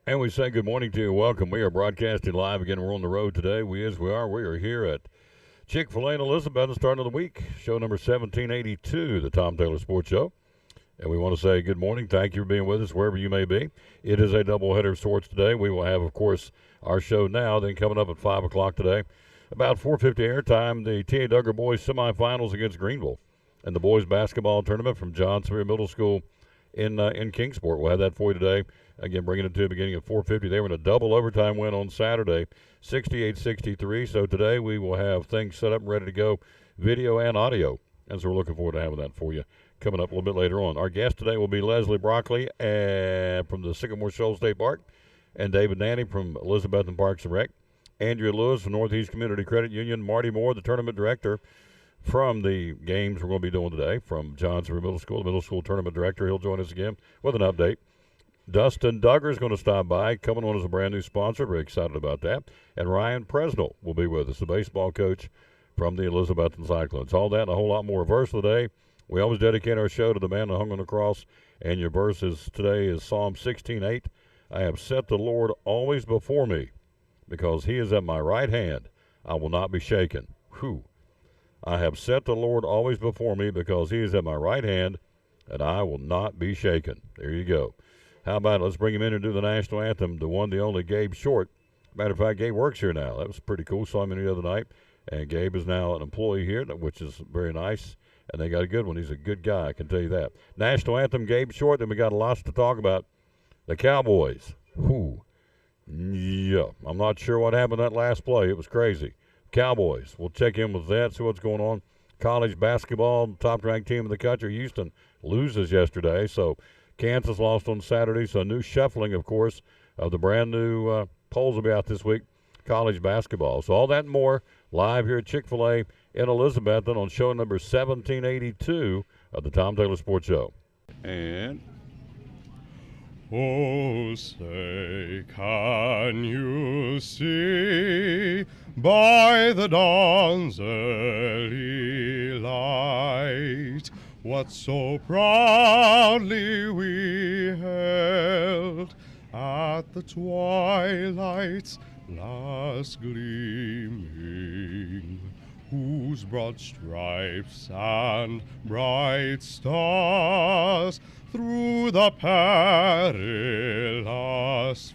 And we say good morning to you. Welcome. We are broadcasting live again. We're on the road today. We are here at Chick-fil-A in Elizabeth, starting of the week. Show number 1782, the Tom Taylor Sports Show. And we want to say good morning. Thank you for being with us wherever you may be. It is a doubleheader of sorts today. We will have, of course, our show now. Then coming up at 5 o'clock today, about 4:50 airtime, the T.A. Duggar boys semifinals against Greenville. And the boys basketball tournament from John Sevier Middle School in Kingsport. We'll have that for you today. Again, bringing it to the beginning at 4:50. They were in a double overtime win on Saturday, 68-63. So today we will have things set up and ready to go, video and audio. And so we're looking forward to having that for you coming up a little bit later on. Our guest today will be Leslie Broccoli from the Sycamore Shoals State Park, and David Nanny from Elizabethton Parks and Rec. Andrea Lewis from Northeast Community Credit Union. Marty Moore, the tournament director from the games we're going to be doing today from John Sevier Middle School, the middle school tournament director. He'll join us again with an update. Dustin Duggar is going to stop by, coming on as a brand new sponsor. Very excited about that. And Ryan Presnell will be with us, the baseball coach from the Elizabethton Cyclones. All that and a whole lot more. Verse of the day. We always dedicate our show to the man that hung on the cross. And your verse today is Psalm 16:8. I have set the Lord always before me, because he is at my right hand. I will not be shaken. Whew. I have set the Lord always before me, because he is at my right hand, and I will not be shaken. There you go. How about it? Let's bring him in and do the national anthem, the one, the only Gabe Short. Matter of fact, Gabe works here now. That was pretty cool. Saw him the other night. And Gabe is now an employee here, which is very nice. And they got a good one. He's a good guy, I can tell you that. National anthem, Gabe Short. Then we got lots to talk about. The Cowboys. Whew. Yeah. I'm not sure what happened that last play. It was crazy. Cowboys. We'll check in with that, see what's going on. College basketball, top-ranked team in the country. Houston loses yesterday, so Kansas lost on Saturday, so new shuffling, of course, of the brand-new polls will be out this week, college basketball. So all that and more live here at Chick-fil-A in Elizabethton on show number 1782 of the Tom Taylor Sports Show. And oh, say, can you see by the dawn's early light what so proudly we held at the twilight's last gleaming, whose broad stripes and bright stars through the perilous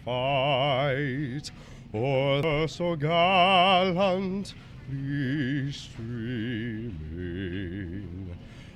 fight o'er so gallantly streaming,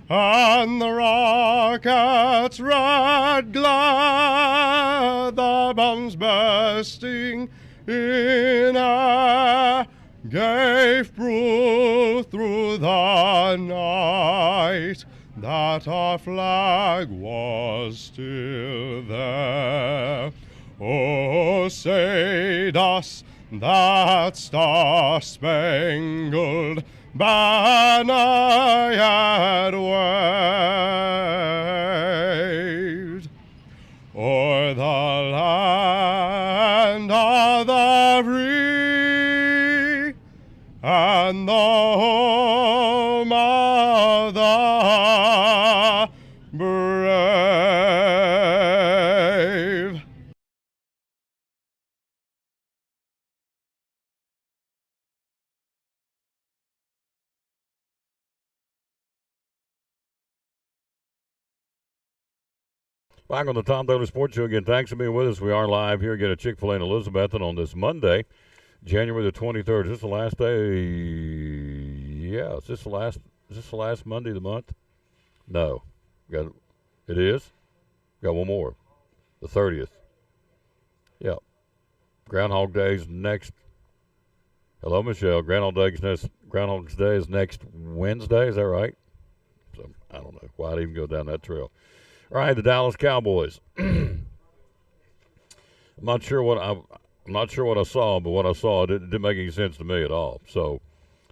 and the rocket's red glare, the bombs bursting in air, gave proof through the night that our flag was still there. Oh, say does that star-spangled banner yet waved o'er the land of the free and the home of the brave? Back on the Tom Taylor Sports Show again. Thanks for being with us. We are live here again at Chick-fil-A in Elizabethton on this Monday, January the 23rd. Is this the last day? Yeah. Is this the last Monday of the month? No. It is? Got one more. The 30th. Yeah. Groundhog Day's next. Hello, Michelle. Groundhog's Day is next Wednesday. Is that right? So I don't know. Why'd even go down that trail? All right, the Dallas Cowboys. I'm not sure what I saw, but what I saw didn't make any sense to me at all. So,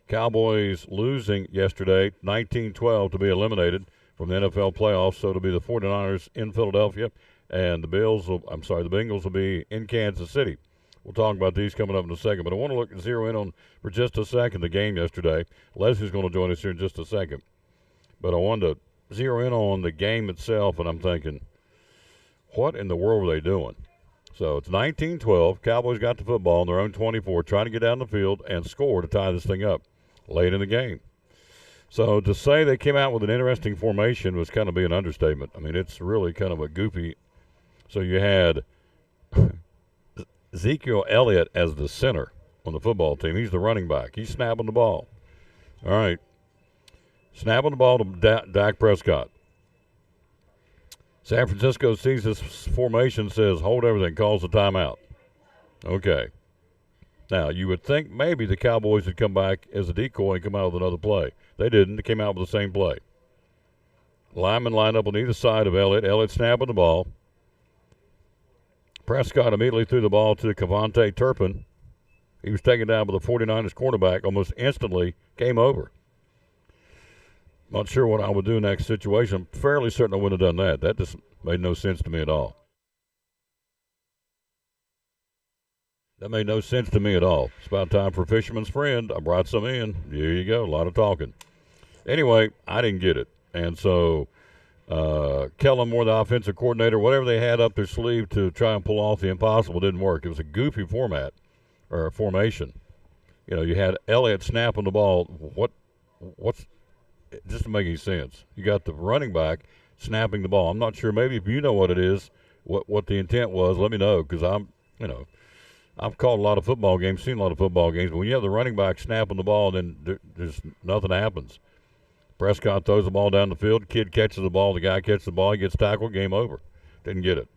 Cowboys losing yesterday, 19-12 to be eliminated from the NFL playoffs. So it'll be the 49ers in Philadelphia, and the Bengals will be in Kansas City. We'll talk about these coming up in a second, but I want to zero in on for just a second the game yesterday. Leslie's going to join us here in just a second, but I wanted to zero in on the game itself, and I'm thinking, what in the world were they doing? So it's 19-12. Cowboys got the football on their own 24, trying to get down the field and score to tie this thing up late in the game. So to say they came out with an interesting formation was kind of be an understatement. I mean, it's really kind of a goofy. So you had Ezekiel Elliott as the center on the football team. He's the running back. He's snapping the ball. All right. Snapping the ball to Dak Prescott. San Francisco sees this formation, says, hold everything, calls the timeout. Okay. Now, you would think maybe the Cowboys would come back as a decoy and come out with another play. They didn't. They came out with the same play. Linemen line up on either side of Elliott. Elliott snapping the ball. Prescott immediately threw the ball to Cavante Turpin. He was taken down by the 49ers cornerback almost instantly. Game over. Not sure what I would do in that situation. I'm fairly certain I wouldn't have done that. That just made no sense to me at all. That made no sense to me at all. It's about time for Fisherman's Friend. I brought some in. There you go. A lot of talking. Anyway, I didn't get it. And so Kellen Moore, the offensive coordinator, whatever they had up their sleeve to try and pull off the impossible didn't work. It was a goofy format or a formation. You know, you had Elliott snapping the ball. What's just to make any sense? You got the running back snapping the ball. I'm not sure. Maybe if you know what it is, what the intent was, let me know, because I've called a lot of football games, seen a lot of football games, but when you have the running back snapping the ball, then there's nothing happens. Prescott throws the ball down the field. Kid catches the ball. The guy catches the ball. He gets tackled. Game over. Didn't get it.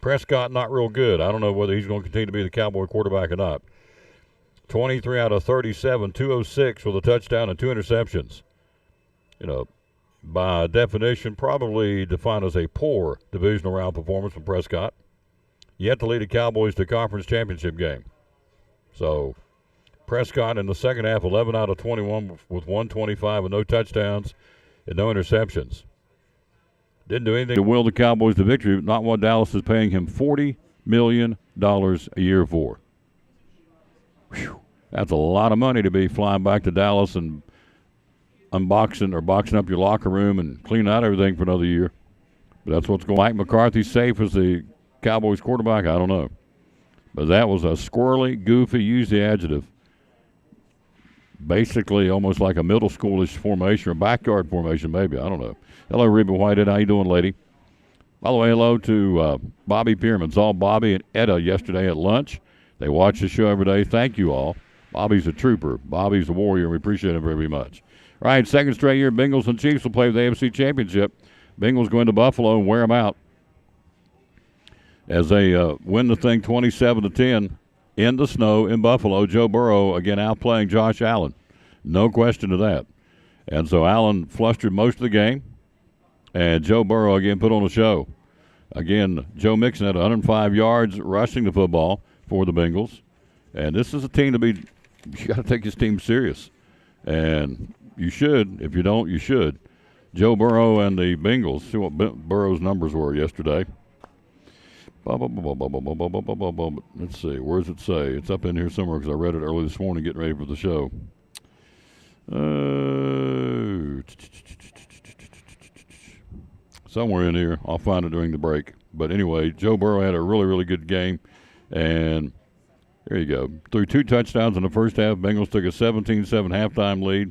Prescott not real good. I don't know whether he's going to continue to be the Cowboy quarterback or not. 23 out of 37, 206 with a touchdown and 2 interceptions. You know, by definition, probably defined as a poor divisional round performance from Prescott. Yet to lead the Cowboys to conference championship game. So Prescott in the second half, 11 out of 21 with 125 with no touchdowns and no interceptions. Didn't do anything to will the Cowboys to victory, not what Dallas is paying him $40 million a year for. Whew. That's a lot of money to be flying back to Dallas and boxing up your locker room and cleaning out everything for another year. But that's what's going on. Mike McCarthy safe as the Cowboys quarterback? I don't know. But that was a squirrely, goofy, use the adjective. Basically almost like a middle schoolish formation or backyard formation maybe. I don't know. Hello, Reba Whitehead. How you doing, lady? By the way, hello to Bobby Pierman. Saw Bobby and Etta yesterday at lunch. They watch the show every day. Thank you all. Bobby's a trooper. Bobby's a warrior. We appreciate him very much. All right, second straight year, Bengals and Chiefs will play the AFC Championship. Bengals go into Buffalo and wear them out as they win the thing 27-10 in the snow in Buffalo. Joe Burrow, again, outplaying Josh Allen. No question of that. And so Allen flustered most of the game, and Joe Burrow, again, put on a show. Again, Joe Mixon had 105 yards rushing the football for the Bengals. And this is a team you got to take this team serious. And you should. If you don't, you should. Joe Burrow and the Bengals. See what Burrow's numbers were yesterday. Let's see. Where does it say? It's up in here somewhere because I read it early this morning getting ready for the show. Somewhere in here. I'll find it during the break. But anyway, Joe Burrow had a really, really good game. And there you go. Threw 2 touchdowns in the first half. Bengals took a 17-7 halftime lead.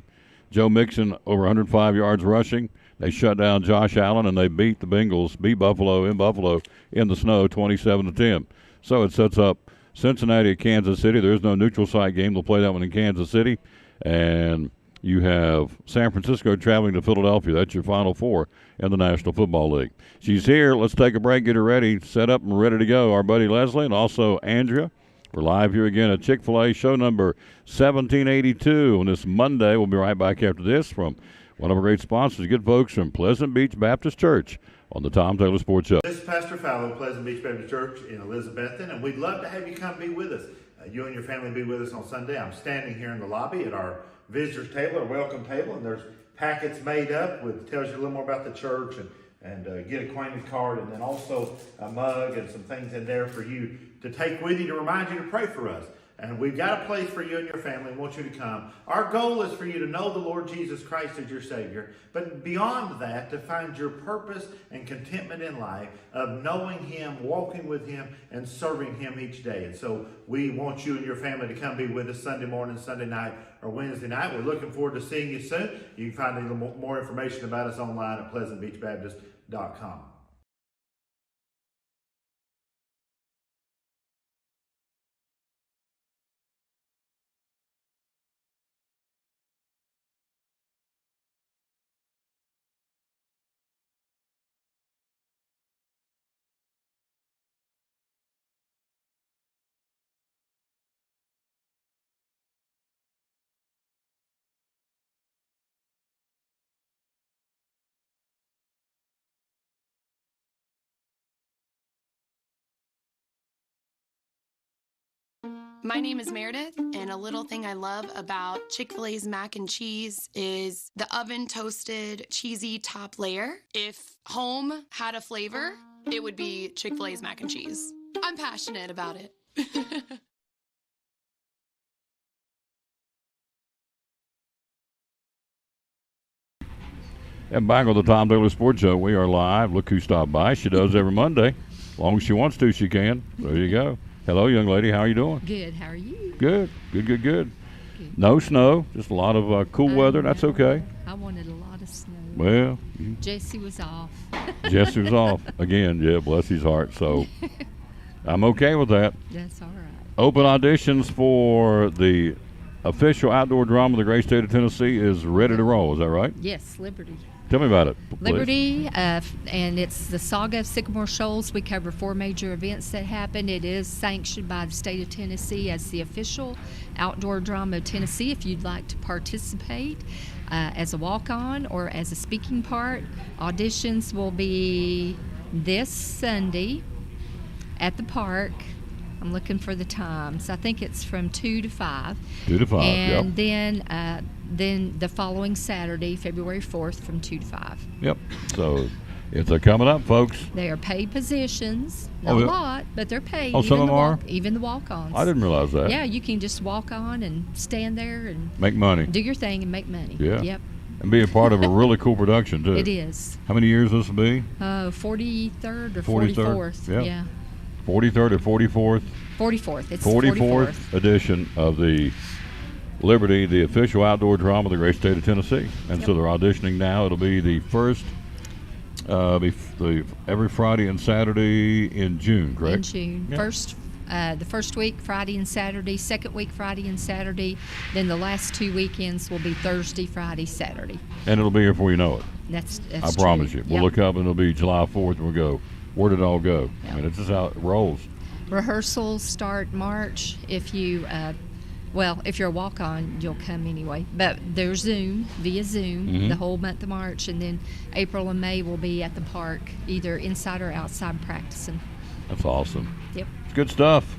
Joe Mixon over 105 yards rushing. They shut down Josh Allen, and they beat Buffalo in the snow 27-10. So it sets up Cincinnati at Kansas City. There is no neutral site game. They'll play that one in Kansas City. And you have San Francisco traveling to Philadelphia. That's your Final Four in the National Football League. She's here. Let's take a break, get her ready, set up and ready to go. Our buddy Leslie and also Andrea. We're live here again at Chick-fil-A, show number 1782 on this Monday. We'll be right back after this from one of our great sponsors, good folks from Pleasant Beach Baptist Church on the Tom Taylor Sports Show. This is Pastor Fallow of Pleasant Beach Baptist Church in Elizabethton, and we'd love to have you come be with us. You and your family be with us on Sunday. I'm standing here in the lobby at our visitors table, our welcome table, and there's packets made up with tells you a little more about the church and get acquainted card, and then also a mug and some things in there for you to take with you to remind you to pray for us. And we've got a place for you and your family and want you to come. Our goal is for you to know the Lord Jesus Christ as your Savior, but beyond that, to find your purpose and contentment in life of knowing Him, walking with Him, and serving Him each day. And so we want you and your family to come be with us Sunday morning, Sunday night, or Wednesday night. We're looking forward to seeing you soon. You can find a little more information about us online at pleasantbeachbaptist.com. My name is Meredith, and a little thing I love about Chick-fil-A's mac and cheese is the oven-toasted, cheesy top layer. If home had a flavor, it would be Chick-fil-A's mac and cheese. I'm passionate about it. And back on the Tom Taylor Sports Show, we are live. Look who stopped by. She does every Monday. As long as she wants to, she can. There you go. Hello, young lady. How are you doing? Good. How are you? Good. Good. No snow. Just a lot of cool weather. That's okay. I wanted a lot of snow. Well, Jesse was off. Jesse was off. Again, yeah, bless his heart. So I'm okay with that. That's all right. Open auditions for the official outdoor drama of the great state of Tennessee is ready to roll. Is that right? Yes, Liberty. Tell me about it, please. Liberty, and it's the Saga of Sycamore Shoals. We cover 4 major events that happen. It is sanctioned by the state of Tennessee as the official outdoor drama of Tennessee. If you'd like to participate as a walk-on or as a speaking part, auditions will be this Sunday at the park. I'm looking for the times. I think it's from 2 to 5. 2 to 5, and yep. Then the following Saturday, February 4th, from 2 to 5. Yep. So it's coming up, folks. They are paid positions. Not Oh, yeah. a lot, but they're paid. Oh, some of them are? Even the walk-ons. I didn't realize that. Yeah, you can just walk on and stand there and Make money. do your thing and make money. Yeah. Yep. And be a part of a really cool production, too. It is. How many years this will be? 43rd or 43rd, 44th. yeah. Yeah. 43rd or 44th? 44th. It's 44th edition of the Liberty, the official outdoor drama of the great state of Tennessee. And so Yep. they're auditioning now. It'll be the first, every Friday and Saturday in June, correct? In June. Yep. The first week, Friday and Saturday. Second week, Friday and Saturday. Then the last 2 weekends will be Thursday, Friday, Saturday. And it'll be here before you know it. That's I promise true. you. We'll Yep. look up and it'll be July 4th and we'll go, where did it all go? Yep. I mean, it's just how it rolls. Rehearsals start March. If you, if you're a walk-on, you'll come anyway. But there's via Zoom, Mhm. the whole month of March, and then April and May will be at the park, either inside or outside practicing. That's awesome. Yep. It's good stuff.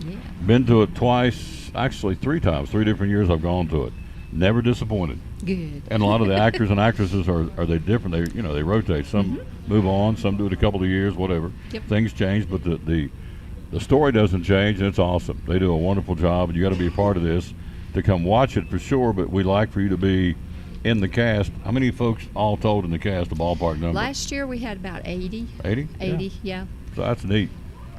Yeah. Been to it twice, actually 3 times. 3 different years I've gone to it. Never disappointed. Good. And a lot of the actors and actresses are they different. They rotate. Some move on, some do it a couple of years, whatever. Yep. Things change, but the story doesn't change, and it's awesome. They do a wonderful job, and you got to be a part of this to come watch it for sure. But we'd like for you to be in the cast. How many folks all told in the cast? A ballpark number? Last year we had about 80. 80. 80, yeah. So that's neat.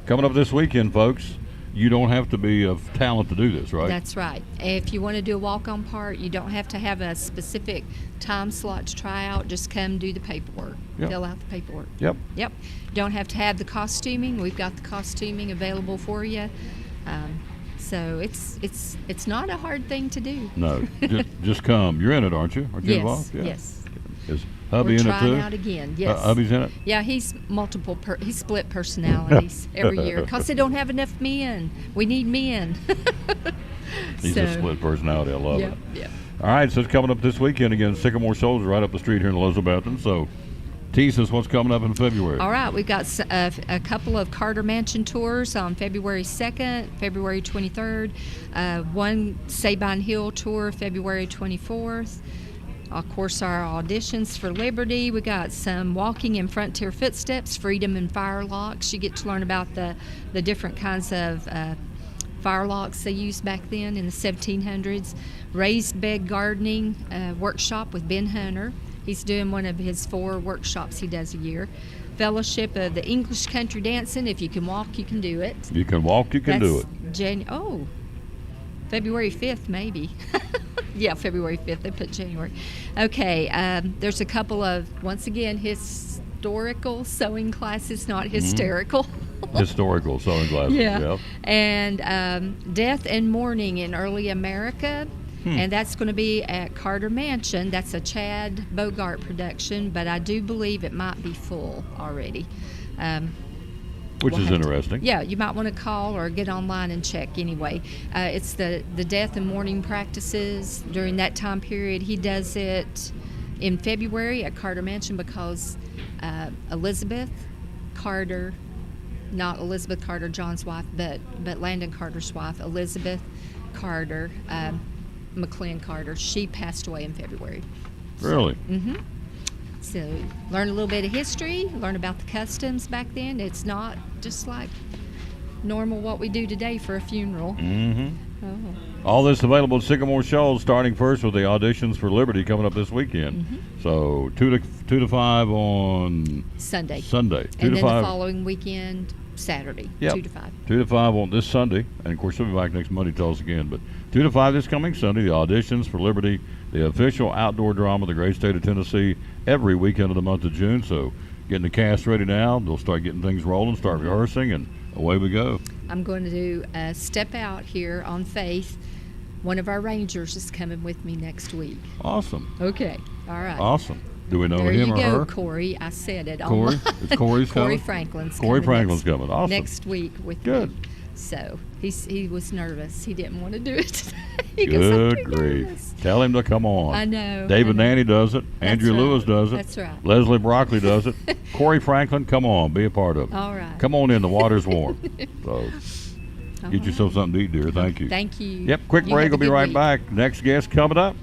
Coming up this weekend, folks. You don't have to be of talent to do this, right? That's right. If you want to do a walk-on part, you don't have to have a specific time slot to try out. Just come do the paperwork. Yep. Fill out the paperwork. Yep. Yep. Don't have to have the costuming. We've got the costuming available for you. So it's not a hard thing to do. No, just come. You're in it, aren't you? Aren't you Yes. involved? Yeah. Yes. Is hubby We're in it trying too? out again. Yes. Hubby's in it? Yeah, he's he's split personalities every year because they don't have enough men. We need men. He's a split personality. I love it. Yeah. All right, so it's coming up this weekend again. Sycamore Shoals right up the street here in Elizabethton. So tease us what's coming up in February. All right, we've got a couple of Carter Mansion tours on February 2nd, February 23rd, one Sabine Hill tour February 24th. Of course, our auditions for Liberty. We got some Walking in Frontier Footsteps, Freedom and Firelocks. You get to learn about the different kinds of firelocks they used back then in the 1700s. Raised bed gardening workshop with Ben Hunter. He's doing one of his 4 workshops he does a year. Fellowship of the English Country Dancing. If you can walk, you can do it. You can walk, you can do it. February 5th, maybe. Yeah, February 5th. They put January. Okay, there's a couple of, once again, historical sewing classes, not hysterical. Historical sewing classes. Yeah. Yep. And Death and Mourning in Early America. And that's going to be at Carter Mansion. That's a Chad Bogart production, but I do believe it might be full already. Which We'll is have to- interesting. Yeah, you might want to call or get online and check anyway. It's the death and mourning practices during that time period. He does it in February at Carter Mansion because Elizabeth Carter, not Elizabeth Carter, John's wife, but Landon Carter's wife, Elizabeth Carter, McLean Carter, she passed away in February. Really? So learn a little bit of history, learn about the customs back then. It's not just like normal what we do today for a funeral. All this available at Sycamore Shoals, starting first with the auditions for Liberty coming up this weekend. So 2 to 5 on Sunday. 2 And to then 5. the following weekend, Saturday, Yep. 2 to 5. 2 to 5 on this Sunday, and of course she'll be back next Monday to tell us again. But 2 to 5 this coming Sunday, the auditions for Liberty, the official outdoor drama of the great state of Tennessee, every weekend of the month of June. So getting the cast ready now. They'll start getting things rolling, start rehearsing, and away we go. I'm going to do a step out here on faith. One of our rangers is coming with me next week. Awesome. Okay, all right. Awesome. Do we know There him you or go, her? Corey. I said it. Corey? It's Corey's Corey coming? Franklin's Corey coming Franklin's coming. Awesome. next week with Good. me. So he was nervous. He didn't want to do it. He goes, "I'm Good too grief. nervous." Tell him to come on. I know. David I know. Nanny does it. Andrew right. Lewis does it. That's right. Leslie Broccoli does it. Corey Franklin, come on. Be a part of it. All right. Come on in. The water's warm. So All get right. yourself something to eat, dear. Thank you. Thank you. Yep, quick You break. have a We'll be good right week. back. Next guest coming up.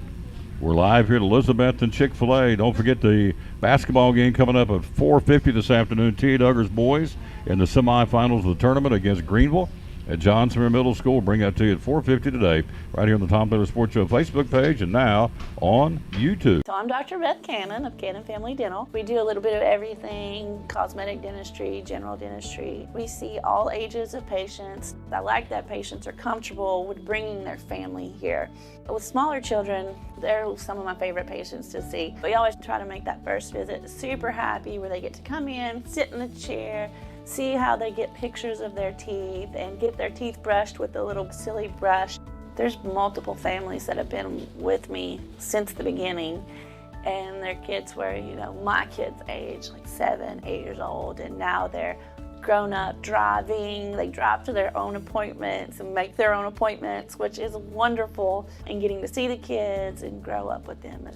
We're live here at Elizabeth and Chick-fil-A. Don't forget the basketball game coming up at 4:50 this afternoon. T. Duggars boys in the semifinals of the tournament against Greenville at John Summer Middle School. Bring that to you at 4:50 today, right here on the Tom Taylor Sports Show Facebook page and now on YouTube. So I'm Dr. Beth Cannon of Cannon Family Dental. We do a little bit of everything, cosmetic dentistry, general dentistry. We see all ages of patients. I like that patients are comfortable with bringing their family here. With smaller children, they're some of my favorite patients to see. We always try to make that first visit super happy where they get to come in, sit in the chair, see how they get pictures of their teeth and get their teeth brushed with a little silly brush. There's multiple families that have been with me since the beginning, and their kids were, my kids' age, like 7, 8 years old, and now they're grown up driving. They drive to their own appointments and make their own appointments, which is wonderful, and getting to see the kids and grow up with them.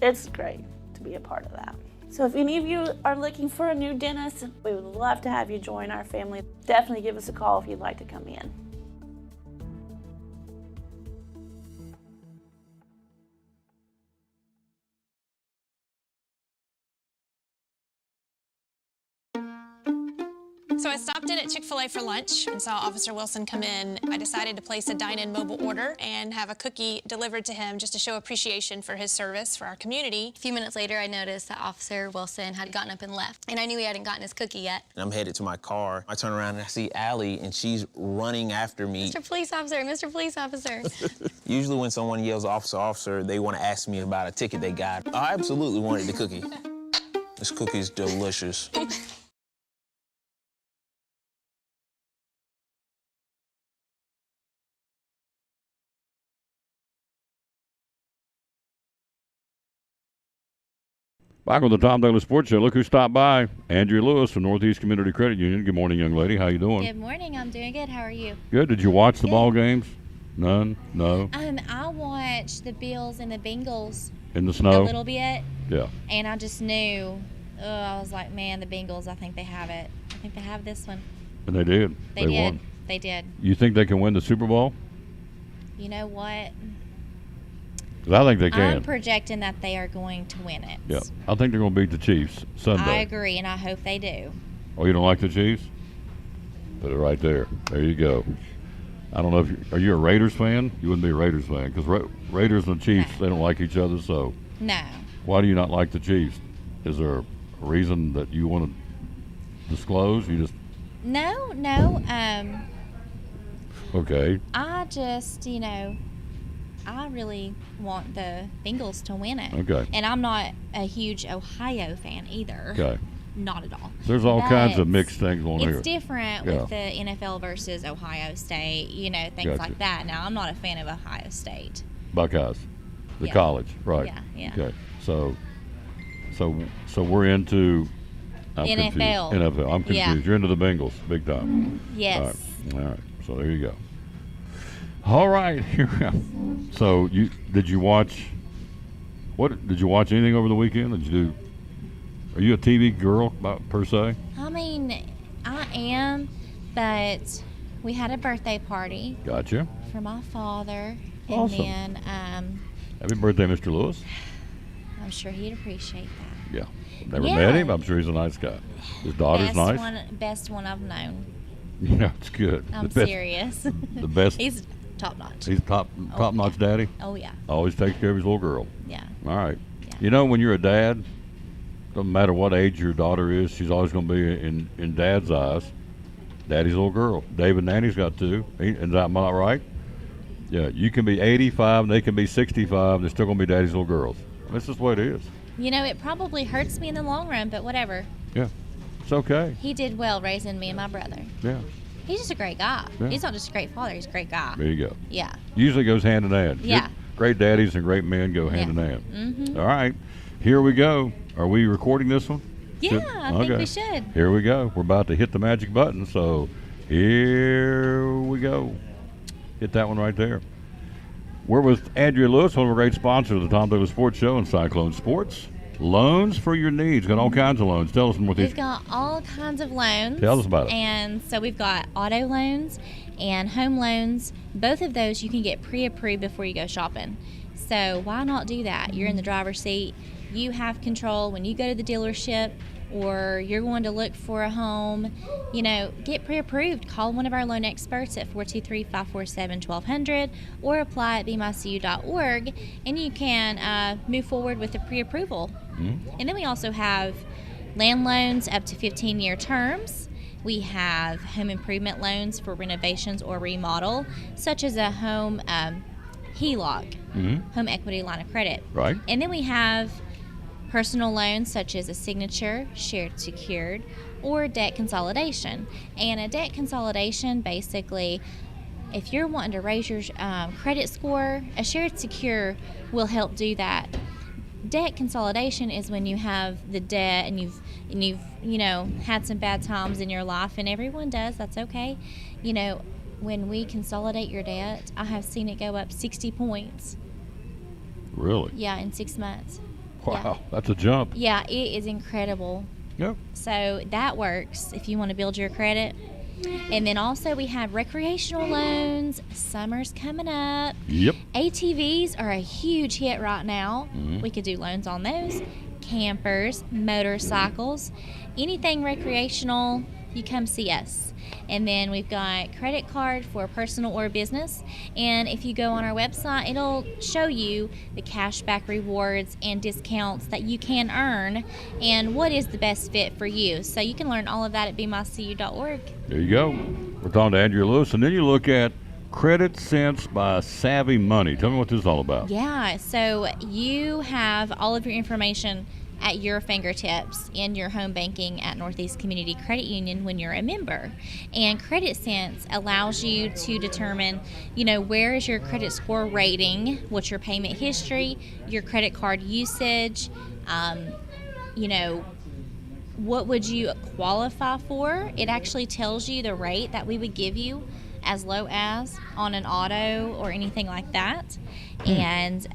It's great to be a part of that. So if any of you are looking for a new dentist, we would love to have you join our family. Definitely give us a call if you'd like to come in. So I stopped in at Chick-fil-A for lunch and saw Officer Wilson come in. I decided to place a dine-in mobile order and have a cookie delivered to him just to show appreciation for his service for our community. A few minutes later, I noticed that Officer Wilson had gotten up and left, and I knew he hadn't gotten his cookie yet. I'm headed to my car. I turn around and I see Allie, and she's running after me. Mr. Police Officer, Mr. Police Officer. Usually when someone yells, officer, officer, they want to ask me about a ticket they got. I absolutely wanted the cookie. This cookie is delicious. Back on the Tom Taylor Sports Show. Look who stopped by. Andrea Lewis from Northeast Community Credit Union. Good morning, young lady. How you doing? Good morning. I'm doing good. How are you? Good. Did you watch the Good. ball games? None? No? I watched the Bills and the Bengals In the a snow? little bit, Yeah. and I just knew. I was like, man, the Bengals. I think they have it. I think they have this one. And they did. They did. won. They did. You think they can win the Super Bowl? You know what? 'Cause I think they I'm can. projecting that they are going to win it. Yeah. I think they're going to beat the Chiefs I Sunday. agree, and I hope they do. Oh, you don't like the Chiefs? Put it right there. There you go. I don't know if are you a Raiders fan? You wouldn't be a Raiders fan because Raiders and the Chiefs, they don't like each other. So No. why do you not like the Chiefs? Is there a reason that you want to disclose? You just No. okay. I just, I really want the Bengals to win it. Okay. And I'm not a huge Ohio fan either. Okay. Not at all. There's all kinds of But mixed things on here. It's different Yeah. with the NFL versus Ohio State, things Gotcha. like that. Now, I'm not a fan of Ohio State. Buckeyes, the Yeah. college, right? Yeah. Okay. So we're into NFL. Confused. NFL. I'm confused. Yeah. You're into the Bengals, big time. Yes. All right. So there you go. All right. Here we go. So did you watch anything over the weekend? Did you do? Are you a TV girl per se? I mean, I am, but we had a birthday party Gotcha. for my father. Awesome. And then Happy birthday, Mr. Lewis. I'm sure he'd appreciate that. Yeah. Never Yeah. met him. I'm sure he's a nice guy. His daughter's nice. Best one I've known. Yeah, it's good. I'm The best- serious. The best. He's top notch. He's top notch daddy. Oh, yeah. Always takes care of his little girl. Yeah. All right. Yeah. When you're a dad, doesn't matter what age your daughter is, she's always going to be in dad's eyes, daddy's little girl. David Nanny's got two. Is that not right? Yeah. You can be 85, and they can be 65. They're still going to be daddy's little girls. This is the way it is. It probably hurts me in the long run, but whatever. Yeah. It's okay. He did well raising me and my brother. Yeah. He's just a great guy. Yeah. He's not just a great father, he's a great guy. There you go. Yeah. Usually goes hand in hand. Yeah. Great daddies and great men go hand in hand. Mm-hmm. All right. Here we go. Are we recording this one? Yeah, I think we should. Here we go. We're about to hit the magic button. So here we go. Hit that one right there. We're with Andrea Lewis, one of our great sponsors of the Tom Taylor Sports Show and Cyclone Sports. Loans for your needs. Got all kinds of loans. Tell us more. We've got all kinds of loans. Tell us about it. And so we've got auto loans and home loans. Both of those you can get pre-approved before you go shopping. So why not do that? You're in the driver's seat. You have control when you go to the dealership or you're going to look for a home. Get pre-approved. Call one of our loan experts at 423-547-1200 or apply at bmycu.org and you can move forward with the pre-approval. And then we also have land loans up to 15-year terms. We have home improvement loans for renovations or remodel, such as a home HELOC, home equity line of credit. Right. And then we have personal loans such as a signature, shared secured, or debt consolidation. And a debt consolidation, basically, if you're wanting to raise your credit score, a shared secure will help do that. Debt consolidation is when you have the debt and you've had some bad times in your life, and everyone does. That's okay. When we consolidate your debt, I have seen it go up 60 points. Really? Yeah, in 6 months. Wow, that's a jump. Yeah, it is incredible. Yep. So that works if you want to build your credit. And then also we have recreational loans. Summer's coming up. Yep. ATVs are a huge hit right now. We could do loans on those. Campers, motorcycles, anything recreational, you come see us. And then we've got credit card for personal or business. And if you go on our website, it'll show you the cashback rewards and discounts that you can earn and what is the best fit for you. So you can learn all of that at bmycu.org. There you go. We're talking to Andrea Lewis. And then you look at Credit Sense by Savvy Money. Tell me what this is all about. Yeah, so you have all of your information at your fingertips in your home banking at Northeast Community Credit Union when you're a member. And Credit Sense allows you to determine, where is your credit score rating, what's your payment history, your credit card usage, what would you qualify for. It actually tells you the rate that we would give you as low as on an auto or anything like that. And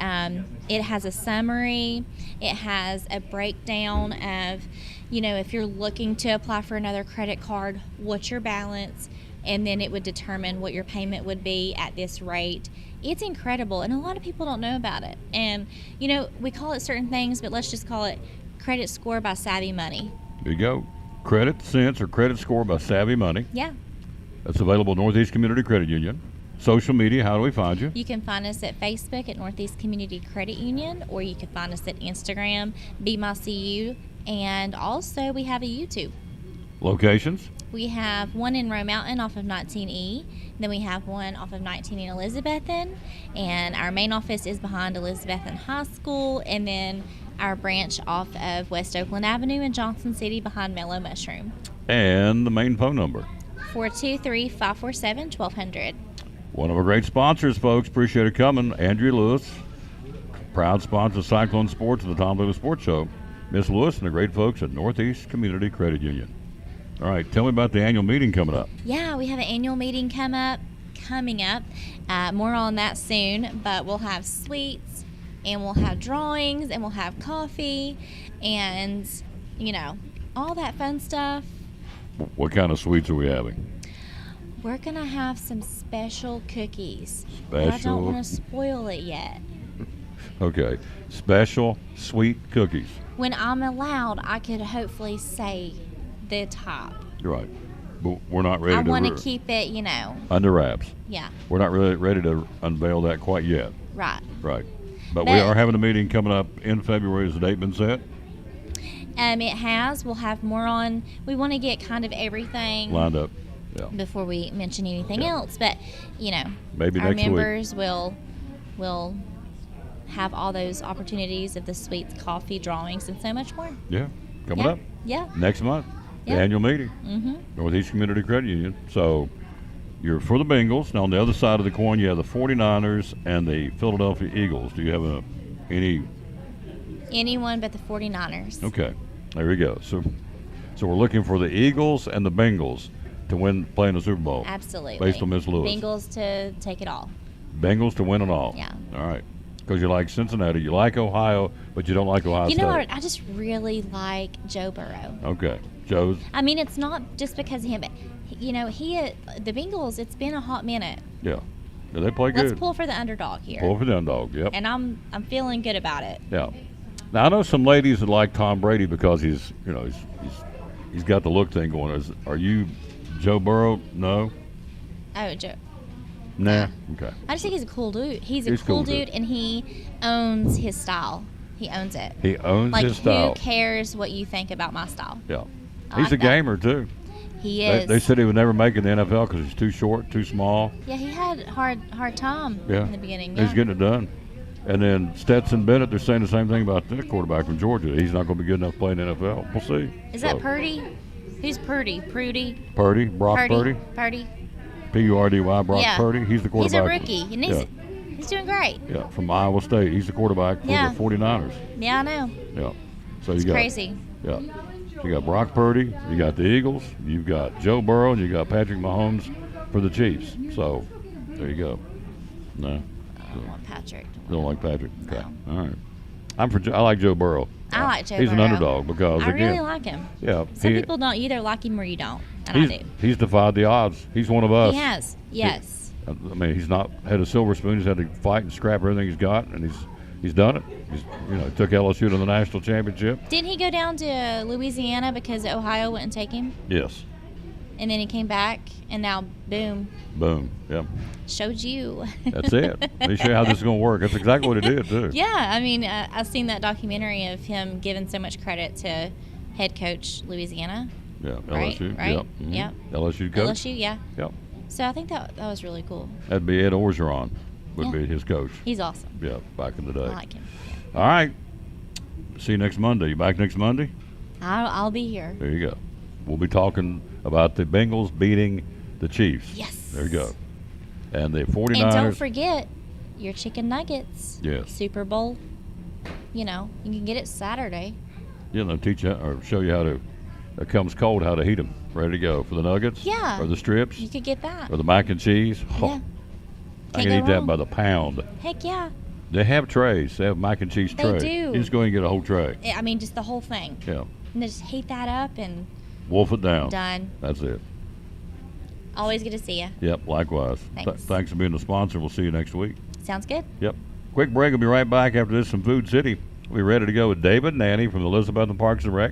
it has a summary. It has a breakdown of, if you're looking to apply for another credit card, what's your balance, and then it would determine what your payment would be at this rate. It's incredible, and a lot of people don't know about it. And, we call it certain things, but let's just call it Credit Score by Savvy Money. There you go. Credit Sense or Credit Score by Savvy Money. Yeah. That's available at Northeast Community Credit Union. social media, how do we find you? You can find us at Facebook at Northeast Community Credit Union, or you can find us at Instagram, Be My CU, and also we have a YouTube. Locations? We have one in Roe Mountain off of 19E, then we have one off of 19 in Elizabethton, and our main office is behind Elizabethton High School, and then our branch off of West Oakland Avenue in Johnson City behind Mellow Mushroom. And the main phone number. 423-547-1200. One of our great sponsors, folks. Appreciate it coming. Andrea Lewis, proud sponsor of Cyclone Sports and the Tom Taylor Sports Show. Miss Lewis and the great folks at Northeast Community Credit Union. All right, tell me about the annual meeting coming up. Yeah, we have an annual meeting coming up. More on that soon, but we'll have sweets, and we'll have drawings, and we'll have coffee, and, all that fun stuff. What kind of sweets are we having? We're going to have some special cookies. Special? I don't want to spoil it yet. Okay, special sweet cookies. When I'm allowed, I could hopefully say the top. You're right. But we're not ready I to... want to keep it, under wraps. Yeah. We're not really ready to unveil that quite yet. Right. Right. But we are having a meeting coming up in February. Has the date been set? It has. We'll have more on. We want to get kind of everything Lined up. Yeah. before we mention anything else. But, Maybe our next week. members will have all those opportunities of the sweets, coffee, drawings, and so much more. Yeah. Coming Yeah. up. Yeah. Next month. Yeah. The annual meeting. Mm-hmm. Northeast Community Credit Union. So you're for the Bengals. Now on the other side of the coin, you have the 49ers and the Philadelphia Eagles. Do you have any? Anyone but the 49ers. Okay. There we go. So we're looking for the Eagles and the Bengals to play in the Super Bowl. Absolutely. Based on Miss Lewis. Bengals to take it all. Bengals to win it all. Yeah. All right. Because you like Cincinnati, you like Ohio, but you don't like Ohio State. You know what? I just really like Joe Burrow. Okay. Joe's. I mean, it's not just because of him, but the Bengals. It's been a hot minute. Yeah. Yeah, they play good. Let's pull for the underdog here. Pull for the underdog. Yep. And I'm feeling good about it. Yeah. Now I know some ladies that like Tom Brady because he's got the look thing going. Are you Joe Burrow? No. Oh, Joe. Nah. Okay. I just think he's a cool dude. He's a cool dude, and he owns his style. He owns it. He owns his style. Who cares what you think about my style? Yeah. I He's like a gamer too. He is. They said he would never make it in the NFL because he's too short, too small. Yeah, he had a hard time in the beginning. He's getting it done. And then Stetson Bennett, they're saying the same thing about the quarterback from Georgia. He's not going to be good enough to play in the NFL. We'll see. Is that Purdy? Who's Purdy? Purdy? Brock Purdy. Purdy. P-U-R-D-Y, Brock Yeah. Purdy. He's the quarterback. He's a rookie, and he's doing great. Yeah, from Iowa State. He's the quarterback for the 49ers. Yeah, I know. Yeah. So It's crazy. Yeah. You got Brock Purdy, you got the Eagles, you've got Joe Burrow, and you got Patrick Mahomes for the Chiefs. So there you go. No. I don't want Patrick. Don't like Patrick. Okay. All right. I like Joe Burrow. I like Joe He's Burrow. an underdog because I again. really like him. Yeah. Some people don't. You either like him or you don't, and I do. He's defied the odds. He's one of us. He has. Yes. I mean, he's not had a silver spoon. He's had to fight and scrap everything he's got, and he's done it. He's took LSU to the national championship. Didn't he go down to Louisiana because Ohio wouldn't take him? Yes. And then he came back, and now boom. Boom. Yeah. Showed you. That's it. Let me show you how this is going to work. That's exactly what he did too. Yeah, I mean, I've seen that documentary of him giving so much credit to head coach Louisiana. Yeah. Right? LSU. Right? Yep. Mm-hmm. Yep. LSU coach. LSU, yeah. Yep. So I think that was really cool. That'd be Ed Orgeron. Would be his coach. He's awesome. Yeah, back in the day. I like him. All right. See you next Monday. You back next Monday? I'll be here. There you go. We'll be talking about the Bengals beating the Chiefs. Yes. There you go. And the 49ers. And don't forget your chicken nuggets. Yes. Super Bowl. You can get it Saturday. Yeah, they'll teach you or show you how to. It comes cold, how to heat them. Ready to go for the nuggets? Yeah. Or the strips? You could get that. Or the mac and cheese? Oh, Yeah. I Can't can go eat that wrong. by the pound. Heck yeah. They have trays. They have mac and cheese They trays. do. You just go ahead and get a whole tray. I mean, just the whole thing. Yeah. And then just heat that up and Wolf it down. done. That's it. Always good to see you. Yep, likewise. Thanks. Thanks for being the sponsor. We'll see you next week. Sounds good. Yep. Quick break. We'll be right back after this from Food City. We're ready to go with David Nanny from the Elizabethton Parks and Rec.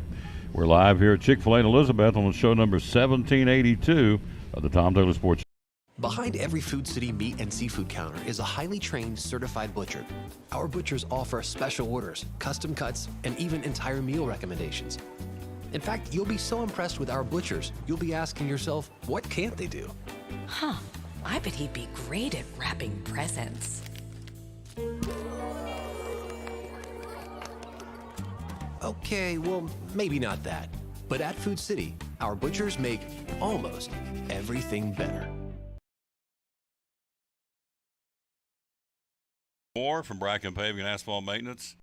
We're live here at Chick-fil-A in Elizabeth on show number 1782 of the Tom Taylor Sports Show. Behind every Food City meat and seafood counter is a highly trained, certified butcher. Our butchers offer special orders, custom cuts, and even entire meal recommendations. In fact, you'll be so impressed with our butchers, you'll be asking yourself, what can't they do? Huh, I bet he'd be great at wrapping presents. Okay, well, maybe not that. But at Food City, our butchers make almost everything better. More from Bracken Paving and Asphalt Maintenance.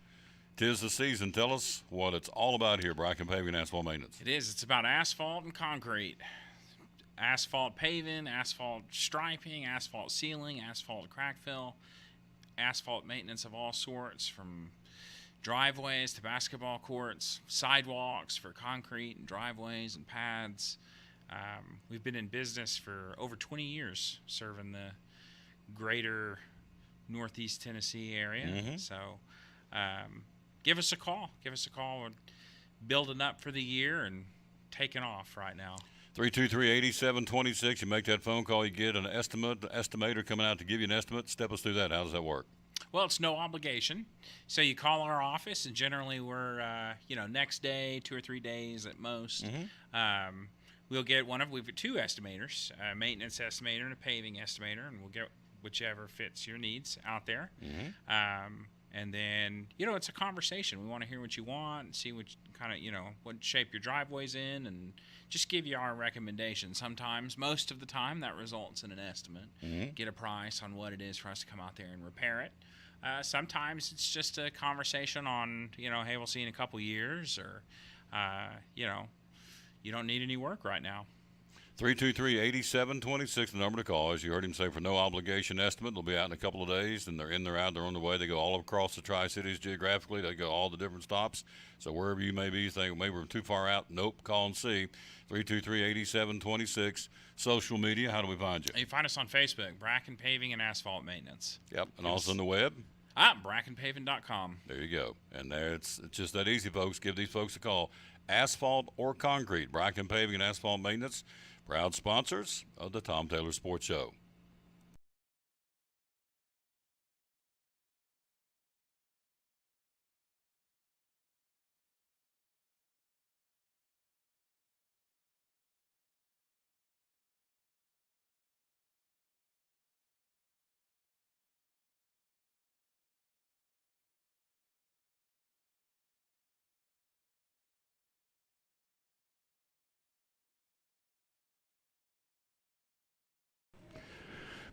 'Tis the season. Tell us what it's all about here, Bracken Paving and Asphalt Maintenance. It is. It's about asphalt and concrete. Asphalt paving, asphalt striping, asphalt sealing, asphalt crack fill, asphalt maintenance of all sorts, from driveways to basketball courts, sidewalks for concrete and driveways and pads. We've been in business for over 20 years serving the greater Northeast Tennessee area. So give us a call. We're building up for the year and taking off right now. 323-8726. You make that phone call, you get an estimator coming out to give you an estimate. Step us through that. How does that work? Well, it's no obligation. So you call our office, and generally we're, next day, 2 or 3 days at most. We'll get we've got 2 estimators, a maintenance estimator and a paving estimator, and we'll get whichever fits your needs out there. And then, it's a conversation. We want to hear what you want and see what kind of, what shape your driveway's in, and just give you our recommendations. Sometimes, most of the time, that results in an estimate. Get a price on what it is for us to come out there and repair it. Sometimes it's just a conversation on, hey, we'll see you in a couple years, or, you don't need any work right now. 323-8726, the number to call. As you heard him say, for no obligation estimate. They'll be out in a couple of days, and they're out, they're on the way. They go all across the Tri-Cities geographically. They go all the different stops. So wherever you may be, you think maybe we're too far out. Nope, call and see. 323-8726. Social media, how do we find you? You find us on Facebook, Bracken Paving and Asphalt Maintenance. Yep, and also on the web? BrackenPaving.com. There you go. And there it's just that easy, folks. Give these folks a call. Asphalt or concrete, Bracken Paving and Asphalt Maintenance. Proud sponsors of the Tom Taylor Sports Show.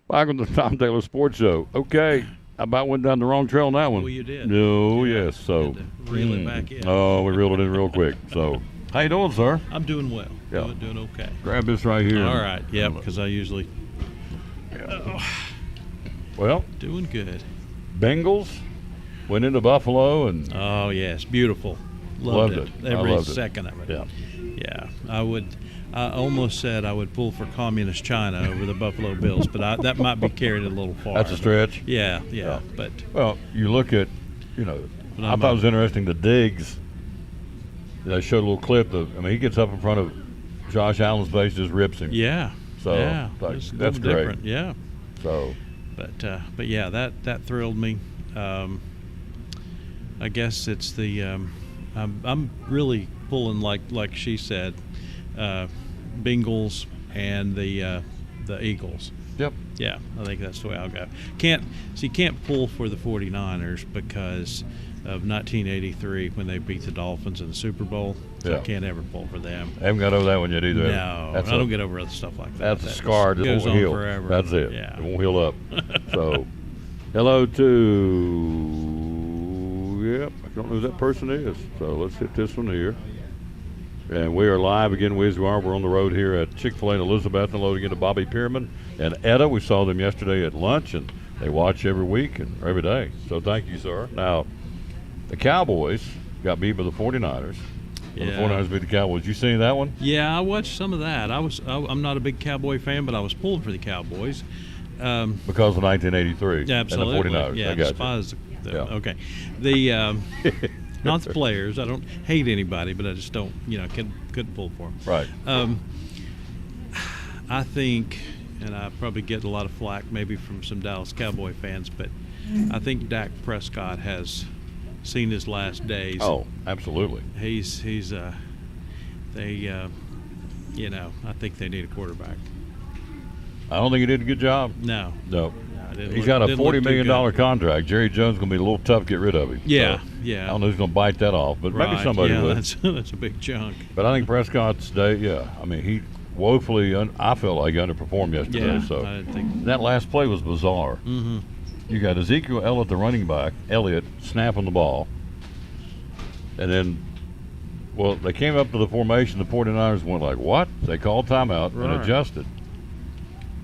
Back on the Tom Taylor Sports Show. Okay, I about went down the wrong trail on that one. Well, you did. No, yeah. Yes. So reel it back in. Oh, we reeled it in real quick. So, how you doing, sir? I'm doing well. Yeah. Doing okay. Grab this right here. All right. Yeah, because I usually. Well, doing good. Bengals went into Buffalo and. Oh yes, beautiful. Loved it. I Every loved second of it. Yeah. Yeah. I almost said I would pull for communist China over the Buffalo Bills, but that might be carried a little far. That's a stretch. Yeah. But well, you look at, I thought it was interesting. The Diggs. They showed a little clip. He gets up in front of Josh Allen's face, just rips him. Yeah. So yeah. that's great. Different. Yeah. So. But yeah, that thrilled me. I guess it's the I'm really pulling like she said. Bengals and the Eagles. Yep. Yeah, I think that's the way I'll go. Can't pull for the 49ers because of 1983 when they beat the Dolphins in the Super Bowl. So yeah. I can't ever pull for them. I haven't got over that one yet either. No, I don't get over other stuff like that. That's a scar that goes won't on heal. Forever. That's it. Yeah. It won't heal up. So, hello to, yep, I don't know who that person is. So let's hit this one here. And we are live again, We're on the road here at Chick-fil-A in Elizabeth, and loading into Bobby Pierman and Etta. We saw them yesterday at lunch, and they watch every week and every day. So thank you, sir. Now, the Cowboys got beat by the 49ers. Yeah. The 49ers beat the Cowboys. You seen that one? Yeah, I watched some of that. I'm not a big Cowboy fan, but I was pulled for the Cowboys. Because of 1983 absolutely. And the 49ers. Yeah, I got you. Okay. The not the players. I don't hate anybody, but I just don't, couldn't pull for them. Right. I think and I probably get a lot of flack maybe from some Dallas Cowboy fans, but I think Dak Prescott has seen his last days. Oh, absolutely. He's I think they need a quarterback. I don't think he did a good job. No. He's got a $40 million contract. Jerry Jones going to be a little tough to get rid of him. Yeah, so yeah. I don't know who's going to bite that off, but maybe somebody would. That's a big chunk. But I think Prescott's day, I mean, he woefully, I felt like underperformed yesterday. Yeah, so I think that last play was bizarre. Mm-hmm. You got Ezekiel Elliott, the running back, snapping the ball. And then, they came up to the formation. The 49ers went like, what? They called timeout and adjusted.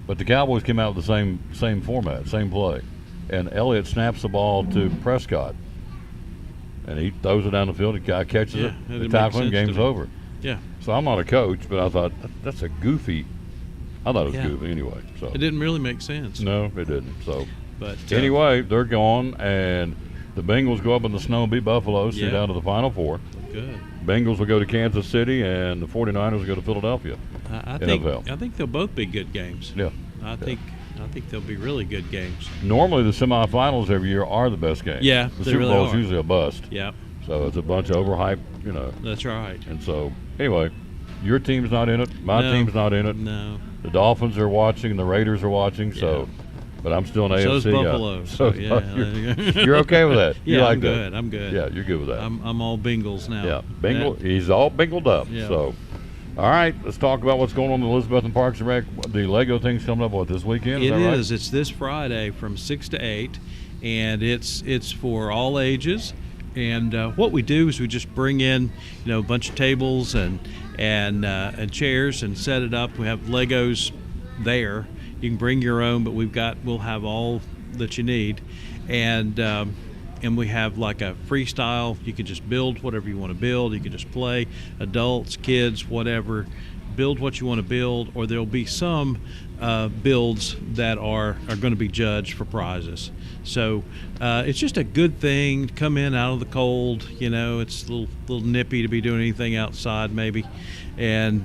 But the Cowboys came out with the same format, same play. And Elliott snaps the ball to Prescott. And he throws it down the field. The guy catches it. They tackle him. Game's over. Yeah. So I'm not a coach, but I thought, that's a goofy. I thought it was goofy anyway. So it didn't really make sense. No, it didn't. So, but anyway, they're gone. And the Bengals go up in the snow and beat Buffalo, so down to the Final Four. Good. Bengals will go to Kansas City, and the 49ers will go to Philadelphia. I think they'll both be good games. Yeah. I think they'll be really good games. Normally, the semifinals every year are the best games. Yeah, the they Super really Bowl are. is usually a bust. Yeah. So it's a bunch of overhyped, That's right. And so, anyway, your team's not in it. My team's not in it. No. The Dolphins are watching. The Raiders are watching. So, but I'm still in AFC. So's Buffalo. So you're okay with that? Yeah, you like I'm good. That? I'm good. Yeah, you're good with that. I'm all Bengals now. Yeah, he's all Bengled up. Yeah. So, all right, let's talk about what's going on in Elizabeth and Parks and Rec. The Lego thing's coming up this weekend. It that right? is. It's this Friday from 6 to 8, and it's for all ages. And what we do is we just bring in, a bunch of tables and chairs and set it up. We have Legos there. You can bring your own, but we'll have all that you need, and we have like a freestyle. You can just build whatever you want to build. You can just play, adults, kids, whatever. Build what you want to build, or there'll be some builds that are going to be judged for prizes. So it's just a good thing to come in out of the cold. It's a little nippy to be doing anything outside maybe, and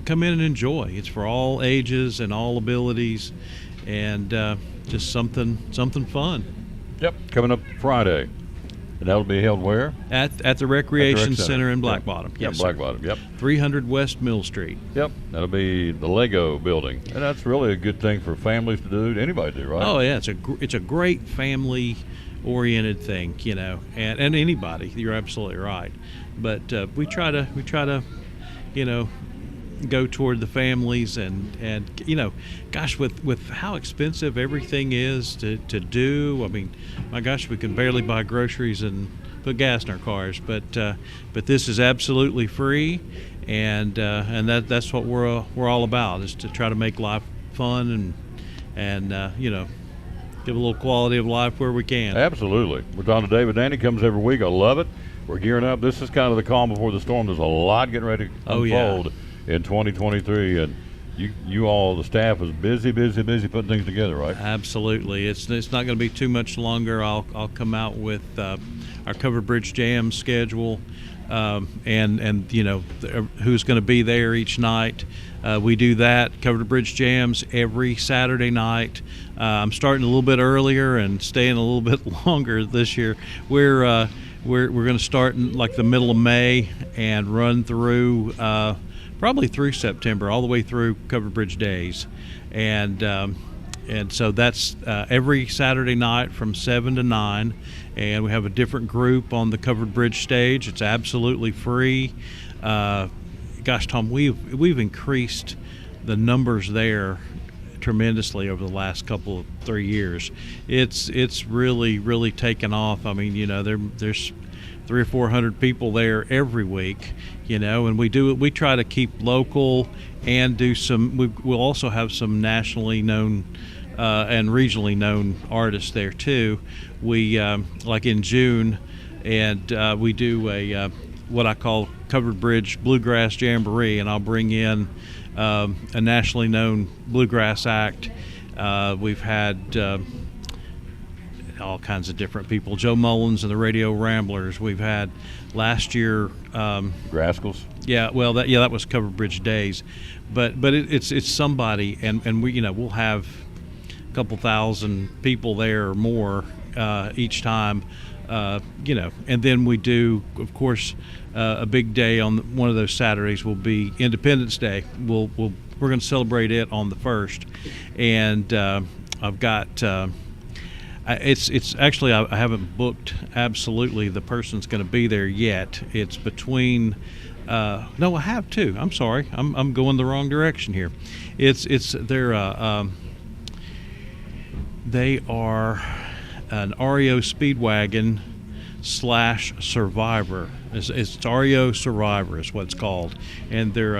come in and enjoy. It's for all ages and all abilities, and just something fun. Yep, coming up Friday. And that'll be held where? At the Recreation Center in Black Bottom. Yes, Black Bottom, yep. 300 West Mill Street. Yep, that'll be the Lego building. And that's really a good thing for families to do, anybody to do, right? Oh, yeah, it's a great family-oriented thing, and anybody. You're absolutely right. But we try to go toward the families and gosh, with how expensive everything is to do. I mean, my gosh, we can barely buy groceries and put gas in our cars, but this is absolutely free, and that's what we're all about, is to try to make life fun and give a little quality of life where we can. Absolutely. We're talking to David Danny, comes every week. I love it. We're gearing up. This is kind of the calm before the storm. There's a lot getting ready to unfold in 2023, and you all, the staff, is busy putting things together, right? Absolutely. It's not going to be too much longer. I'll come out with our Covered Bridge Jam schedule, and who's going to be there each night. We do that, Covered Bridge Jams, every Saturday night. I'm starting a little bit earlier and staying a little bit longer this year. We're going to start in like the middle of May and run through probably through September, all the way through Covered Bridge Days, and so that's every Saturday night from 7 to 9, and we have a different group on the Covered Bridge stage. It's absolutely free. Gosh, Tom, we've increased the numbers there tremendously over the last 3 years. It's really taken off. I mean, there's 300 or 400 people there every week, and we try to keep local and do some. We'll also have some nationally known and regionally known artists there too. We like in June, and we do a what I call Covered Bridge Bluegrass Jamboree, and I'll bring in a nationally known bluegrass act. We've had all kinds of different people. Joe Mullins and the Radio Ramblers. We've had last year. Rascals. Yeah, well, that was Covered Bridge Days, but it's somebody, and we we'll have a couple thousand people there or more each time, and then we do, of course, a big day on one of those Saturdays will be Independence Day. We're going to celebrate it on the 1st, and I've got. It's actually I haven't booked absolutely the person's going to be there yet. It's between. No, I have too. I'm sorry. I'm going the wrong direction here. They are an REO Speedwagon / Survivor. It's REO Survivor is what it's called, and they're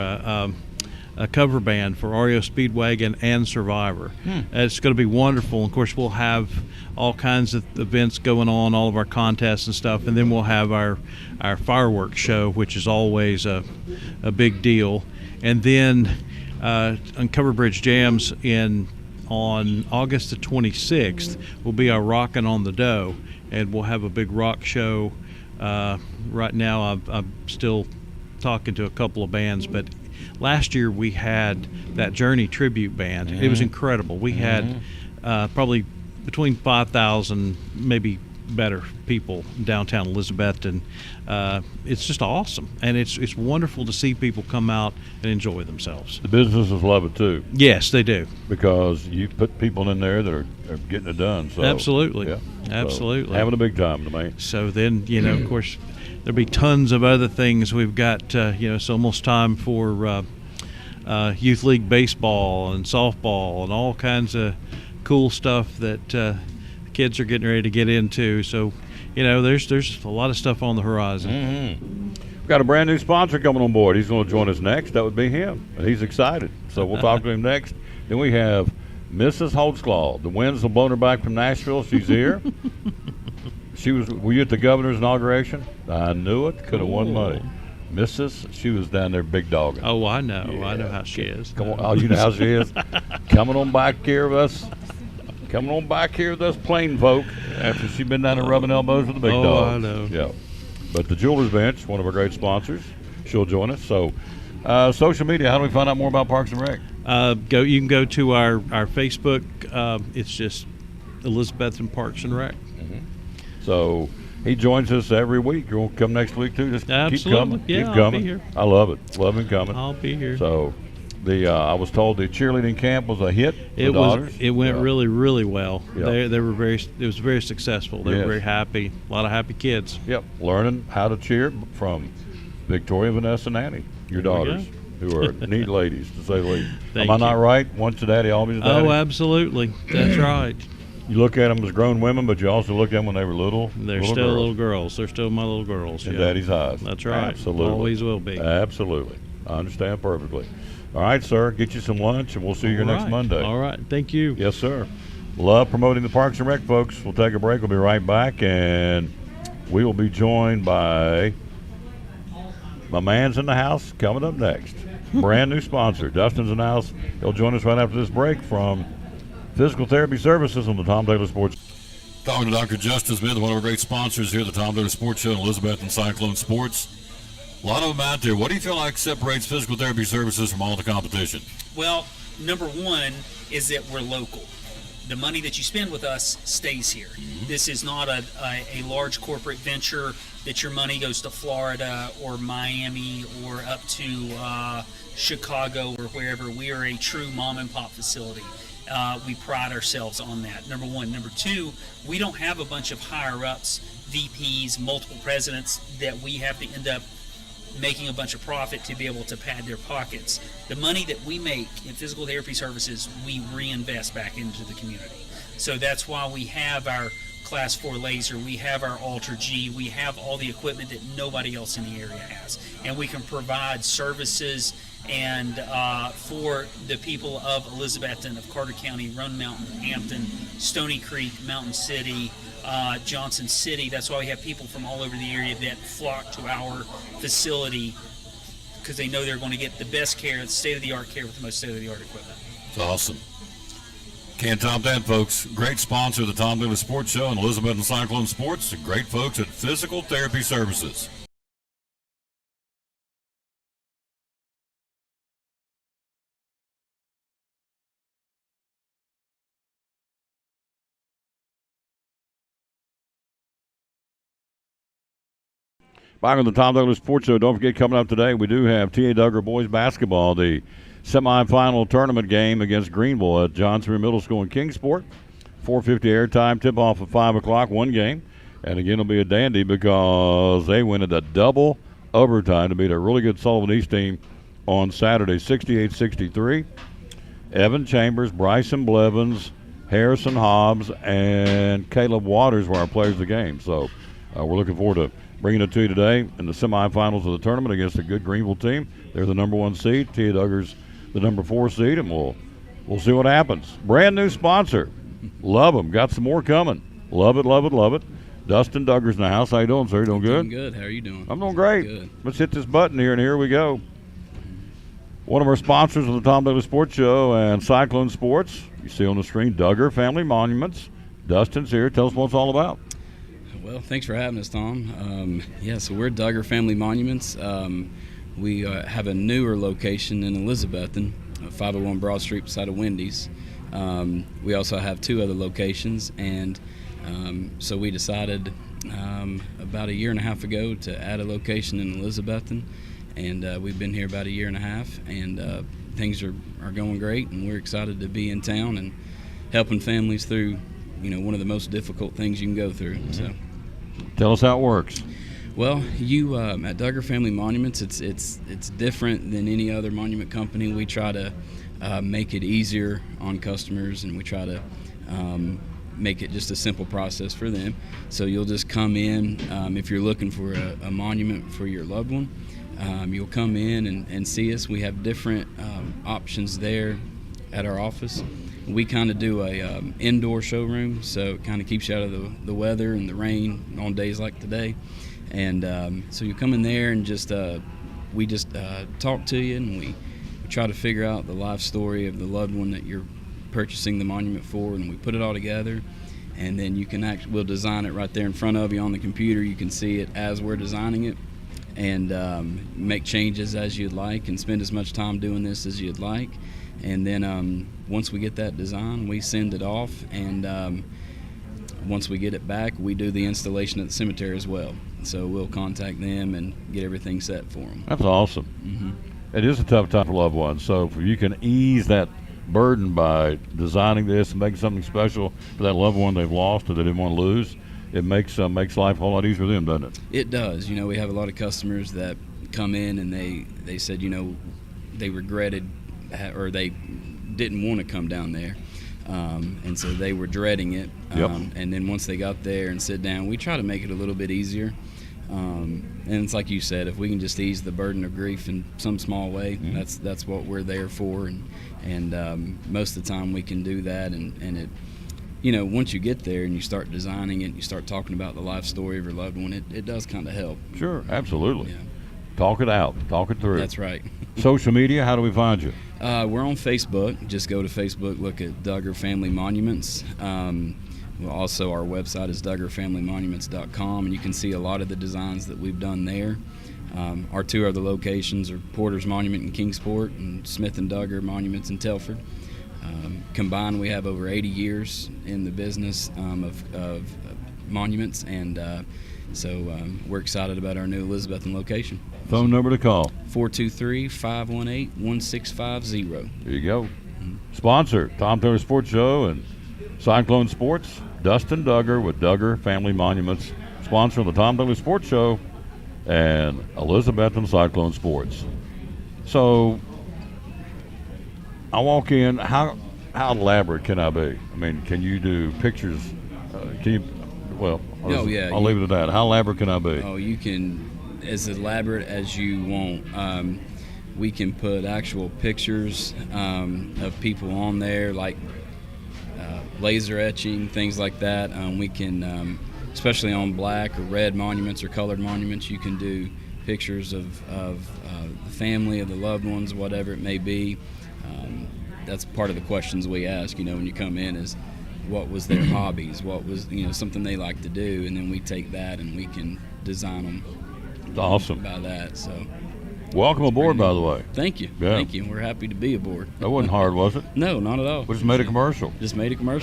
a cover band for REO Speedwagon and Survivor. It's going to be wonderful. Of course, we'll have all kinds of events going on, all of our contests and stuff, and then we'll have our fireworks show, which is always a big deal. And then on Covered Bridge Jams on August the 26th will be our Rockin' on the Dough, and we'll have a big rock show. Right now I'm still talking to a couple of bands, but last year we had that Journey tribute band. It was incredible. We had probably between 5,000, maybe better, people downtown Elizabethton. It's just awesome, and it's wonderful to see people come out and enjoy themselves. The businesses love it too. Yes, they do, because you put people in there that are getting it done. So absolutely, yeah, absolutely, so having a big time tonight. So then of course there'll be tons of other things. We've got it's almost time for youth league baseball and softball and all kinds of cool stuff that the kids are getting ready to get into. So there's a lot of stuff on the horizon. We've got a brand new sponsor coming on board. He's going to join us next. That would be him, and he's excited. So we'll talk to him next. Then we have Mrs. Holtzclaw. The winds have blown her back from Nashville. She's here. Were you at the governor's inauguration? I knew it. Could have won money. She was down there big dogging. Oh, I know. Yeah. I know how she is. Come on. Oh, you know how she is? Coming on back here with us. Coming on back here with us plain folk after she's been down there rubbing elbows with the big dogs. Oh, I know. Yeah. But the Jewelers Bench, one of our great sponsors, she'll join us. So, social media, how do we find out more about Parks and Rec? You can go to our Facebook. It's just Elizabethton Parks and Rec. So he joins us every week. You'll come next week too. Just absolutely. Keep coming. Yeah, keep I'll coming. be here. I love it. Love him coming. I'll be here. So I was told the cheerleading camp was a hit. It went really, really well. Yeah. They were it was very successful. They were very happy. A lot of happy kids. Yep. Learning how to cheer from Victoria, Vanessa, and Annie, your daughters, who are neat ladies to say the least. Am I not right? Once a daddy, always a daddy. Oh, absolutely. That's right. You look at them as grown women, but you also look at them when they were little. They're still girls. little girls. They're still my little girls. In Daddy's eyes. That's right. Absolutely. Always will be. Absolutely. I understand perfectly. All right, sir. Get you some lunch, and we'll see you here next Monday. All right. Thank you. Yes, sir. Love promoting the Parks and Rec, folks. We'll take a break. We'll be right back, and we will be joined by my man's in the house coming up next. Brand new sponsor. Dustin's in the house. He'll join us right after this break from Physical Therapy Services on the Tom Taylor Sports. Talking to Dr. Justin Smith, one of our great sponsors here at the Tom Taylor Sports Show in Elizabethton Cyclone Sports. A lot of them out there. What do you feel like separates Physical Therapy Services from all the competition? Well, number one is that we're local. The money that you spend with us stays here. This is not a large corporate venture that your money goes to Florida or Miami or up to Chicago or wherever. We are a true mom and pop facility. We pride ourselves on that, number one. Number two, we don't have a bunch of higher-ups, VPs, multiple presidents that we have to end up making a bunch of profit to be able to pad their pockets. The money that we make in Physical Therapy Services, we reinvest back into the community. So that's why we have our Class 4 laser, we have our Ultra G, we have all the equipment that nobody else in the area has. And we can provide services and for the people of Elizabethton, of Carter County, Roan Mountain, Hampton, Stony Creek, Mountain City, Johnson City. That's why we have people from all over the area that flock to our facility because they know they're going to get the best care, the state-of-the-art care with the most state-of-the-art equipment. It's awesome. Can't top that, folks. Great sponsor of the Tom Taylor Sports Show and Elizabeth and Cyclone Sports. And great folks at Physical Therapy Services. Back on the Tom Taylor Sports Show. Don't forget, coming up today, we do have T.A. Duggar boys basketball, the semifinal tournament game against Greenville at Johnson Middle School in Kingsport. 4:50 airtime, tip-off at 5 o'clock, one game. And again, it'll be a dandy because they win at a double overtime to beat a really good Sullivan East team on Saturday, 68-63. Evan Chambers, Bryson Blevins, Harrison Hobbs, and Caleb Waters were our players of the game. So we're looking forward to bringing it to you today in the semifinals of the tournament against a good Greenville team. They're the number 1 seed. T.A. Duggar's the number 4 seed, and we'll see what happens. Brand new sponsor. Love them. Got some more coming. Love it, love it, love it. Dustin Duggar's in the house. How you doing, sir? You doing good? Doing good. How are you doing? I'm doing great. Good. Let's hit this button here, and here we go. One of our sponsors of the Tom Taylor Sports Show and Cyclone Sports. You see on the screen, Duggar Family Monuments. Dustin's here. Tell us what it's all about. Well, thanks for having us, Tom. So we're Duggar Family Monuments. We have a newer location in Elizabethton, 501 Broad Street beside of Wendy's. We also have 2 other locations, and so we decided about a year and a half ago to add a location in Elizabethton, and we've been here about a year and a half, and things are going great, and we're excited to be in town and helping families through, one of the most difficult things you can go through. So, tell us how it works. Well, you at Duggar Family Monuments, it's different than any other monument company. We try to make it easier on customers, and we try to make it just a simple process for them. So you'll just come in if you're looking for a monument for your loved one. You'll come in and see us. We have different options there at our office. We kind of do a indoor showroom, so it kind of keeps you out of the weather and the rain on days like today. And so you come in there and we just talk to you, and we try to figure out the life story of the loved one that you're purchasing the monument for, and we put it all together. And then we'll design it right there in front of you on the computer. You can see it as we're designing it, and make changes as you'd like, and spend as much time doing this as you'd like. And then once we get that design, we send it off, and once we get it back, we do the installation at the cemetery as well. So we'll contact them and get everything set for them. That's awesome. Mm-hmm. It is a tough time for loved ones. So if you can ease that burden by designing this and making something special for that loved one they've lost or they didn't want to lose, it makes life a whole lot easier for them, doesn't it? It does. We have a lot of customers that come in and they said, they regretted or they didn't want to come down there. And so they were dreading it. Yep. And then once they got there and sit down, we try to make it a little bit easier. And it's like you said, if we can just ease the burden of grief in some small way, Mm-hmm. that's what we're there for. And most of the time we can do that. And it, once you get there and you start designing it, and you start talking about the life story of your loved one, it does kind of help. Sure, absolutely. Yeah. Talk it out. Talk it through. That's right. Social media, how do we find you? We're on Facebook. Just go to Facebook, look at Duggar Family Monuments. Also, our website is DuggarFamilyMonuments.com, and you can see a lot of the designs that we've done there. Our 2 other locations are Porter's Monument in Kingsport and Smith and Duggar Monuments in Telford. Combined, we have over 80 years in the business of monuments, and so we're excited about our new Elizabethton location. Phone number to call? 423-518-1650. There you go. Sponsor, Tom Taylor Sports Show and Cyclone Sports. Dustin Duggar with Duggar Family Monuments. Sponsor of the Tom Taylor Sports Show and Elizabethton Cyclone Sports. So I walk in, how elaborate can I be? I mean, can you do pictures? I'll leave it at that. How elaborate can I be? Oh, you can, as elaborate as you want. We can put actual pictures of people on there, like laser etching, things like that. We can, especially on black or red monuments or colored monuments, you can do pictures of the family, of the loved ones, whatever it may be. that's part of the questions we ask, when you come in, is what was their hobbies, what was something they like to do, and then we take that and we can design them. Awesome. By that, so. Welcome aboard, by the way. Thank you. Yeah. Thank you. We're happy to be aboard. That wasn't hard, was it? No, not at all. We just made a commercial.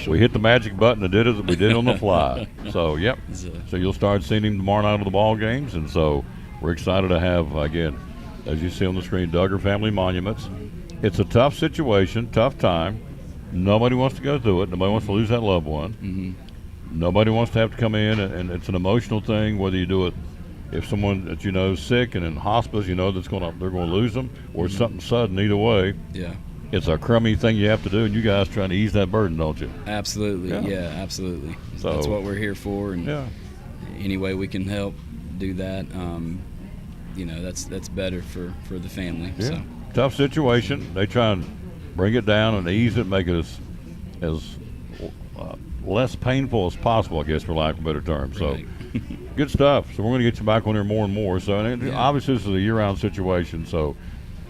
We hit the magic button and did it. We did it on the fly. So, yep. So you'll start seeing him tomorrow night at the ball games, and so we're excited to have, again, as you see on the screen, Duggar Family Monuments. It's a tough situation, tough time. Nobody wants to go through it. Nobody wants to lose that loved one. Mm-hmm. Nobody wants to have to come in, and it's an emotional thing, whether you do it if someone that you know is sick and in hospice, they're going to lose them, or it's something sudden. Either way, yeah, it's a crummy thing you have to do, and you guys trying to ease that burden, don't you? Absolutely, yeah, absolutely. So that's what we're here for, and any way we can help do that, that's better for the family. Yeah. So. Tough situation. They try and bring it down and ease it, make it as less painful as possible, I guess, for lack of a better term. So. Right. Good stuff. So we're going to get you back on here more and more. So obviously this is a year-round situation. So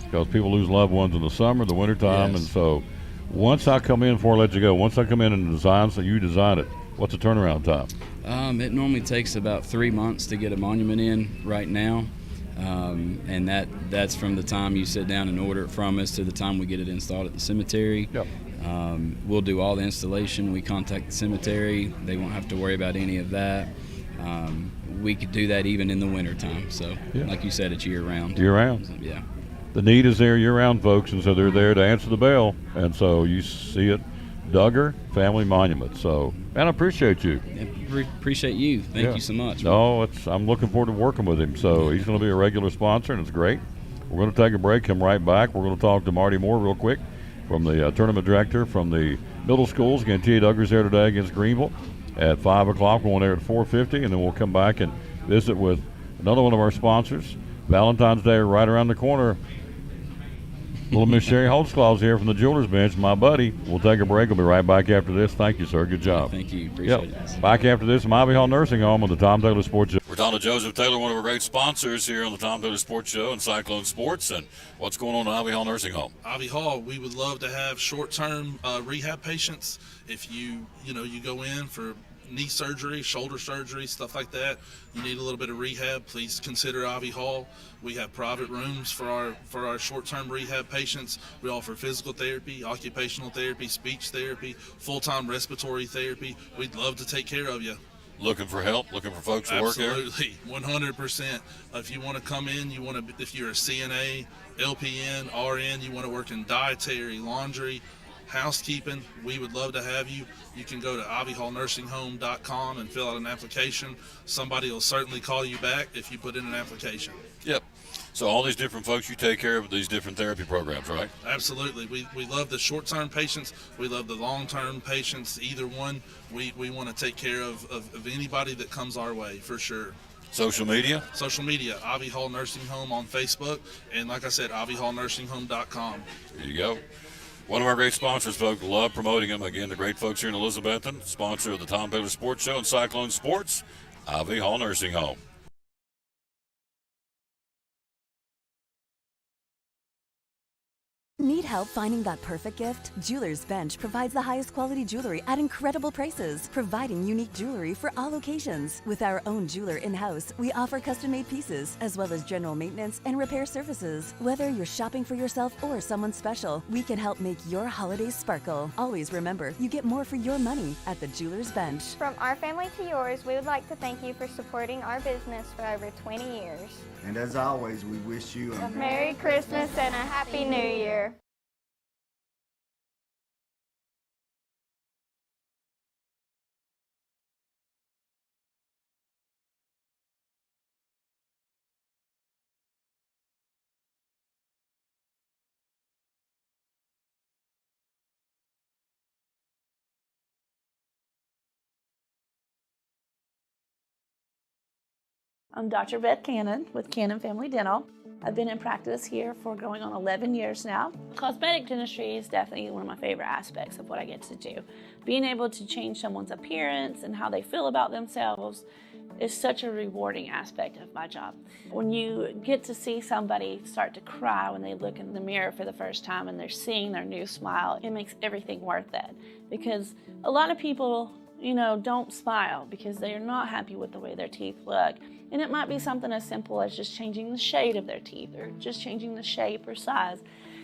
because people lose loved ones in the summer, the wintertime, and so once I come in, before I let you go, once I come in and design, so you design it, what's the turnaround time? It normally takes about 3 months to get a monument in right now, and that's from the time you sit down and order it from us to the time we get it installed at the cemetery. Yep. We'll do all the installation. We contact the cemetery. They won't have to worry about any of that. We could do that even in the wintertime. So, like you said, it's year-round. Year-round. So, yeah. The need is there year-round, folks, and so they're there to answer the bell. And so you see it, Duggar Family Monument. So, man, I appreciate you. Appreciate you. Thank you so much. No, I'm looking forward to working with him. So he's going to be a regular sponsor, and it's great. We're going to take a break, come right back. We're going to talk to Marty Moore real quick, from the tournament director from the middle schools. Again, T.A. Duggar's there today against Greenville at 5 o'clock. We're on there at 4:50, and then we'll come back and visit with another one of our sponsors. Valentine's Day right around the corner. Little Miss Sherry Holtzclaw's here from the Jewelers Bench, my buddy. We'll take a break. We'll be right back after this. Thank you, sir. Good job. Thank you. Appreciate it. Back after this from Ivy Hall Nursing Home on the Tom Taylor Sports Show. We're talking to Joseph Taylor, one of our great sponsors here on the Tom Taylor Sports Show and Cyclone Sports. And what's going on at Ivy Hall Nursing Home? Ivy Hall, we would love to have short-term rehab patients. If you go in for knee surgery, shoulder surgery, stuff like that, you need a little bit of rehab, please consider Ivy Hall. We have private rooms for our short-term rehab patients. We offer physical therapy, occupational therapy, speech therapy, full-time respiratory therapy. We'd love to take care of you. Looking for help? Looking for folks to work here? Absolutely, 100%. If you want to come in, if you're a CNA, LPN, RN, you want to work in dietary, laundry, housekeeping, we would love to have you. You can go to ivyhallnursinghome.com and fill out an application. Somebody will certainly call you back if you put in an application. Yep. So all these different folks, you take care of these different therapy programs, right? Absolutely. We love the short-term patients. We love the long-term patients. Either one, we want to take care of anybody that comes our way, for sure. Social media? Social media, Ivy Hall Nursing Home on Facebook, and like I said, ivyhallnursinghome.com. There you go. One of our great sponsors, folks. Love promoting them. Again, the great folks here in Elizabethton, sponsor of the Tom Taylor Sports Show and Cyclone Sports, Ivy Hall Nursing Home. Need help finding that perfect gift? Jewelers Bench provides the highest quality jewelry at incredible prices, providing unique jewelry for all occasions. With our own jeweler in-house, we offer custom-made pieces, as well as general maintenance and repair services. Whether you're shopping for yourself or someone special, we can help make your holidays sparkle. Always remember, you get more for your money at the Jewelers Bench. From our family to yours, we would like to thank you for supporting our business for over 20 years. And as always, we wish you a Merry Christmas and a Happy New Year. I'm Dr. Beth Cannon with Cannon Family Dental. I've been in practice here for going on 11 years now. Cosmetic dentistry is definitely one of my favorite aspects of what I get to do. Being able to change someone's appearance and how they feel about themselves is such a rewarding aspect of my job. When you get to see somebody start to cry when they look in the mirror for the first time and they're seeing their new smile, it makes everything worth it. Because a lot of people, don't smile because they are not happy with the way their teeth look. And it might be something as simple as just changing the shade of their teeth or just changing the shape or size.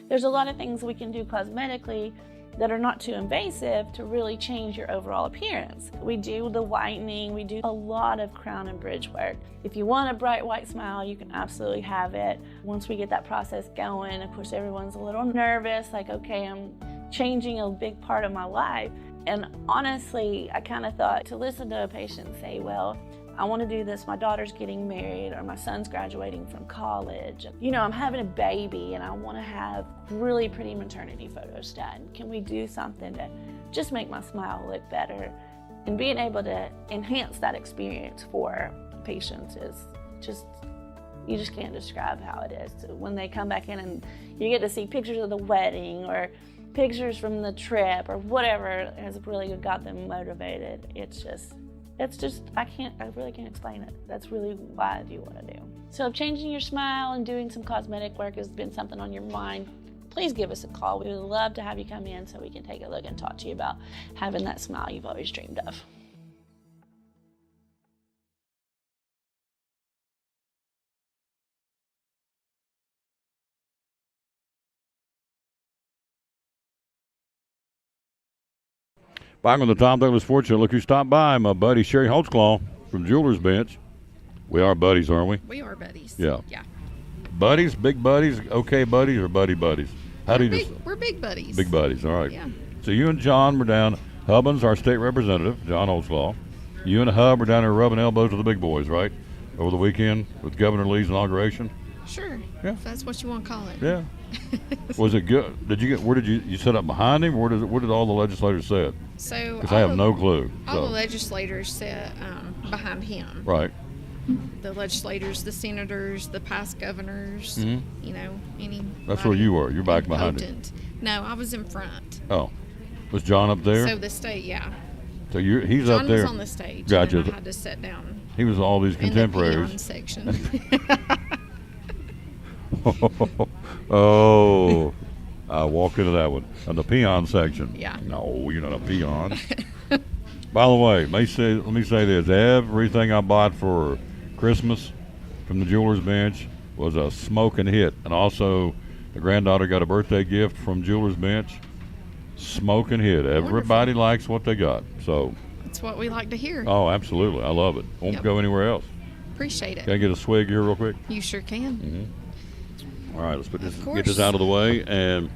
There's a lot of things we can do cosmetically that are not too invasive to really change your overall appearance. We do the whitening, we do a lot of crown and bridge work. If you want a bright white smile, you can absolutely have it. Once we get that process going, of course everyone's a little nervous, like, okay, I'm changing a big part of my life. And honestly, I kind of thought to listen to a patient say, well, I want to do this, my daughter's getting married or my son's graduating from college. I'm having a baby and I want to have really pretty maternity photos done. Can we do something to just make my smile look better? And being able to enhance that experience for patients is you just can't describe how it is. So when they come back in and you get to see pictures of the wedding or pictures from the trip or whatever has really got them motivated, it's just, I really can't explain it. That's really why I do what I do. So if changing your smile and doing some cosmetic work has been something on your mind, please give us a call. We would love to have you come in so we can take a look and talk to you about having that smile you've always dreamed of. Back on the Tom Taylor Sports Show, look who stopped by. My buddy Sherry Holtzclaw from Jewelers Bench. We are buddies, aren't we? We are buddies. Yeah. Yeah. Buddies, big buddies, okay buddies, or buddies? How do you just? We're big buddies. Big buddies, all right. Yeah. So you and John were down. Hubbins, our state representative, John Holtzclaw. You and Hub were down there rubbing elbows with the big boys, right? Over the weekend with Governor Lee's inauguration. Sure. Yeah. If that's what you want to call it. Yeah. Was it good? Where did you sit up behind him? Where did all the legislators sit? So because I have no clue. All the legislators sit behind him. Right. The legislators, the senators, the past governors. Mm-hmm. Any. That's where you were. You're back behind him. No, I was in front. Oh, was John up there? So the state, yeah. So he's John up there. was on the stage. Gotcha. And I had to sit down. He was all these contemporaries. In the peon section. Oh, I walked into that one. In the peon section. Yeah. No, you're not a peon. By the way, let me say this. Everything I bought for Christmas from the Jewelers Bench was a smoking hit. And also, the granddaughter got a birthday gift from Jewelers Bench. Smoking hit. Everybody likes what they got. So that's what we like to hear. Oh, absolutely. I love it. Won't go anywhere else. Appreciate it. Can I get a swig here real quick? You sure can. Mm-hmm. All right, let's get this out of the way. And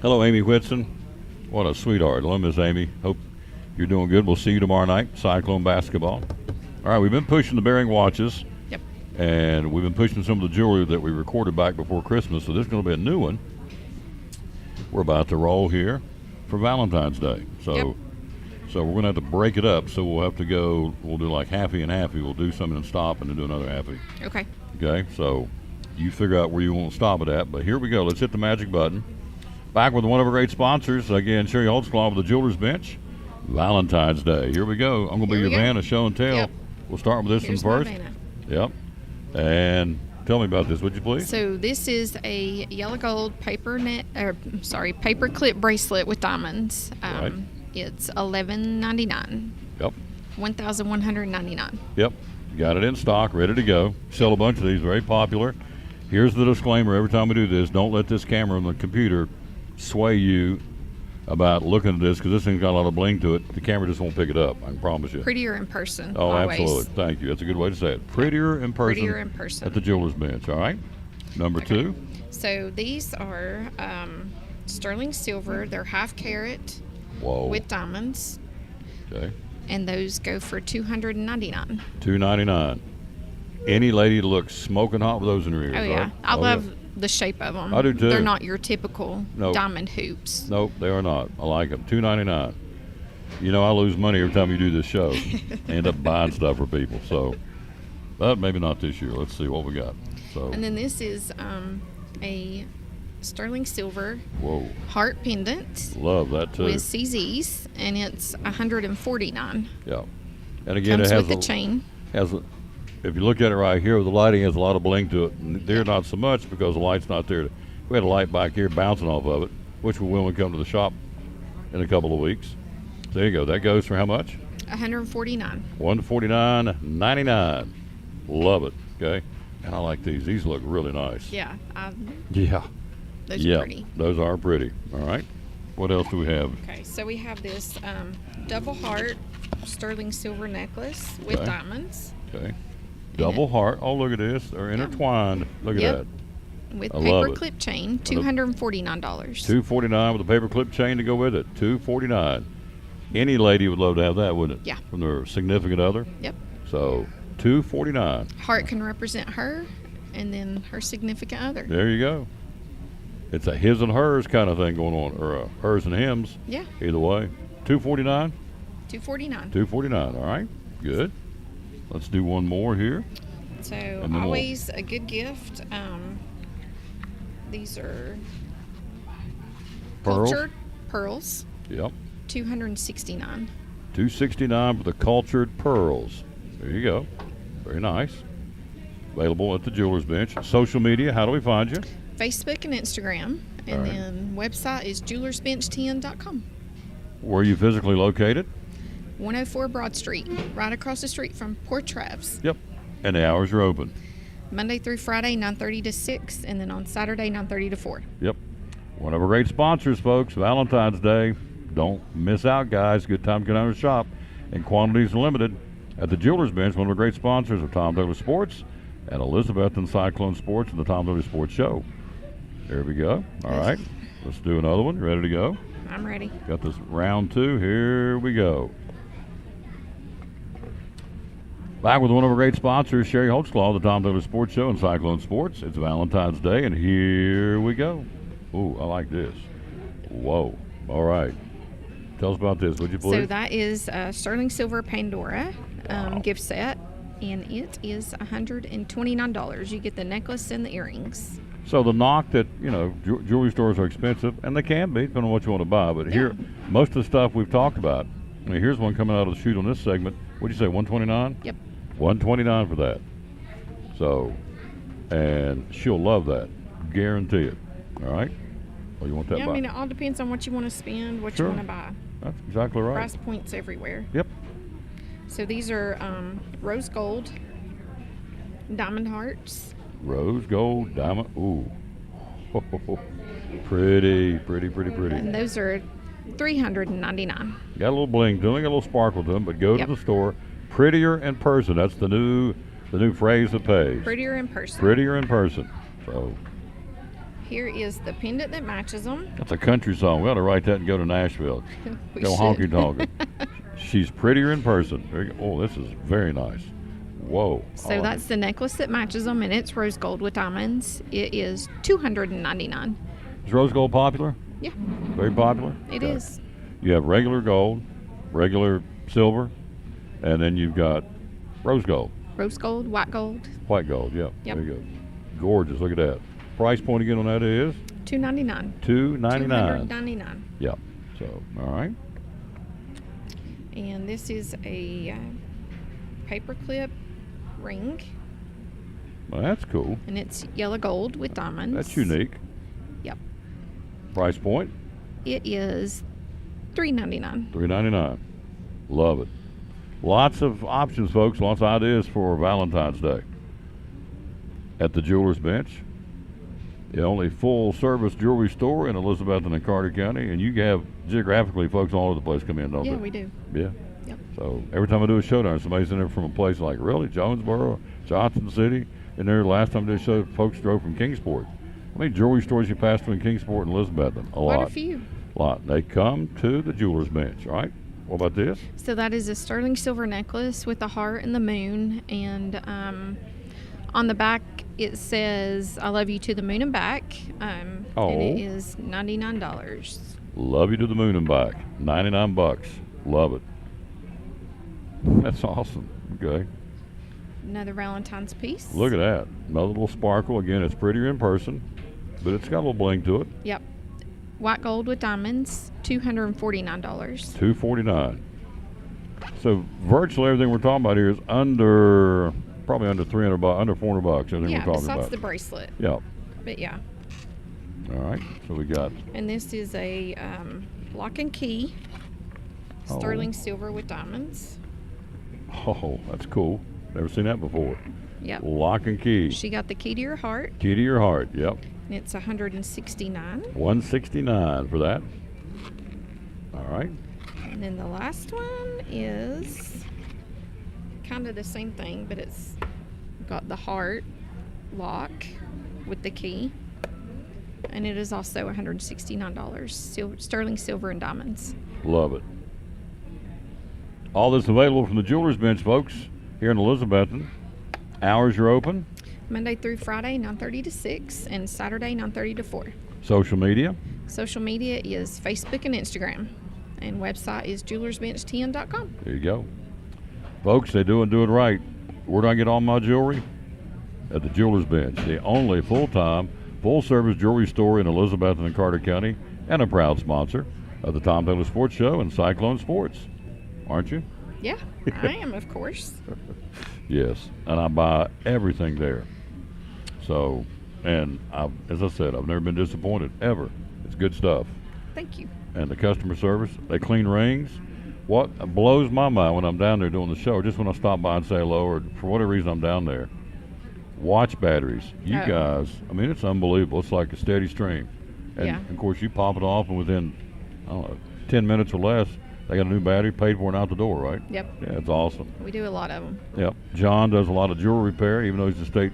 hello, Amy Whitson. What a sweetheart. Hello, Miss Amy. Hope you're doing good. We'll see you tomorrow night, Cyclone basketball. All right, we've been pushing the Bearing watches. Yep. And we've been pushing some of the jewelry that we recorded back before Christmas. So this is going to be a new one. We're about to roll here for Valentine's Day. So we're going to have to break it up. So we'll have to go, we'll do like halfy and halfy. We'll do something and stop and then do another halfy. Okay. Okay, so you figure out where you want to stop it at. But here we go. Let's hit the magic button. Back with one of our great sponsors. Again, Sherry Holtzclaw with the Jewelers Bench. Valentine's Day. Here we go. I'm going to be your Vanna show and tell. Yep. We'll start with this one first. Yep. And tell me about this, would you please? So this is a yellow gold paper clip bracelet with diamonds. Right. It's $11.99. Yep. $1,199. Yep. Got it in stock, ready to go. Sell a bunch of these, very popular. Here's the disclaimer every time we do this. Don't let this camera on the computer sway you about looking at this because this thing's got a lot of bling to it. The camera just won't pick it up, I can promise you. Prettier in person. Oh, always. absolutely. Thank you. That's a good way to say it. Prettier in person. Prettier in person. At the Jewelers Bench, all right? Number two. So these are sterling silver. They're half carat. Whoa. With diamonds. Okay. And those go for $299. $299. Any lady looks smoking hot with those in her ears, Oh, yeah. right? I love the shape of them. I do, too. They're not your typical diamond hoops. Nope, they are not. I like them. $299. You know, I lose money every time you do this show. I end up buying stuff for people. So, but maybe not this year. Let's see what we got. So. And then this is a sterling silver heart pendant. Love that, too. With CZs, and it's $149. Yeah. And again, Comes it has with the chain. Has If you look at it right here, the lighting has a lot of bling to it. And there, not so much because the light's not there. We had a light back here bouncing off of it, which we will when we come to the shop in a couple of weeks. There you go. That goes for how much? $149. $149.99. Love it. Okay. And I like these. These look really nice. Yeah. Yeah. Those are pretty. Those are pretty. All right. What else do we have? Okay, so we have this double heart sterling silver necklace with diamonds. Okay. Double heart. Oh, look at this. They're intertwined. Look at that. With I paper love clip chain, $249. $249 with a paper clip chain to go with it. $249. Any lady would love to have that, wouldn't it? Yeah. From their significant other. Yep. So $249. Heart can represent her, and then her significant other. There you go. It's a his and hers kind of thing going on, or a hers and hims. Yeah. Either way. $249. $249. $249. All right. Good. Let's do one more here. So And then always a good gift. These are Pearls? cultured pearls. Yep. $269. $269 for the cultured pearls. There you go. Very nice. Available at the Jeweler's Bench. Social media, how do we find you? Facebook and Instagram, and All right. then website is jewelersbench10.com. Where are you physically located? 104 Broad Street, right across the street from Port Travis. Yep. And the hours are open. Monday through Friday, 9:30 to 6, and then on Saturday, 9:30 to 4. Yep. One of our great sponsors, folks, Valentine's Day. Don't miss out, guys. Good time to get down to the shop. And quantities are limited. At the Jeweler's Bench, one of our great sponsors of Tom Taylor Sports and Elizabeth and Cyclone Sports and the Tom Taylor Sports Show. There we go. All right. Let's do another one. Ready to go? I'm ready. Got this round 2. Here we go. Back with one of our great sponsors, Sherry Holtzclaw, the Tom Taylor Sports Show and Cyclone Sports. It's Valentine's Day, and here we go. Ooh, I like this. Whoa. All right. Tell us about this, would you please? So that is a sterling silver Pandora gift set, and it is $129. You get the necklace and the earrings. So the knock that, jewelry stores are expensive, and they can be, depending on what you want to buy. But here, most of the stuff we've talked about, I mean, here's one coming out of the chute on this segment. What'd you say, $129? Yep. $129 for that. So, and she'll love that. Guarantee it. All right? Well, you want that Yeah, buy? I mean, it all depends on what you want to spend, what Sure. you want to buy. That's exactly right. Price points everywhere. Yep. So these are rose gold, diamond hearts. Rose gold, diamond. Ooh. Pretty, pretty, pretty, pretty. And those are $399. Got a little bling to them, got a little sparkle to them, but go to the store. Prettier in person. That's the new phrase that pays. Prettier in person. Prettier in person. So Here is the pendant that matches them. that's a country song. We ought to write that and go to Nashville. We Go should. honky tonk. She's prettier in person. There you go. Oh, this is very nice. Whoa. So that's the necklace that matches them, and it's rose gold with diamonds. It is $299. Is rose gold popular? Yeah. Very popular? It is. You have regular gold, regular silver, and then you've got rose gold. Rose gold, white gold. White gold, yeah. Yep. There you go. Gorgeous. Look at that. Price point again on that is? $299. $299. $299. Yep. So, all right. And this is a paperclip ring, Well, that's cool. and it's yellow gold with diamonds. That's unique. Yep. Price point? It is $399. $399. Love it. Lots of options, folks. Lots of ideas for Valentine's Day. At the Jeweler's Bench, the only full-service jewelry store in Elizabeth and Carter County, and you have geographically folks all over the place come in, don't they? Yeah, we do. Yeah. Yep. So every time I do a showdown, somebody's in there from a place like really Jonesboro, Johnson City. And there last time I did a show, folks drove from Kingsport. How many jewelry stores you passed through in Kingsport and Elizabeth? A lot. Quite a few. A lot. They come to the Jeweler's Bench. All right. What about this? So that is a sterling silver necklace with the heart and the moon, and on the back it says "I love you to the moon and back," and it is $99. Love you to the moon and back. $99. Love it. That's awesome. Okay. Another Valentine's piece. Look at that. Another little sparkle. Again, it's prettier in person, but it's got a little bling to it. Yep. White gold with diamonds, $249. $249. So virtually everything we're talking about here is under probably under $300, under $400. Everything Yeah, we're talking besides about. the bracelet. Yeah. But yeah. All right. So we got. And this is a lock and key, sterling silver with diamonds. Oh, that's cool. Never seen that before. Yep. Lock and key. She got the key to your heart. Key to your heart. Yep. And it's $169. $169 for that. All right. And then the last one is kind of the same thing, but it's got the heart lock with the key. And it is also $169. Sterling silver and diamonds. Love it. All this available from the Jewelers Bench, folks, here in Elizabethton. Hours are open. Monday through Friday, 9:30 to 6, and Saturday, 9:30 to 4. Social media. Social media is Facebook and Instagram. And website is jewelersbench10.com. There you go. Folks, they do it right. Where do I get all my jewelry? At the Jewelers Bench, the only full-time, full-service jewelry store in Elizabethton and Carter County, and a proud sponsor of the Tom Taylor Sports Show and Cyclone Sports. Aren't you? Yeah, I am, of course. Yes, and I buy everything there. So, and as I said, I've never been disappointed, ever. It's good stuff. Thank you. And the customer service, they clean rings. What blows my mind when I'm down there doing the show, or just when I stop by and say hello, or for whatever reason I'm down there, watch batteries. You guys, I mean, it's unbelievable. It's like a steady stream. And, of course, you pop it off, and within, I don't know, 10 minutes or less, they got a new battery, paid for, and out the door, right? Yep. Yeah, it's awesome. We do a lot of them. Yep. John does a lot of jewelry repair. Even though he's a state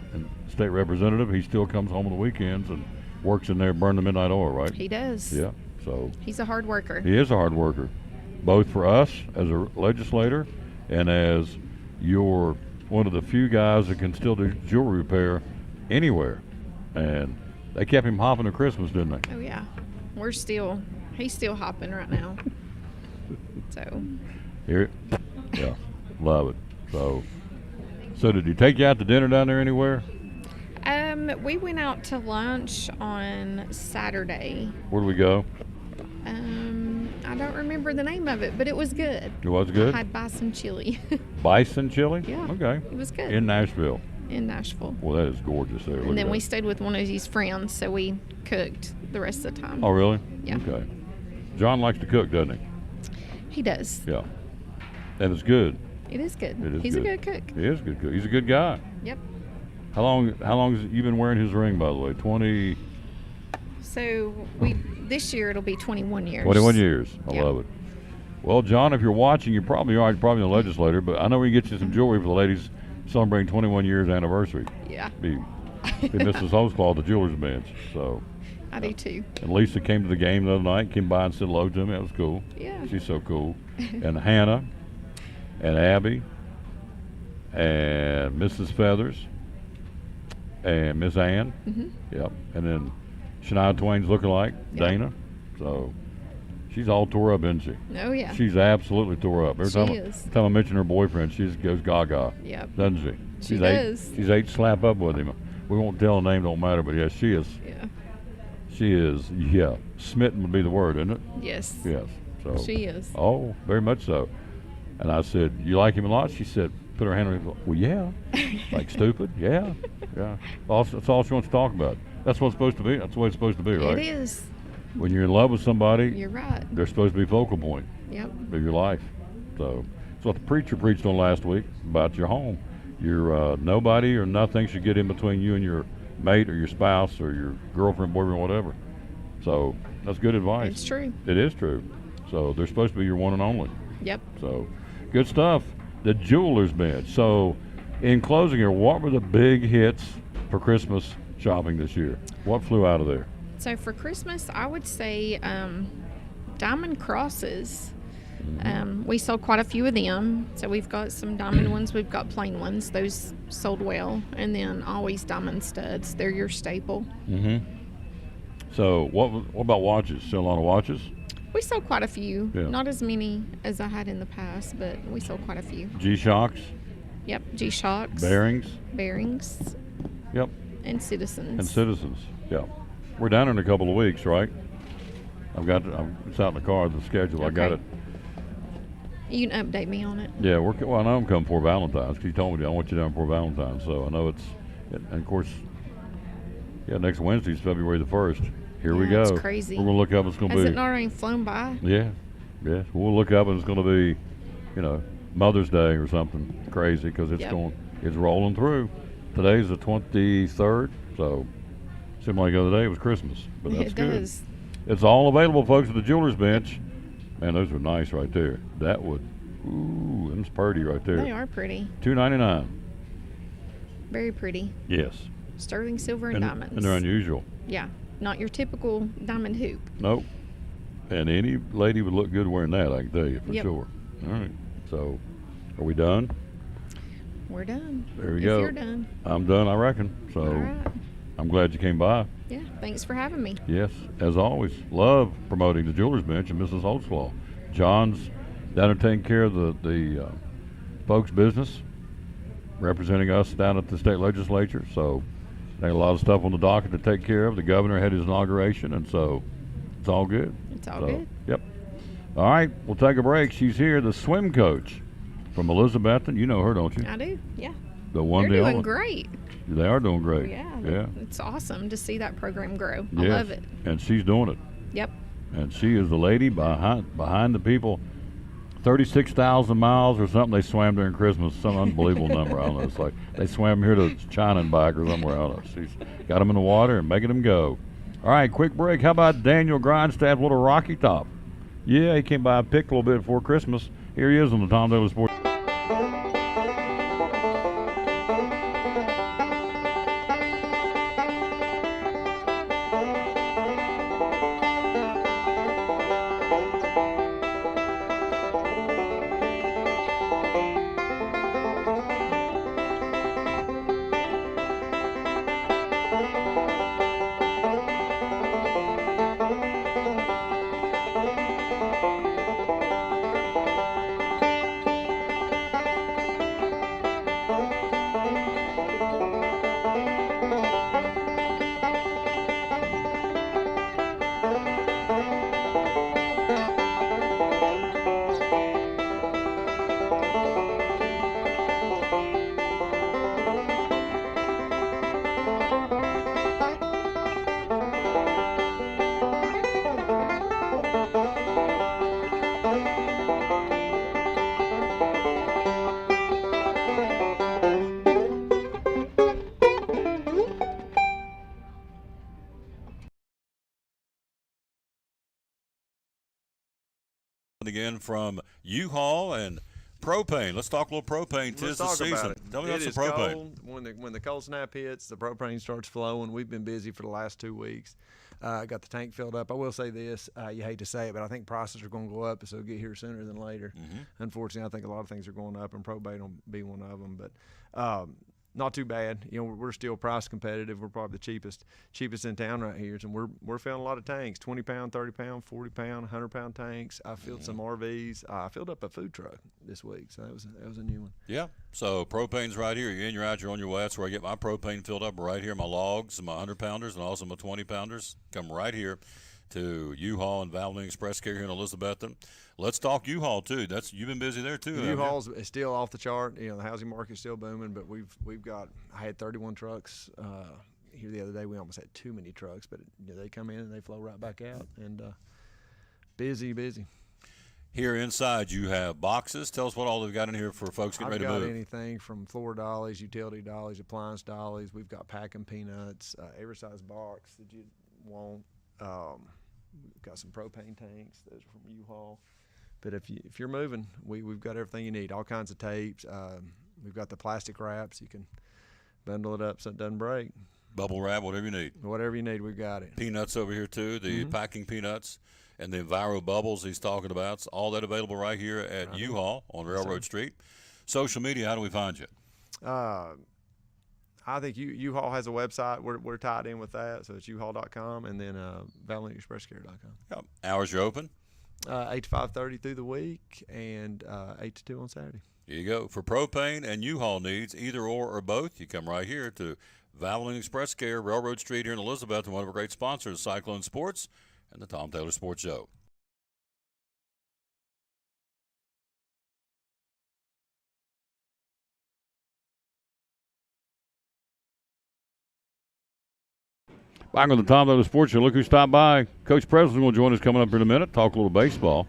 representative, he still comes home on the weekends and works in there, burn the midnight oil, right? He does. Yeah. So he's a hard worker. he is a hard worker, both for us as a legislator and as one of the few guys that can still do jewelry repair anywhere. And they kept him hopping at Christmas, didn't they? Oh yeah, he's still hopping right now. So Here, yeah, love it. So did he take you out to dinner down there anywhere? we went out to lunch on Saturday. Where did we go? I don't remember the name of it, but it was good. It was good? I had bison chili. Bison chili? Yeah. Okay. It was good. In Nashville. In Nashville. Well, that is gorgeous there. And then we stayed with one of his friends, so we cooked the rest of the time. Oh, really? Yeah. Okay. John likes to cook, doesn't he? He does. Yeah. And it's good. It is good. It is He's good. a good cook. He is a good cook. He's a good guy. Yep. How long has you been wearing his ring, by the way? 20. So this year it'll be 21 years. 21 years. I Yep. love it. Well, John, if you're watching, you probably are. You're probably a legislator, but I know we can get you some jewelry for the ladies celebrating 21 years anniversary. Yeah. Be Mrs. Holtzclaw, the Jewelers Bench. So. I do too. And Lisa came to the game the other night, came by and said hello to me. That was cool. Yeah. She's so cool. And Hannah and Abby and Mrs. Feathers and Miss Ann. Mm-hmm. Yep. And then Shania Twain's lookalike, Dana. So she's all tore up, isn't she? Oh, yeah. She's absolutely tore up. Every is. time I mention her boyfriend, she just goes gaga. Yep. Doesn't she? She does. She's ate slap up with him. We won't tell a name, don't matter, but yes, she is. Yeah. She is, yeah. Smitten would be the word, isn't it? Yes. Yes. So. She is. Oh, very much so. And I said, "You like him a lot?" She said, put her hand on him. Well, yeah. Like stupid? Yeah. Yeah. That's all she wants to talk about. That's what it's supposed to be. That's the way it's supposed to be, right? It is. When you're in love with somebody, You're right. they're supposed to be focal point Yep. of your life. So that's what the preacher preached on last week about your home. Your nobody or nothing should get in between you and your mate or your spouse or your girlfriend, boyfriend, whatever. So that's good advice. It's true. It is true. So they're supposed to be your one and only. Yep. So good stuff. The Jewelers Bench. So in closing here, what were the big hits for Christmas shopping this year? What flew out of there? So for Christmas, I would say diamond crosses. We sold quite a few of them. So we've got some diamond ones. We've got plain ones. Those sold well. And then always diamond studs. They're your staple. Mm-hmm. So what about watches? Still a lot of watches? We sold quite a few. Yeah. Not as many as I had in the past, but we sold quite a few. G-Shocks? Yep, G-Shocks. Bearings? Bearings. Yep. And Citizens. And Citizens, yeah. We're down in a couple of weeks, right? It's out in the car, the schedule. I got it. You can update me on it. Yeah, well, I know I'm coming for Valentine's because you told me I want you down for Valentine's. So I know and of course, yeah, next Wednesday's February the 1st. Here we go. It's crazy. We're going to look up. It's going to be. Has it not already flown by? Yeah. We'll look up and it's going to be, Mother's Day or something crazy because it's rolling through. Today's the 23rd, so seemed like the other day it was Christmas, but that's good. It does. It's all available, folks, at the Jewelers Bench. Man, those are nice right there. That would, them's pretty right there. They are pretty. $2.99. Very pretty. Yes. Sterling silver and diamonds. And they're unusual. Yeah, not your typical diamond hoop. Nope. And any lady would look good wearing that, I can tell you for sure. All right. So, are we done? We're done. There we go. If you're done. I'm done, I reckon. So, all right. I'm glad you came by. Yeah, thanks for having me. Yes, as always, love promoting the Jewelers Bench and Mrs. Holtzclaw. John's down there taking care of the folks' business, representing us down at the state legislature. So, they got a lot of stuff on the docket to take care of. The governor had his inauguration, and so it's all good. It's all good. Yep. All right, we'll take a break. She's here, the swim coach from Elizabethton. You know her, don't you? I do, yeah. The one They're day doing great. They are doing great. Yeah. It's awesome to see that program grow. Yes. I love it. And she's doing it. Yep. And she is the lady behind the people. 36,000 miles or something they swam during Christmas. Some unbelievable number. I don't know. It's like they swam here to China and back or somewhere. I don't know. She's got them in the water and making them go. All right, quick break. How about Daniel Grindstaff, little Rocky Top? Yeah, he came by and picked a little bit before Christmas. Here he is on the Tom Taylor Sports. Again from U-Haul and propane. Let's talk a little propane. Tis the season. Tell me about some propane. Cold. When the cold snap hits, the propane starts flowing. We've been busy for the last 2 weeks. Got the tank filled up. I will say this, you hate to say it, but I think prices are going to go up, so it'll get here sooner than later. Unfortunately, I think a lot of things are going up, and propane will be one of them. But not too bad. We're still price competitive. We're probably the cheapest in town right here. And we're filling a lot of tanks, 20-pound, 30-pound, 40-pound, 100-pound tanks. I filled some RVs. I filled up a food truck this week, so that was a new one. Yeah. So propane's right here. You're in, you're out, you're on your way. That's where I get my propane filled up right here. My logs, my 100-pounders, and also my 20-pounders come right here to U-Haul and Valvoline Express Care here in Elizabethton. Let's talk U-Haul too. You've been busy there too. U-Haul's still off the chart. The housing market's still booming, but I had 31 trucks here the other day. We almost had too many trucks, but they come in and they flow right back out, and busy. Here inside you have boxes. Tell us what all they've got in here for folks getting ready to move. I've got anything from floor dollies, utility dollies, appliance dollies. We've got packing peanuts, every size box that you want. We've got some propane tanks. Those are from U-Haul. But if you're moving, we've got everything you need. All kinds of tapes. We've got the plastic wraps. You can bundle it up so it doesn't break. Bubble wrap, whatever you need. Whatever you need, we've got it. Peanuts over here too. The packing peanuts and the Enviro bubbles he's talking about. It's all that available right here at U-Haul on Railroad Street. Social media, how do we find you? I think U-Haul has a website. We're tied in with that, so it's uhaul.com and then ValvolineExpressCare.com. Yep. Hours you're open? 8 to 5:30 through the week and 8 to 2 on Saturday. Here you go. For propane and U-Haul needs, either or both, you come right here to Valvoline Express Care, Railroad Street here in Elizabeth, and one of our great sponsors, Cyclone Sports and the Tom Taylor Sports Show. Back on the Tom Taylor Sports Show. Look who stopped by. Coach Presley will join us coming up in a minute. Talk a little baseball.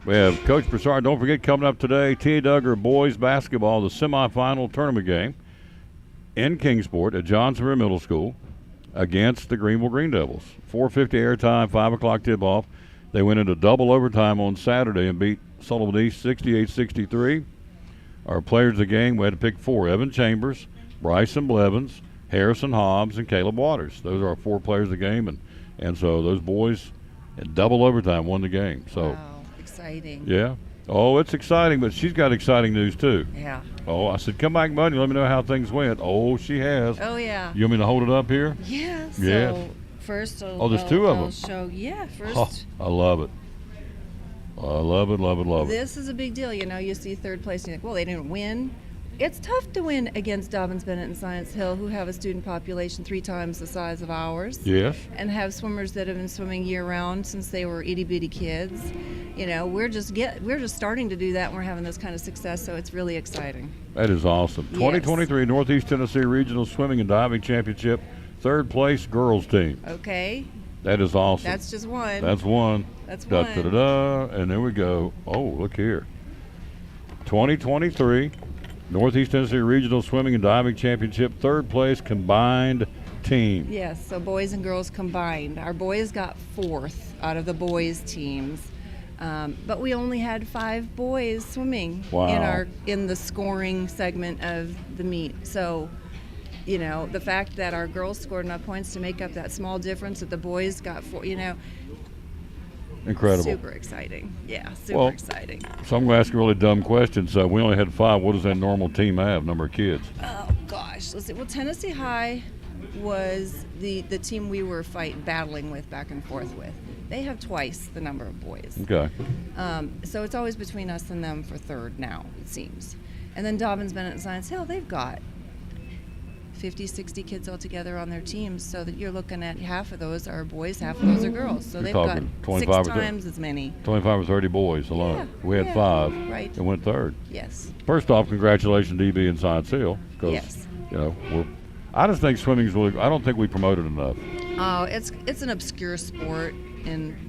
We have Coach Broussard. Don't forget, coming up today, T.A. Duggar boys basketball, the semifinal tournament game in Kingsport at Johnsonville Middle School against the Greenville Green Devils. 4:50 airtime, 5 o'clock tip-off. They went into double overtime on Saturday and beat Sullivan East 68-63. Our players of the game, we had to pick 4. Evan Chambers, Bryson Blevins, Harrison Hobbs, and Caleb Waters. Those are our 4 players of the game, and so those boys in double overtime won the game. So, wow, exciting. Yeah. Oh, it's exciting, but she's got exciting news too. Yeah. Oh, I said, come back Monday, let me know how things went. Oh, she has. Oh, yeah. You want me to hold it up here? Yeah. Yes. So first, there's 2 of them. I'll show. Yeah. First. Oh, I love it. I love it, love it, love it. This is a big deal. You know, you see third place and you're like, well, they didn't win. It's tough to win against Dobbins, Bennett, and Science Hill, who have a student population 3 times the size of ours. Yes. And have swimmers that have been swimming year-round since they were itty-bitty kids. You know, we're just starting to do that, and we're having this kind of success, so it's really exciting. That is awesome. Yes. 2023 Northeast Tennessee Regional Swimming and Diving Championship, 3rd place girls team. Okay. That is awesome. That's just one. That's one. That's da, one. Da, da, da, and there we go. Oh, look here. 2023 Northeast Tennessee Regional Swimming and Diving Championship, 3rd place combined team. Yes, so boys and girls combined. Our boys got 4th out of the boys teams, but we only had 5 boys swimming in the scoring segment of the meet. So, you know, the fact that our girls scored enough points to make up that small difference that the boys got 4, you know. Incredible. Super exciting. Yeah, super exciting. So I'm going to ask a really dumb question. So we only had 5. What does that normal team have, number of kids? Oh, gosh. Let's see. Well, Tennessee High was the team we were battling with back and forth with. They have twice the number of boys. Okay. So it's always between us and them for 3rd now, it seems. And then Dobbins, Bennett, and Science Hill, they've got 50, 60 kids altogether on their teams, so that you're looking at half of those are boys, half of those are girls. So they've got 6 times as many. 25 or 30 boys alone. Yeah, We had 5 right. and went 3rd. Yes. First off, congratulations, DB and Science Hill. Yes. You know, I just think swimming is really, I don't think we promote it enough. Oh, it's an obscure sport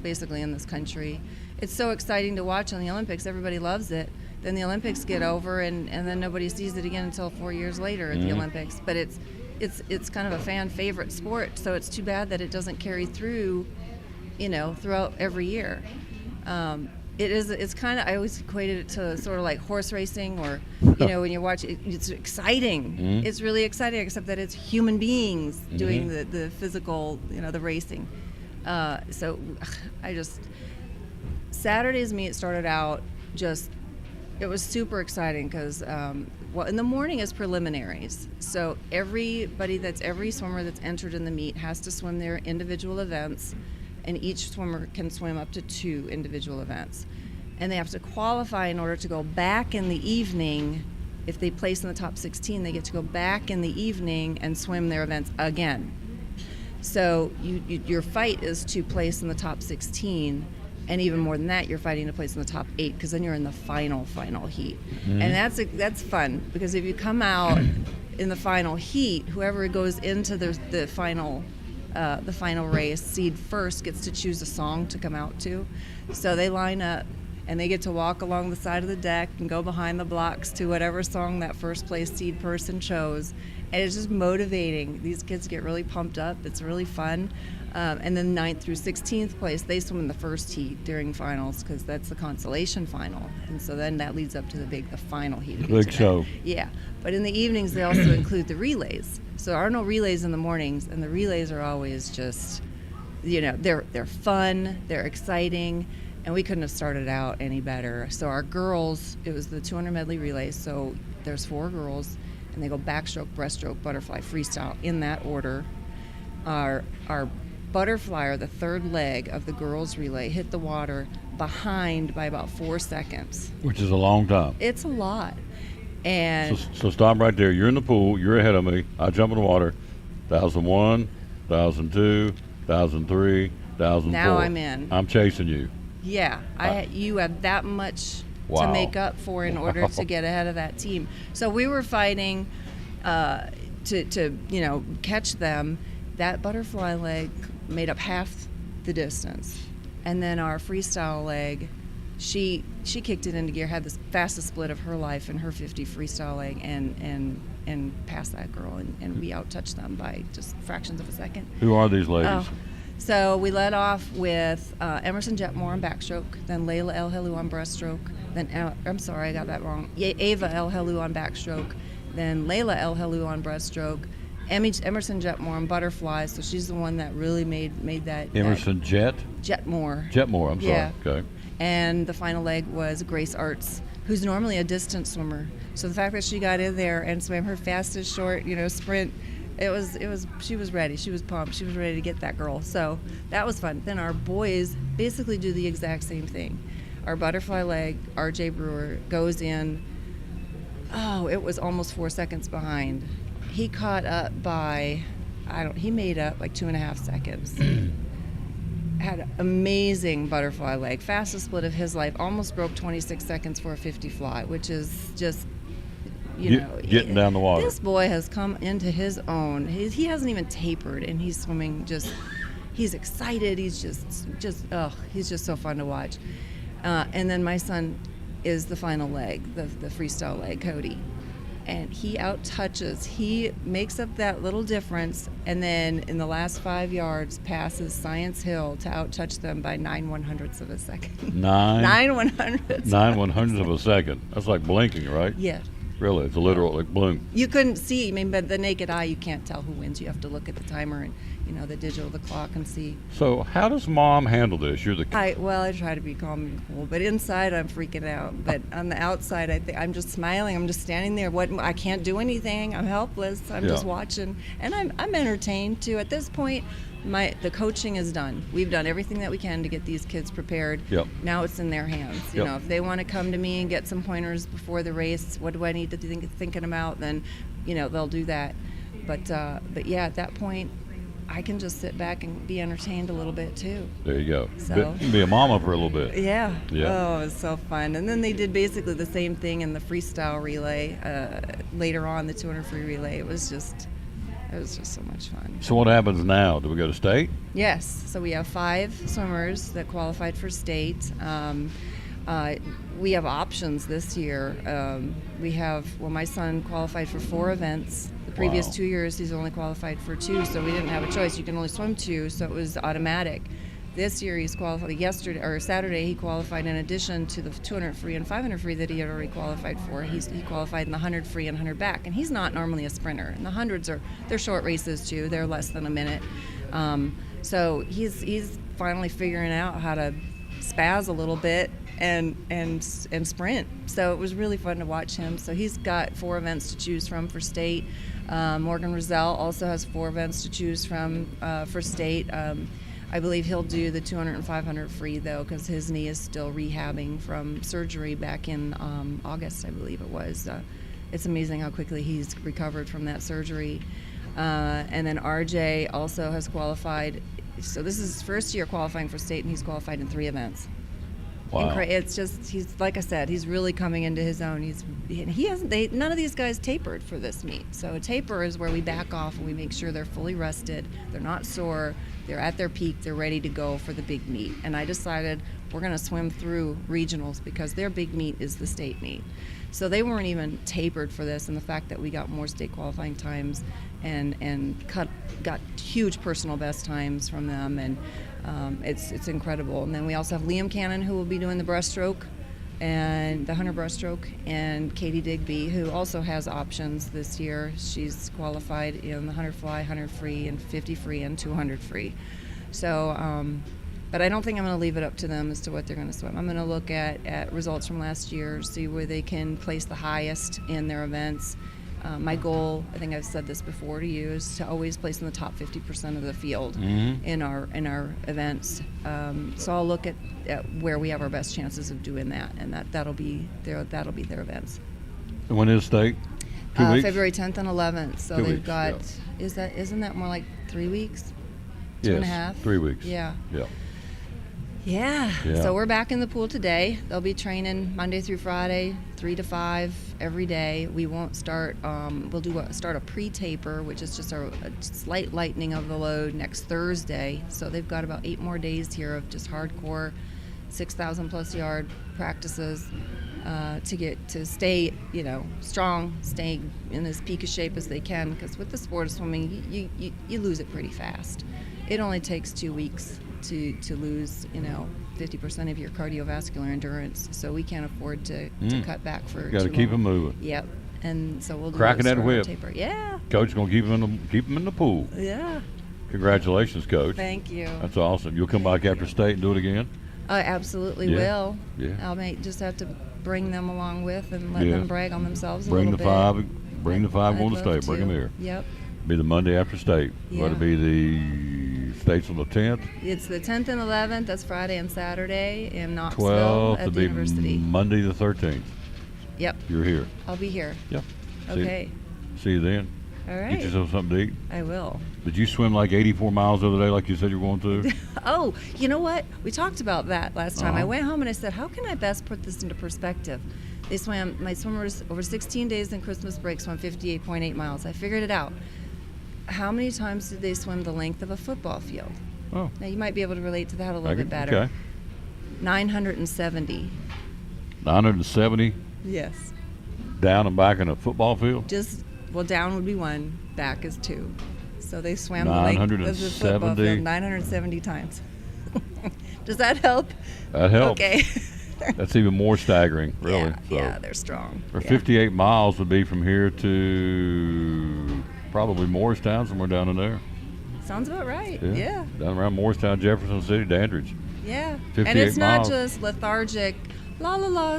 basically in this country. It's so exciting to watch on the Olympics. Everybody loves it. Then the Olympics get over, and then nobody sees it again until 4 years later at the Olympics. But it's kind of a fan favorite sport, so it's too bad that it doesn't carry through, you know, throughout every year. It's kind of, I always equated it to sort of like horse racing, or, you know, when you watch it, it's exciting. It's really exciting, except that it's human beings doing the physical, you know, the racing. So Saturday's meet started out it was super exciting because, in the morning is preliminaries. So every swimmer that's entered in the meet has to swim their individual events, and each swimmer can swim up to 2 individual events. And they have to qualify in order to go back in the evening. If they place in the top 16, they get to go back in the evening and swim their events again. So your fight is to place in the top 16. And even more than that, you're fighting to place in the top 8, because then you're in the final heat. And that's fun, because if you come out in the final heat, whoever goes into the final race, seed first, gets to choose a song to come out to. So they line up, and they get to walk along the side of the deck and go behind the blocks to whatever song that first place seed person chose. And it's just motivating. These kids get really pumped up. It's really fun. And then 9th through 16th place, they swim in the first heat during finals, because that's the consolation final. And so then that leads up to the final heat. Big show. Yeah. But in the evenings, they also include the relays. So there are no relays in the mornings, and the relays are always just, you know, they're fun, they're exciting, and we couldn't have started out any better. So our girls, it was the 200 medley relays. So there's 4 girls, and they go backstroke, breaststroke, butterfly, freestyle in that order. Our butterfly, or the 3rd leg of the girls' relay, hit the water behind by about 4 seconds. Which is a long time. It's a lot. And so stop right there. You're in the pool. You're ahead of me. I jump in the water. 1001, 1002, 1003, 1004. Now I'm in. I'm chasing you. Yeah, you have that much Wow. to make up for in order to get ahead of that team. So we were fighting to catch them. that butterfly leg made up half the distance. And then our freestyle leg, she kicked it into gear, had the fastest split of her life in her 50 freestyle leg, and passed that girl, and we out-touched them by just fractions of a second. Who are these ladies? Oh. So we led off with Emerson Jetmore on backstroke, then Layla El Helou on breaststroke, then I'm sorry, I got that wrong. Ava El Helou on backstroke, then Layla El Helou on breaststroke, Emerson Jetmore on butterfly. So she's the one that really made that. Emerson Jetmore. Jetmore. I'm sorry. Yeah. Okay. And the final leg was Grace Arts, who's normally a distance swimmer. So the fact that she got in there and swam her fastest short, sprint. She was ready. She was pumped. She was ready to get that girl. So that was fun. Then our boys basically do the exact same thing. Our butterfly leg, RJ Brewer, goes in. Oh, it was almost 4 seconds behind. He caught up by, he made up like 2.5 seconds. Had an amazing butterfly leg. Fastest split of his life. Almost broke 26 seconds for a 50 fly, which is just, getting down the water. This boy has come into his own. He hasn't even tapered, and he's swimming he's excited. He's he's just so fun to watch. And then my son is the final leg, the freestyle leg, Cody. And he out-touches. He makes up that little difference, and then in the last 5 yards passes Science Hill to out-touch them by 9/100ths of a second. 9/100ths. 9/100ths of a second. That's like blinking, right? Yeah. Really, it's a literal like blink. You couldn't see. But the naked eye, you can't tell who wins. You have to look at the timer and the digital, the clock, and see. So how does Mom handle this? You're the. I try to be calm and cool, but inside I'm freaking out. But on the outside, I think I'm just smiling. I'm just standing there. I can't do anything. I'm helpless. I'm just watching, and I'm entertained too. At this point, the coaching is done. We've done everything that we can to get these kids prepared. Yep. Now it's in their hands. You know, if they want to come to me and get some pointers before the race, what do I need to thinking about? Then, they'll do that. But yeah, at that point, I can just sit back and be entertained a little bit too. There you go. So. Be a mama for a little bit. Yeah. Yeah. Oh, it was so fun. And then they did basically the same thing in the freestyle relay later on, the 200 free relay. It was just so much fun. So what happens now? Do we go to state? Yes. So we have 5 swimmers that qualified for state. We have options this year. My son qualified for 4 events. The previous 2 years, he's only qualified for 2, so we didn't have a choice. You can only swim 2, so it was automatic. This year, he's qualified. Saturday, he qualified in addition to the 200 free and 500 free that he had already qualified for. He qualified in the 100 free and 100 back, and he's not normally a sprinter. And the 100s they're short races too. They're less than a minute. So he's finally figuring out how to spaz a little bit and sprint. So it was really fun to watch him. So he's got 4 events to choose from for state. Morgan Roselle also has 4 events to choose from for state. I believe he'll do the 200 and 500 free though, because his knee is still rehabbing from surgery back in August, I believe it was. It's amazing how quickly he's recovered from that surgery. And then RJ also has qualified. So this is his first year qualifying for state, and he's qualified in 3 events. Wow. It's just, he's, like I said, he's really coming into his own. None of these guys tapered for this meet. So a taper is where we back off and we make sure they're fully rested, they're not sore, they're at their peak, they're ready to go for the big meet. And I decided we're going to swim through regionals because their big meet is the state meet. So they weren't even tapered for this, and the fact that we got more state qualifying times and got huge personal best times from them, and it's incredible. And then we also have Liam Cannon, who will be doing the breaststroke and the 100 breaststroke, and Katie Digby, who also has options this year. She's qualified in the 100 fly, 100 free, and 50 free, and 200 free. So, but I don't think I'm going to leave it up to them as to what they're going to swim. I'm going to look at results from last year, see where they can place the highest in their events. My goal, I think I've said this before to you, is to always place in the top 50% of the field in our events. So I'll look at where we have our best chances of doing that, and that'll be their events. And when is state? 2 weeks? February 10th and 11th. So 2 they've weeks, got yeah. Isn't that more like 3 weeks? 2 yes, and a half? 3 weeks. Yeah. Yeah. Yeah. Yeah. So we're back in the pool today. They'll be training Monday through Friday, 3 to 5 every day. We won't start. Start a pre-taper, which is just a slight lightening of the load next Thursday. So they've got about 8 more days here of just hardcore 6,000 plus yard practices to stay, strong, stay in as peak of shape as they can. Because with the sport of swimming, you lose it pretty fast. It only takes 2 weeks to lose, 50% of your cardiovascular endurance. So we can't afford to cut back for. Got to keep them moving. Yep. And so we'll do cracking that whip. Taper. Yeah. Coach gonna keep them in the pool. Yeah. Congratulations, Coach. Thank you. That's awesome. You'll come back after state and do it again. I absolutely will. Yeah. I may just have to bring them along with and let them brag on themselves Bring a the little bit. Bring the five I'd going to love state. Bring them here. Yep. Be the Monday after state. Yeah. That'll be the states on the 10th. It's the 10th and 11th. That's Friday and Saturday in Knoxville 12th at to the be university. Monday the 13th. Yep. You're here. I'll be here. Yep. Okay. See you then. All right. Get yourself something to eat. I will. Did you swim like 84 miles the other day like you said you were going to? Oh, you know what? We talked about that last time. I Uh-huh. went home and I said, how can I best put this into perspective? My swimmers over 16 days in Christmas break swam 58.8 miles. I figured it out. How many times did they swim the length of a football field? Oh. Now you might be able to relate to that a little bit better. Okay. 970. 970 Yes. down and back in a football field? Down would be 1, back is 2. So they swam the length of the football 970. field 970 times. Does that help? That helps. Okay. That's even more staggering, really. Yeah, they're strong. Or Yeah. 58 miles would be from here to probably Morristown, somewhere down in there. Sounds about right. Yeah. Down around Morristown, Jefferson City, Dandridge. Yeah. 58 And it's not miles. just lethargic,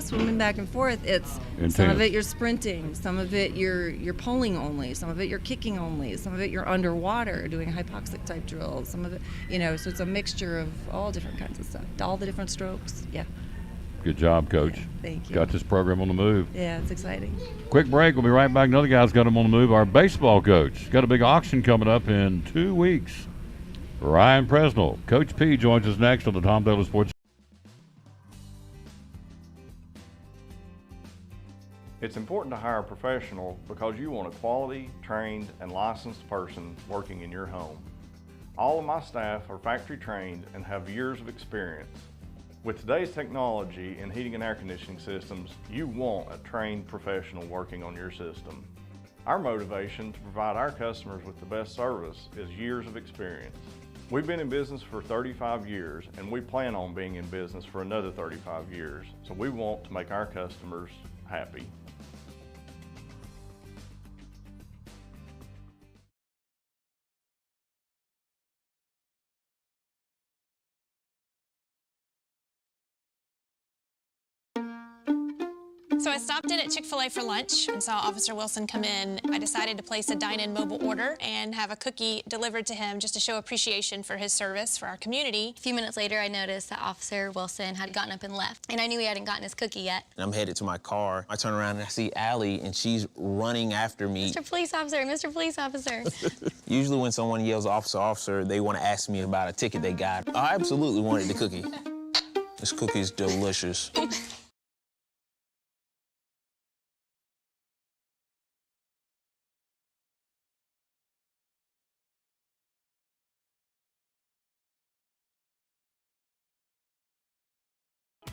swimming back and forth. It's some Intense. of it you're sprinting, some of it you're pulling only, some of it you're kicking only, some of it you're underwater doing hypoxic type drills, some of it, so it's a mixture of all different kinds of stuff, all the different strokes. Yeah. Good job, Coach. Thank you. Got this program on the move. Yeah, it's exciting. Quick break. We'll be right back. Another guy's got him on the move. Our baseball coach. Got a big auction coming up in 2 weeks. Ryan Presnell. Coach P joins us next on the Tom Taylor Sports. It's important to hire a professional because you want a quality, trained, and licensed person working in your home. All of my staff are factory trained and have years of experience. With today's technology in heating and air conditioning systems, you want a trained professional working on your system. Our motivation to provide our customers with the best service is years of experience. We've been in business for 35 years and we plan on being in business for another 35 years, so we want to make our customers happy. So I stopped in at Chick-fil-A for lunch and saw Officer Wilson come in. I decided to place a dine-in mobile order and have a cookie delivered to him just to show appreciation for his service for our community. A few minutes later, I noticed that Officer Wilson had gotten up and left, and I knew he hadn't gotten his cookie yet. And I'm headed to my car. I turn around and I see Allie, and she's running after me. Mr. Police Officer, Mr. Police Officer. Usually when someone yells, officer, officer, they want to ask me about a ticket they got. I absolutely wanted the cookie. This cookie's delicious.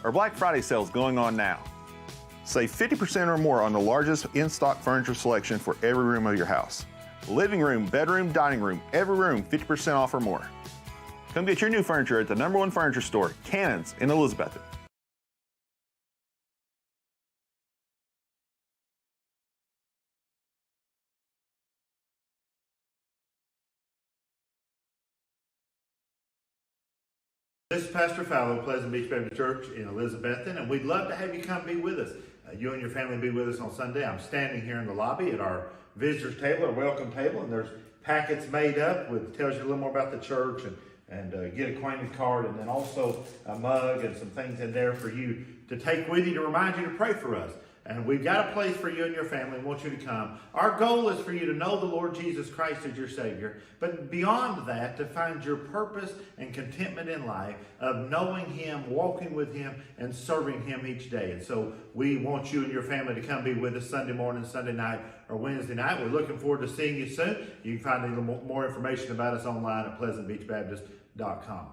Our Black Friday sale is going on now. Save 50% or more on the largest in-stock furniture selection for every room of your house. Living room, bedroom, dining room, every room 50% off or more. Come get your new furniture at the #1 furniture store, Cannons in Elizabethton. This is Pastor Fallow, Pleasant Beach Baptist Church in Elizabethton, and we'd love to have you come be with us. You and your family be with us on Sunday. I'm standing here in the lobby at our visitors table, our welcome table, and there's packets made up with tells you a little more about the church and get acquainted card, and then also a mug and some things in there for you to take with you to remind you to pray for us. And we've got a place for you and your family. We want you to come. Our goal is for you to know the Lord Jesus Christ as your Savior. But beyond that, to find your purpose and contentment in life of knowing Him, walking with Him, and serving Him each day. And so we want you and your family to come be with us Sunday morning, Sunday night, or Wednesday night. We're looking forward to seeing you soon. You can find a little more information about us online at PleasantBeachBaptist.com.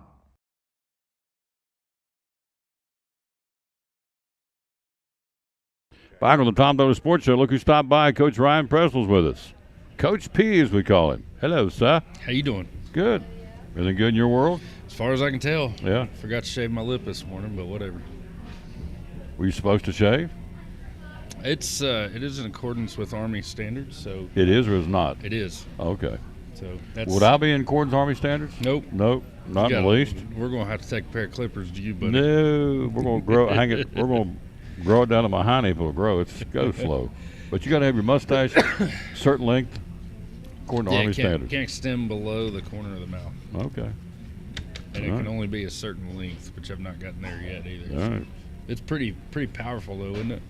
Back on the Tom Taylor Sports Show, look who stopped by. Coach Ryan Pressel's with us. Coach P, as we call him. Hello, sir. How you doing? Good. Everything good in your world? As far as I can tell. Yeah. Forgot to shave my lip this morning, but whatever. Were you supposed to shave? It is in accordance with Army standards, so. It is or is not? It is. Okay. So that's. Would I be in accordance with Army standards? Nope. Nope. Not in the least. We're gonna have to take a pair of clippers to you, buddy. No, we're gonna grow. Hang it. We're gonna grow it down to my hiney if it'll grow. It goes slow. But you got to have your mustache certain length according to Army standards. Can't extend below the corner of the mouth. Okay. And it can only be a certain length, which I've not gotten there yet either. All right. It's pretty powerful though, isn't it?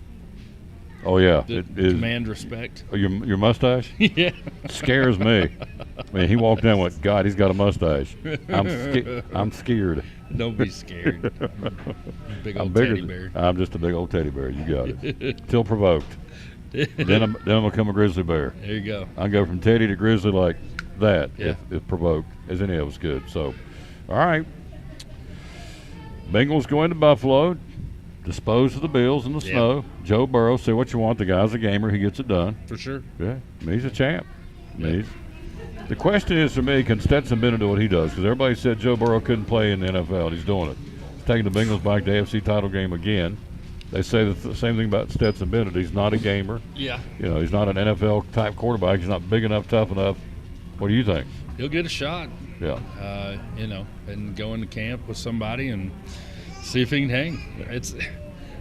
Oh yeah, it is. Command respect. Oh, your mustache? Yeah. Scares me. I mean, he walked in and went, God, he's got a mustache. I'm scared. Don't be scared. Big old teddy bear. I'm just a big old teddy bear. You got it. Till provoked. then I'm become a grizzly bear. There you go. I go from teddy to grizzly like that. Yeah. If provoked, as any of us could. So, all right. Bengals go into Buffalo, dispose of the Bills in the snow. Joe Burrow, say what you want. The guy's a gamer. He gets it done. For sure. Yeah. I mean, he's a champ. The question is for me, can Stetson Bennett do what he does? Because everybody said Joe Burrow couldn't play in the NFL. He's doing it. He's taking the Bengals back to the AFC title game again. They say the same thing about Stetson Bennett. He's not a gamer. Yeah. You know, he's not an NFL-type quarterback. He's not big enough, tough enough. What do you think? He'll get a shot. Yeah. You know, and go into camp with somebody and see if he can hang.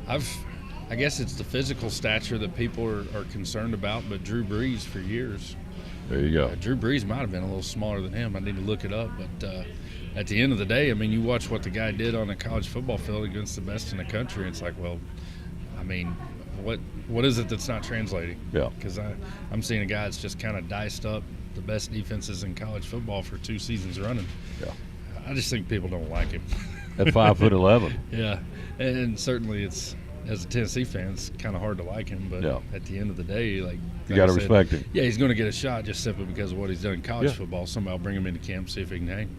I guess it's the physical stature that people are concerned about, but Drew Brees for years. There you go. Drew Brees might have been a little smaller than him. I need to look it up. But at the end of the day, I mean, you watch what the guy did on a college football field against the best in the country. It's like, well, I mean, what is it that's not translating? Yeah. Because I'm seeing a guy that's just kind of diced up the best defenses in college football for 2 seasons running. Yeah. I just think people don't like him. At 5'11". Yeah, and certainly it's, as a Tennessee fan, it's kind of hard to like him. But at the end of the day, like you got to respect him. Yeah, he's going to get a shot just simply because of what he's done in college football. Somebody will bring him into camp, see if he can hang.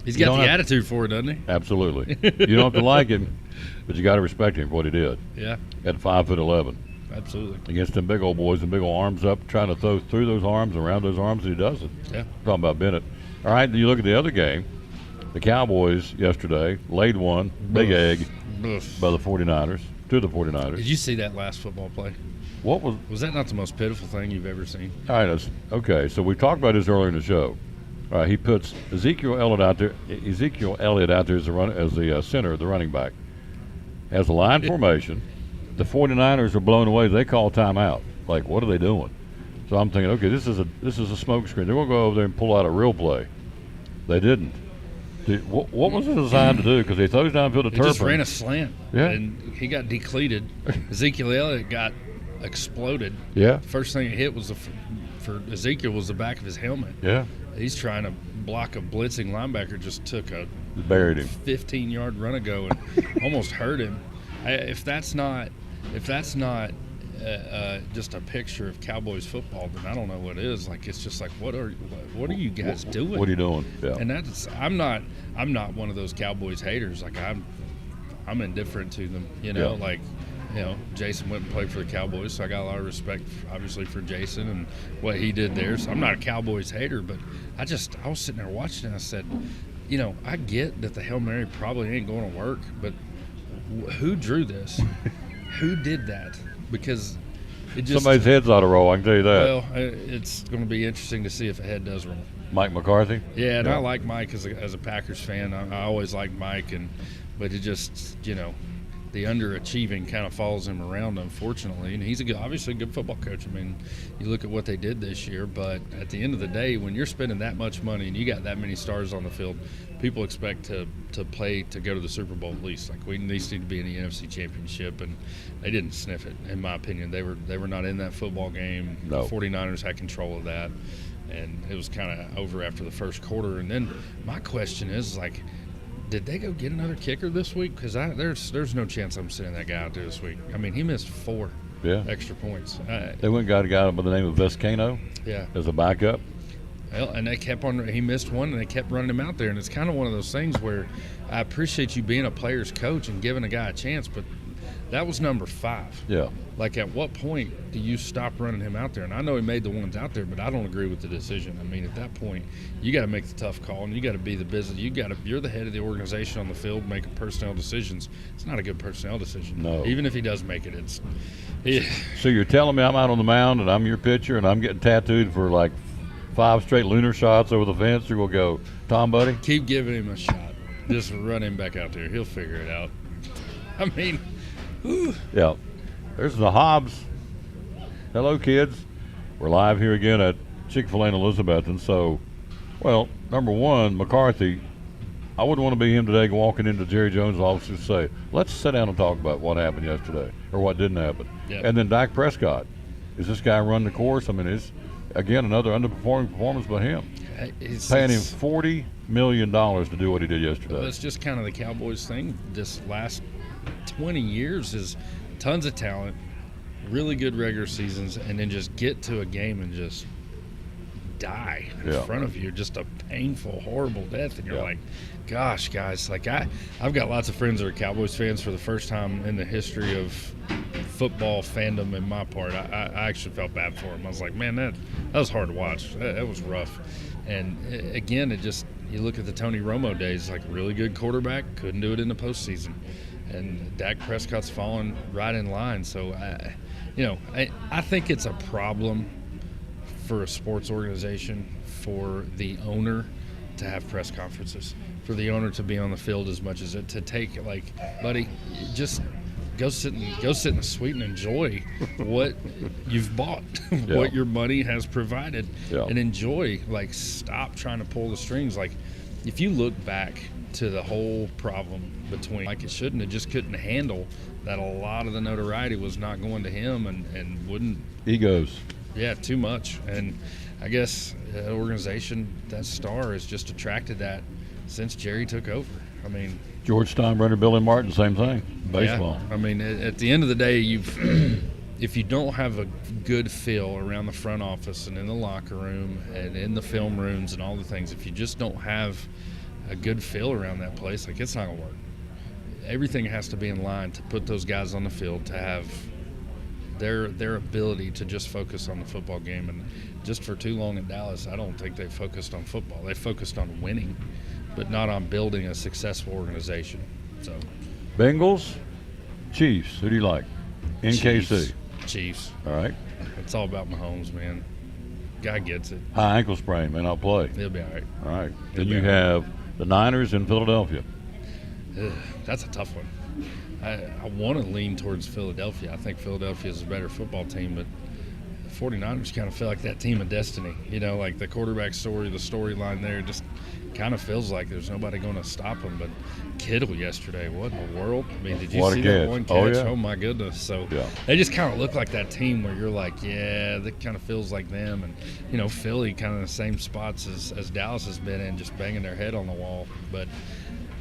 He's got the attitude for it, doesn't he? Absolutely. You don't have to like him, but you got to respect him for what he did. Yeah. At 5'11". Absolutely. Against them big old boys and big old arms up, trying to throw through those arms and around those arms, and he does it. Yeah. Talking about Bennett. All right, then you look at the other game. The Cowboys yesterday laid one, big egg, by the 49ers, to the 49ers. Did you see that last football play? What was that? Not the most pitiful thing you've ever seen? All right, okay. So we talked about this earlier in the show. All right, he puts Ezekiel Elliott out there as the center, the running back. Has a line formation. The 49ers are blown away. They call timeout. Like, what are they doing? So I'm thinking, okay, this is a smoke screen. They're going to go over there and pull out a real play. They didn't. What was it designed to do? Because he throws downfield to Turpin. He just ran a slant. Yeah. And he got decleated. Ezekiel Elliott got exploded. Yeah. The first thing it hit was for Ezekiel was the back of his helmet. Yeah. He's trying to block a blitzing linebacker. Just took a buried him 15-yard run ago and almost hurt him. If that's not just a picture of Cowboys football, then I don't know what is. Like, it's just like, what are you guys doing? What are you doing? Yeah. And I'm not one of those Cowboys haters. Like, I'm indifferent to them. You know, like, you know, Jason went and played for the Cowboys, so I got a lot of respect, obviously, for Jason and what he did there. So I'm not a Cowboys hater, but I was sitting there watching and I said, you know, I get that the Hail Mary probably ain't going to work, but who drew this? Who did that? Because it just, somebody's head's ought to roll, I can tell you that. Well, it's going to be interesting to see if a head does roll. Mike McCarthy? Yeah, and I like Mike as a Packers fan. I always liked Mike, but it just, you know, the underachieving kind of follows him around, unfortunately. And he's obviously a good football coach. I mean, you look at what they did this year, but at the end of the day, when you're spending that much money and you got that many stars on the field, people expect to play to go to the Super Bowl at least. Like we need to be in the NFC Championship, and they didn't sniff it. In my opinion, they were not in that football game. No. The 49ers had control of that, and it was kind of over after the first quarter. And then my question is like, did they go get another kicker this week? Because there's no chance I'm sending that guy out there this week. I mean, he missed 4 extra points. They went and got a guy by the name of Vescano as a backup. Well, and they kept on. He missed one, and they kept running him out there. And it's kind of one of those things where I appreciate you being a player's coach and giving a guy a chance, but that was number 5. Yeah. Like, at what point do you stop running him out there? And I know he made the ones out there, but I don't agree with the decision. I mean, at that point, you got to make the tough call, and you got to be the business. You're the head of the organization on the field making personnel decisions. It's not a good personnel decision. No. Even if he does make it, So you're telling me I'm out on the mound and I'm your pitcher and I'm getting tattooed for like 5 straight lunar shots over the fence? You're going to go, Tom, buddy? Keep giving him a shot. Just run him back out there. He'll figure it out. I mean, whew. Yeah. There's the Hobbs. Hello, kids. We're live here again at Chick-fil-A in Elizabethton. So, well, number one, McCarthy, I wouldn't want to be him today walking into Jerry Jones' office and say, let's sit down and talk about what happened yesterday or what didn't happen. Yep. And then Dak Prescott. Is this guy run the course? I mean, it's, again, another underperforming performance by him. Paying him $40 million to do what he did yesterday. Well, that's just kind of the Cowboys thing. This last 20 years is tons of talent, really good regular seasons, and then just get to a game and just die in front of you. Just a painful, horrible death. And you're like, gosh, guys, like I've got lots of friends that are Cowboys fans. For the first time in the history of football fandom in my part, I actually felt bad for them. I was like, man, that was hard to watch. That was rough. And again, you look at the Tony Romo days, like really good quarterback, couldn't do it in the postseason. And Dak Prescott's fallen right in line. So, I think it's a problem for a sports organization, for the owner to have press conferences, for the owner to be on the field as much as it to take, like, buddy, just go sit in the suite and enjoy what you've bought, what your money has provided, and enjoy. Like, stop trying to pull the strings. Like, if you look back to the whole problem between, like, it shouldn't have just couldn't handle that a lot of the notoriety was not going to him and wouldn't. Egos. Yeah, too much. And I guess the organization, that star, has just attracted that since Jerry took over. I mean, George Steinbrenner, Billy Martin, same thing. Baseball. Yeah, I mean, at the end of the day, if you don't have a good feel around the front office and in the locker room and in the film rooms and all the things, if you just don't have a good feel around that place, like, it's not gonna work. Everything has to be in line to put those guys on the field to have their ability to just focus on the football game. And just for too long in Dallas, I don't think they focused on football. They focused on winning, but not on building a successful organization. So, Bengals, Chiefs. Who do you like? NKC. Chiefs. All right. It's all about Mahomes, man. Guy gets it. High ankle sprain, may not play. He'll be all right. All right. Then you have the Niners in Philadelphia. That's a tough one. I want to lean towards Philadelphia. I think Philadelphia is a better football team, but the 49ers kind of feel like that team of destiny. You know, like the quarterback story, the storyline there just kind of feels like there's nobody going to stop them. But Kittle yesterday, what in the world? I mean, did you see that one catch? Oh, my goodness. So they just kind of look like that team where you're like, yeah, that kind of feels like them. And, you know, Philly kind of the same spots as Dallas has been in, just banging their head on the wall. But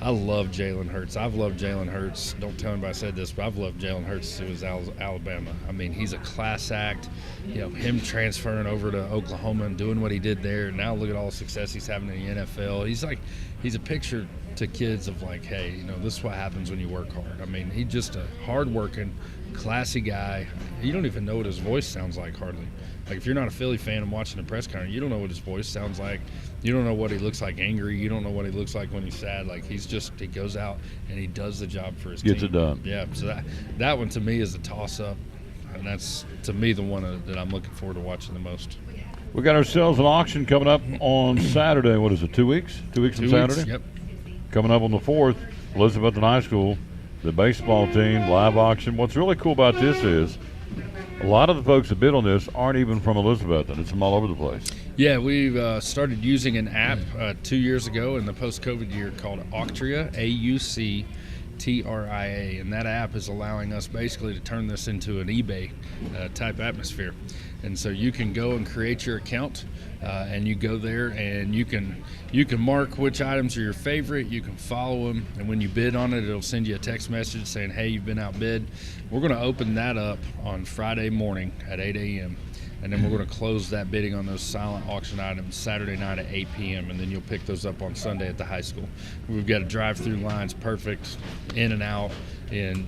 I love Jalen Hurts. I've loved Jalen Hurts. Don't tell anybody I said this, but I've loved Jalen Hurts since he was Alabama. I mean, he's a class act. You know, him transferring over to Oklahoma and doing what he did there. Now look at all the success he's having in the NFL. He's a picture to kids of like, hey, you know, this is what happens when you work hard. I mean, he's just a hard-working, classy guy. You don't even know what his voice sounds like hardly. Like, if you're not a Philly fan and watching the press conference, you don't know what his voice sounds like. You don't know what he looks like angry. You don't know what he looks like when he's sad. Like, he goes out and he does the job for his team. Gets it done. Yeah, so that one to me is a toss-up, and that's, to me, the one that I'm looking forward to watching the most. We got ourselves an auction coming up on Saturday. What is it, 2 weeks? 2 weeks from Saturday? Yep. Coming up on the 4th, Elizabethton High School, the baseball team, live auction. What's really cool about this is a lot of the folks that bid on this aren't even from Elizabethton. It's from all over the place. Yeah, we've started using an app 2 years ago in the post-COVID year called Auctria, AUCTRIA, and that app is allowing us basically to turn this into an eBay type atmosphere. And so you can go and create your account, and you go there and you can mark which items are your favorite. You can follow them, and when you bid on it, it'll send you a text message saying, "Hey, you've been outbid." We're going to open that up on Friday morning at 8 a.m. and then we're going to close that bidding on those silent auction items Saturday night at 8 p.m. and then you'll pick those up on Sunday at the high school. We've got a drive-through lines perfect, in and out in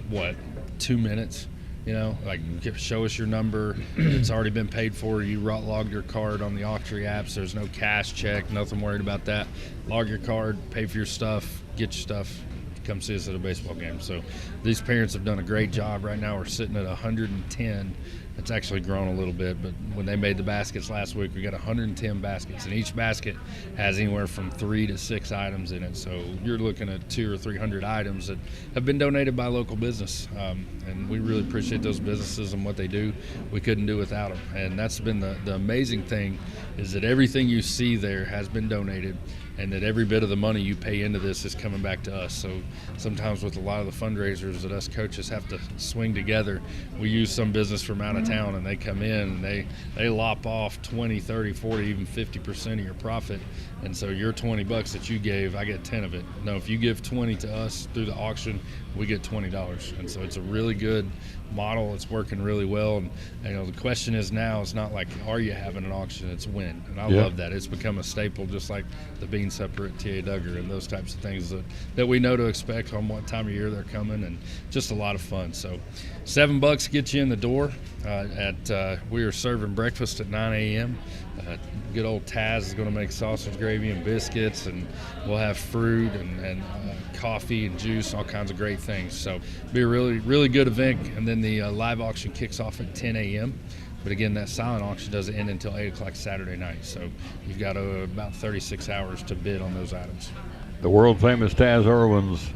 2 minutes. You know, like, show us your number. It's already been paid for. You log your card on the Auctria apps. There's no cash check, nothing worried about that. Log your card, pay for your stuff, get your stuff, come see us at a baseball game. So these parents have done a great job. Right now we're sitting at 110. It's actually grown a little bit, but when they made the baskets last week, we got 110 baskets, and each basket has anywhere from 3 to 6 items in it. So you're looking at 200 or 300 items that have been donated by local business, and we really appreciate those businesses and what they do. We couldn't do without them, and that's been the amazing thing, is that everything you see there has been donated, and that every bit of the money you pay into this is coming back to us. So sometimes with a lot of the fundraisers that us coaches have to swing together, we use some business from out of town, and they come in and they lop off 20, 30, 40, even 50% of your profit. And so your $20 that you gave, I get 10 of it. No, if you give 20 to us through the auction, we get $20. And so it's a really good model. It's working really well. And you know, the question is now, it's not like, are you having an auction? It's when. And I love that. It's become a staple, just like the bean supper at T.A. Duggar and those types of things that we know to expect on what time of year they're coming, and just a lot of fun. So $7 gets you in the door. We are serving breakfast at 9 a.m. Good old Taz is going to make sausage gravy and biscuits, and we'll have fruit and coffee and juice, all kinds of great things. So it'll be a really, really good event. And then the live auction kicks off at 10 a.m. But again, that silent auction doesn't end until 8 o'clock Saturday night. So you've got about 36 hours to bid on those items. The world famous Taz Irwin's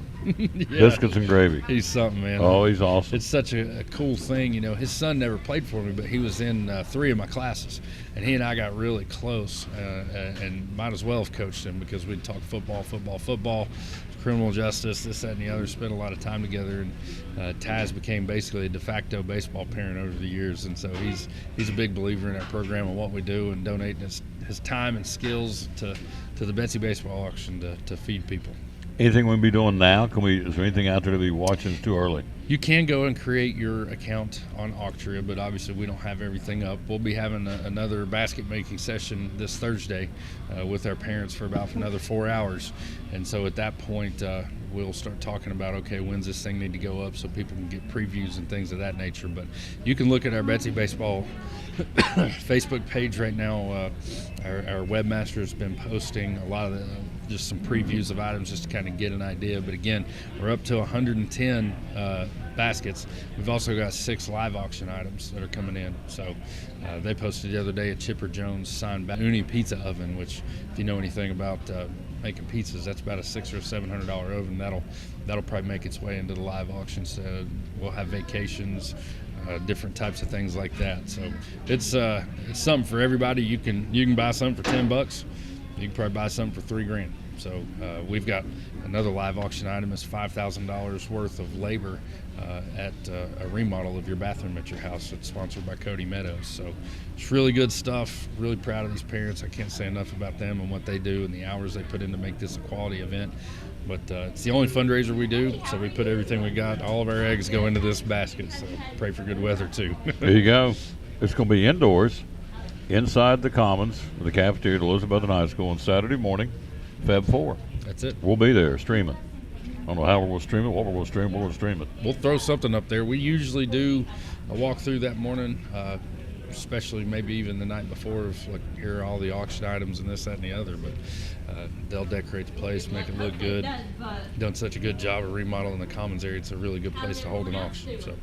biscuits and gravy. He's something, man. Oh, he's awesome. It's such a cool thing. You know, his son never played for me, but he was in 3 of my classes. And he and I got really close, and might as well have coached him, because we'd talk football, criminal justice, this, that, and the other, spent a lot of time together. And Taz became basically a de facto baseball parent over the years. And so he's a big believer in our program and what we do, and donating his time and skills to the Betsy Baseball Auction to feed people. Anything we'll be doing now? Is there anything out there to be watching? It's too early. You can go and create your account on Auctria, but obviously we don't have everything up. We'll be having another basket making session this Thursday with our parents for about another 4 hours. And so at that point, we'll start talking about, okay, when's this thing need to go up, so people can get previews and things of that nature. But you can look at our Betsy Baseball Facebook page right now. Our webmaster has been posting a lot of just some previews of items just to kind of get an idea. But again, we're up to 110 baskets. We've also got 6 live auction items that are coming in. So they posted the other day a Chipper Jones signed Uni pizza oven, which, if you know anything about making pizzas, that's about a $600 or $700 oven. That'll probably make its way into the live auctions. We'll have vacations, different types of things like that. So it's something for everybody. You can buy something for $10. You can probably buy something for $3,000. So we've got another live auction item is $5,000 worth of labor at a remodel of your bathroom at your house. It's sponsored by Cody Meadows. So it's really good stuff. Really proud of these parents. I can't say enough about them and what they do and the hours they put in to make this a quality event. But it's the only fundraiser we do, so we put everything we got. All of our eggs go into this basket, so pray for good weather too. There you go. It's going to be indoors, inside the Commons, the cafeteria at Elizabethton High School on Saturday morning, Feb 4. That's it. We'll be there streaming. I don't know how we're going to stream it, what we're going to stream, we're going to stream it. We'll throw something up there. We usually do a walkthrough that morning, especially maybe even the night before, of like, here are all the auction items and this, that, and the other. But they'll decorate the place, make it look good. Done such a good job of remodeling the Commons area. It's a really good place to hold an auction. So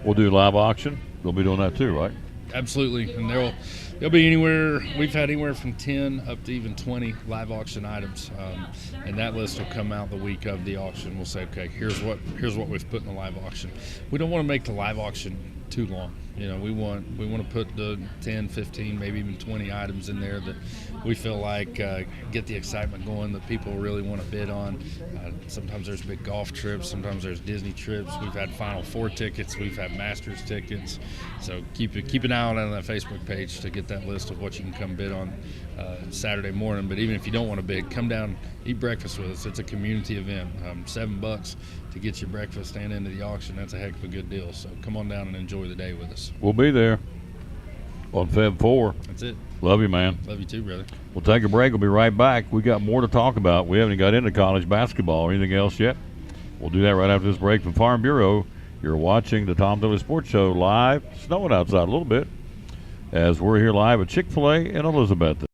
we'll do live auction. They'll be doing that too, right? Absolutely, and there'll be anywhere. We've had anywhere from 10 up to even 20 live auction items, and that list will come out the week of the auction. We'll say, okay, here's what we've put in the live auction. We don't want to make the live auction too long. You know, we want to put the 10, 15, maybe even 20 items in there that we feel like get the excitement going that people really want to bid on. Sometimes there's big golf trips, sometimes there's Disney trips. We've had Final Four tickets, we've had Masters tickets. So keep an eye out on that Facebook page to get that list of what you can come bid on Saturday morning. But even if you don't want to bid, come down, eat breakfast with us. It's a community event. $7 to get your breakfast and into the auction. That's a heck of a good deal. So come on down and enjoy the day with us. We'll be there on Feb 4. That's it. Love you, man. Love you too, brother. We'll take a break. We'll be right back. We got more to talk about. We haven't got into college basketball or anything else yet. We'll do that right after this break from Farm Bureau. You're watching the Tom Taylor Sports Show live. Snowing outside a little bit as we're here live at Chick-fil-A in Elizabeth.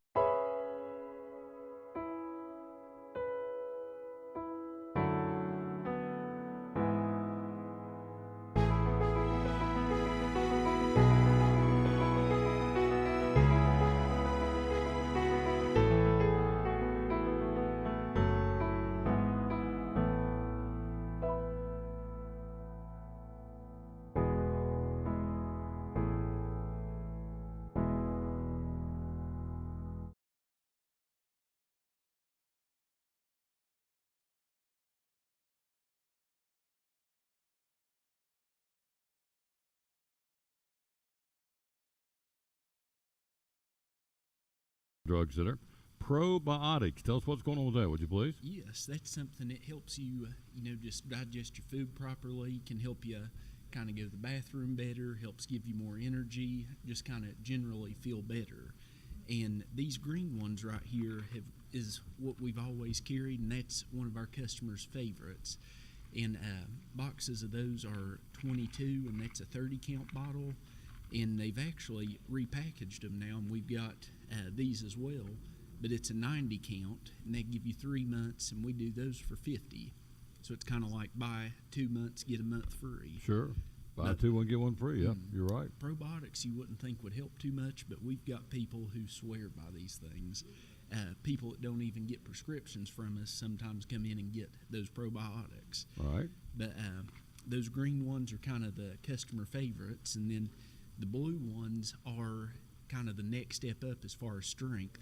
Drug Center. Probiotics. Tell us what's going on with that, would you please? Yes, that's something that helps you, just digest your food properly, can help you kind of go to the bathroom better, helps give you more energy, just kind of generally feel better. And these green ones right here is what we've always carried, and that's one of our customers' favorites. And boxes of those are 22, and that's a 30-count bottle. And they've actually repackaged them now, and we've got these as well. But it's a 90 count, and they give you 3 months, and we do those for 50. So it's kind of like buy 2 months, get a month free. Sure. Buy 2, 1, get 1 free. Yeah, you're right. Probiotics you wouldn't think would help too much, but we've got people who swear by these things. People that don't even get prescriptions from us sometimes come in and get those probiotics. All right. But those green ones are kind of the customer favorites, and then the blue ones are kind of the next step up as far as strength.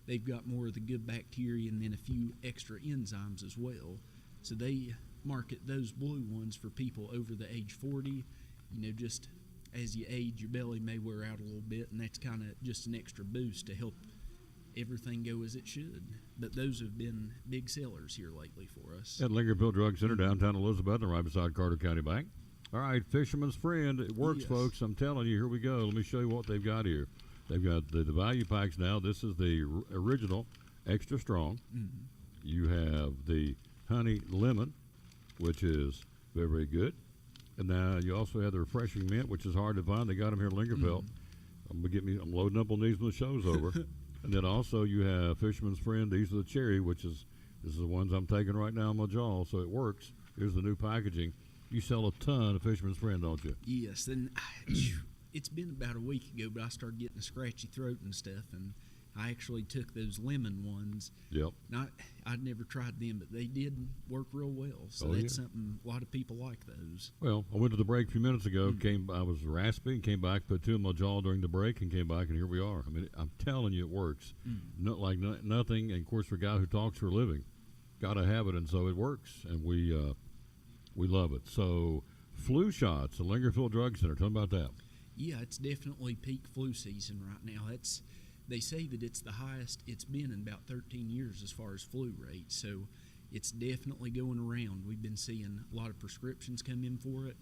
They've got more of the good bacteria and then a few extra enzymes as well. So they market those blue ones for people over the age 40. Just as you age, your belly may wear out a little bit, and that's kind of just an extra boost to help everything go as it should. But those have been big sellers here lately for us. At Lingerfield Drug Center, downtown Elizabeth, and right beside Carter County Bank. All right, Fisherman's Friend. It works, yes, folks. I'm telling you, here we go. Let me show you what they've got here. They've got the value packs now. This is the original extra strong. Mm-hmm. You have the honey lemon, which is very, very good. And now you also have the refreshing mint, which is hard to find. They got them here in Lingerfield. Mm-hmm. I'm loading up on these when the show's over. And then also you have Fisherman's Friend. These are the cherry, this is the ones I'm taking right now on my jaw, so it works. Here's the new packaging. You sell a ton of Fisherman's Friend, don't you? Yes, and it's been about a week ago, but I started getting a scratchy throat and stuff, and I actually took those lemon ones. Yep. I'd never tried them, but they did work real well. So that's something, a lot of people like those. Well, I went to the break a few minutes ago. I was raspy and came back, put 2 in my jaw during the break, and came back, and here we are. I mean, I'm telling you, it works. Not like nothing. And of course, for a guy who talks for a living, got to have it, and so it works, and we love it. So, flu shots, the Lingerfield Drug Center. Tell me about that. Yeah, it's definitely peak flu season right now. They say that it's the highest it's been in about 13 years as far as flu rates, so it's definitely going around. We've been seeing a lot of prescriptions come in for it,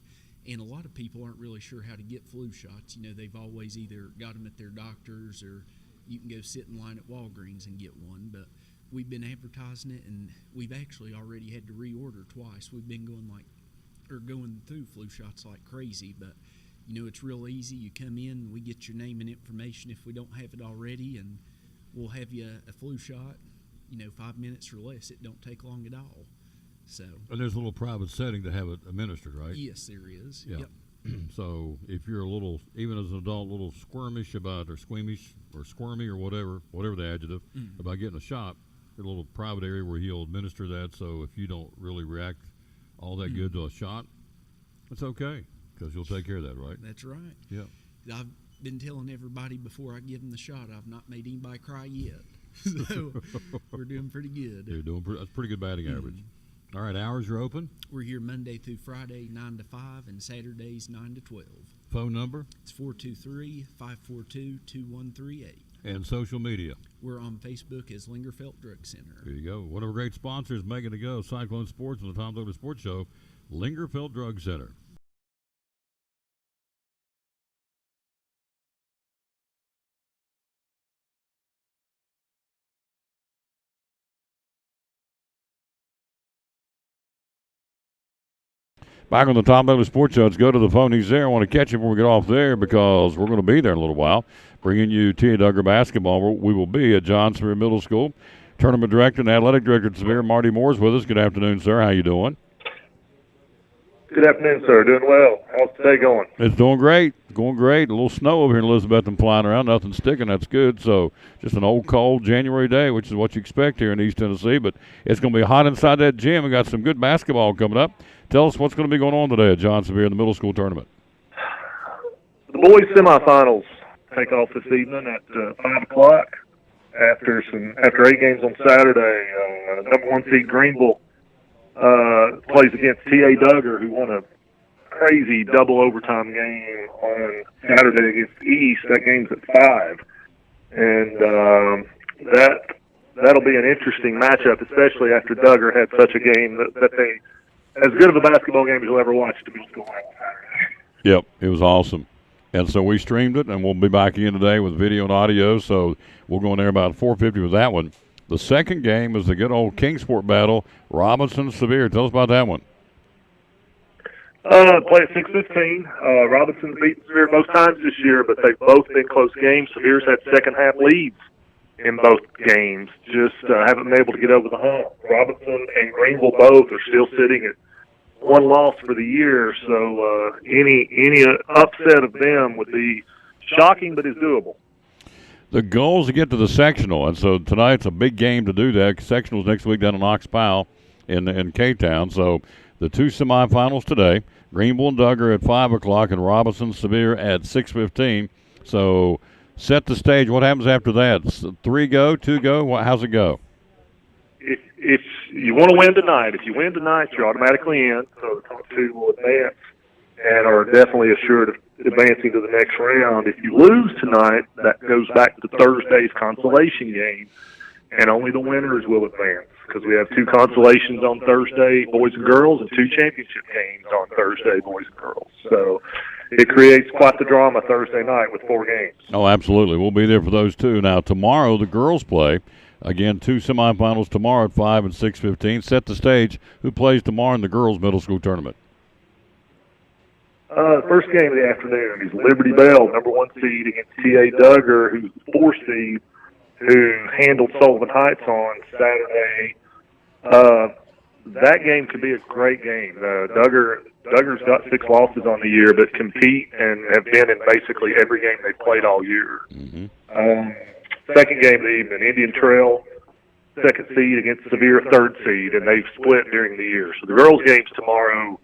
and a lot of people aren't really sure how to get flu shots. They've always either got them at their doctor's or you can go sit in line at Walgreens and get one, but we've been advertising it, and we've actually already had to reorder twice. We've been going through flu shots like crazy, but it's real easy. You come in, we get your name and information if we don't have it already, and we'll have you a flu shot, 5 minutes or less. It don't take long at all. So. And there's a little private setting to have it administered, right? Yes, there is. Yeah. Yep. So if you're even as an adult, a little squirmish about, or squeamish, or squirmy, or whatever the adjective, about getting a shot, there's a little private area where he'll administer that. So if you don't really react all that good to a shot, it's okay. because you'll take care of that, right? That's right. Yeah. I've been telling everybody before I give them the shot, I've not made anybody cry yet. So we're doing pretty good. You're doing that's pretty good batting average. All right, hours are open? We're here Monday through Friday, 9 to 5, and Saturdays, 9 to 12. Phone number? It's 423-542-2138. And social media? We're on Facebook as Lingerfelt Drug Center. There you go. One of our great sponsors, making to go, Cyclone Sports and the Tom Taylor Sports Show, Lingerfelt Drug Center. Back on the Tom Taylor Sports Show, let's go to the phone. He's there. I want to catch him before we get off there because we're going to be there in a little while, bringing you T.A. Duggar basketball. We will be at John Sevier Middle School. Tournament Director and Athletic Director at Sevier, Marty Moore's with us. Good afternoon, sir. How you doing? Good afternoon, sir. Doing well. How's today going? It's doing great. Going great. A little snow over here in Elizabeth and flying around. Nothing sticking. That's good. So just an old, cold January day, which is what you expect here in East Tennessee. But it's going to be hot inside that gym. We got some good basketball coming up. Tell us what's going to be going on today at John Sevier in the middle school tournament. The boys' semifinals take off this evening at 5 o'clock after 8 games on Saturday. Number 1 seed Greenville plays against T.A. Duggar, who won a crazy double overtime game on Saturday against East. That game's at 5. And that'll be an interesting matchup, especially after Duggar had such a game that they – as good of a basketball game as you'll ever watch to be going on Saturday. Yep, it was awesome. And so we streamed it, and we'll be back in today with video and audio. So we'll go in there about 4:50 with that one. The second game is the good old Kingsport battle, Robinson-Sevier. Tell us about that one. Play at 6:15. Robinson's beaten Sevier most times this year, but they've both been close games. Sevier's had second-half leads in both games, just haven't been able to get over the hump. Robinson and Greenville both are still sitting at 1 loss for the year, so any upset of them would be shocking, but is doable. The goal is to get to the sectional, and so tonight's a big game to do that. Sectional's next week down in Ox Powell in K-Town. So the 2 semifinals today, Greenville and Duggar at 5 o'clock and Robinson-Sevier at 6:15. So set the stage. What happens after that? 3 go, 2 go? How's it go? If you want to win tonight, if you win tonight, you're automatically in. So the top 2 will advance and are definitely assured of advancing to the next round. If you lose tonight, that goes back to Thursday's consolation game, and only the winners will advance because we have 2 consolations on Thursday, boys and girls, and 2 championship games on Thursday, boys and girls. So it creates quite the drama Thursday night with 4 games. Oh, absolutely. We'll be there for those 2. Now, tomorrow the girls play. Again, 2 semifinals tomorrow at 5 and 6:15. Set the stage. Who plays tomorrow in the girls' middle school tournament? First game of the afternoon is Liberty Bell, number 1 seed, against T.A. Duggar, who's the 4 seed, who handled Sullivan Heights on Saturday. That game could be a great game. Duggar's got 6 losses on the year, but compete and have been in basically every game they've played all year. Mm-hmm. Second game of the evening, Indian Trail, 2nd seed against Sevier, 3rd seed, and they've split during the year. So the girls' games tomorrow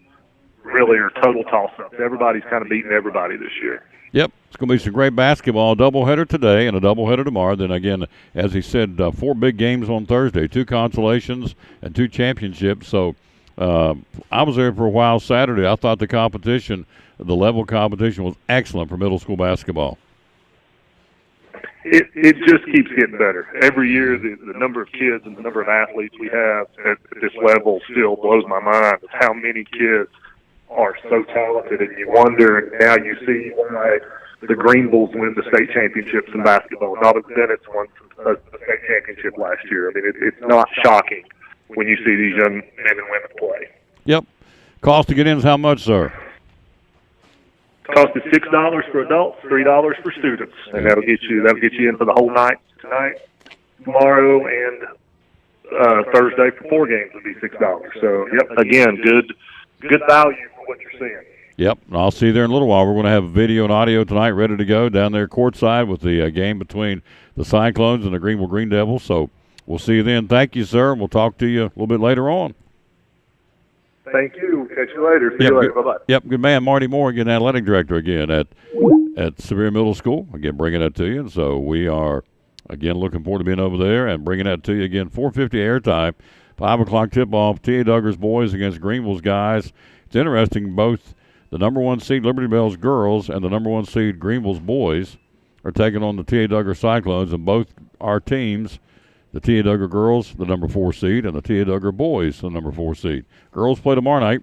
really are total toss-ups. Everybody's kind of beating everybody this year. Yep, it's going to be some great basketball. A doubleheader today and a doubleheader tomorrow. Then again, as he said, 4 big games on Thursday, 2 consolations and 2 championships. So I was there for a while Saturday. I thought the competition, the level of competition was excellent for middle school basketball. It just keeps getting better. Every year, the number of kids and the number of athletes we have at this level still blows my mind. How many kids are so talented, and you wonder, and now you see why the Greenvilles win the state championships in basketball. Dobbins Bennett's won the state championship last year. I mean, it's not shocking when you see these young men and women play. Yep. Cost to get in is how much, sir? Cost is $6 for adults, $3 for students, and that'll get you in for the whole night tonight, tomorrow, and Thursday for 4 games would be $6. So, yep, again, good value for what you're seeing. Yep, I'll see you there in a little while. We're going to have video and audio tonight ready to go down there courtside with the game between the Cyclones and the Greenville Green Devils. So we'll see you then. Thank you, sir. We'll talk to you a little bit later on. Thank you. Catch you later. See you later. Bye-bye. Yep, good man. Marty Morgan, athletic director again at Sevier Middle School. Again, bringing that to you. And so we are, again, looking forward to being over there and bringing that to you. Again, 4:50 airtime, 5 o'clock tip-off, T.A. Duggar's boys against Greenville's guys. It's interesting, both the number 1 seed Liberty Bells girls and the number 1 seed Greenville's boys are taking on the T.A. Duggar Cyclones, and both our teams, the T.A. Duggar girls, the number 4 seed, and the T.A. Duggar boys, the number 4 seed. Girls play tomorrow night.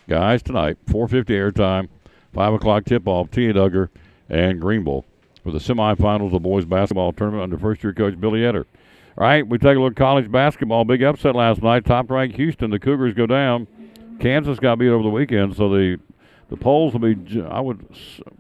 Guys tonight, 4:50 airtime, 5 o'clock tip-off, T.A. Duggar and Greenville for the semifinals of the boys basketball tournament under first-year coach Billy Etter. All right, we take a look at college basketball. Big upset last night. Top-ranked Houston, the Cougars go down. Kansas got beat over the weekend, so the polls will be, I would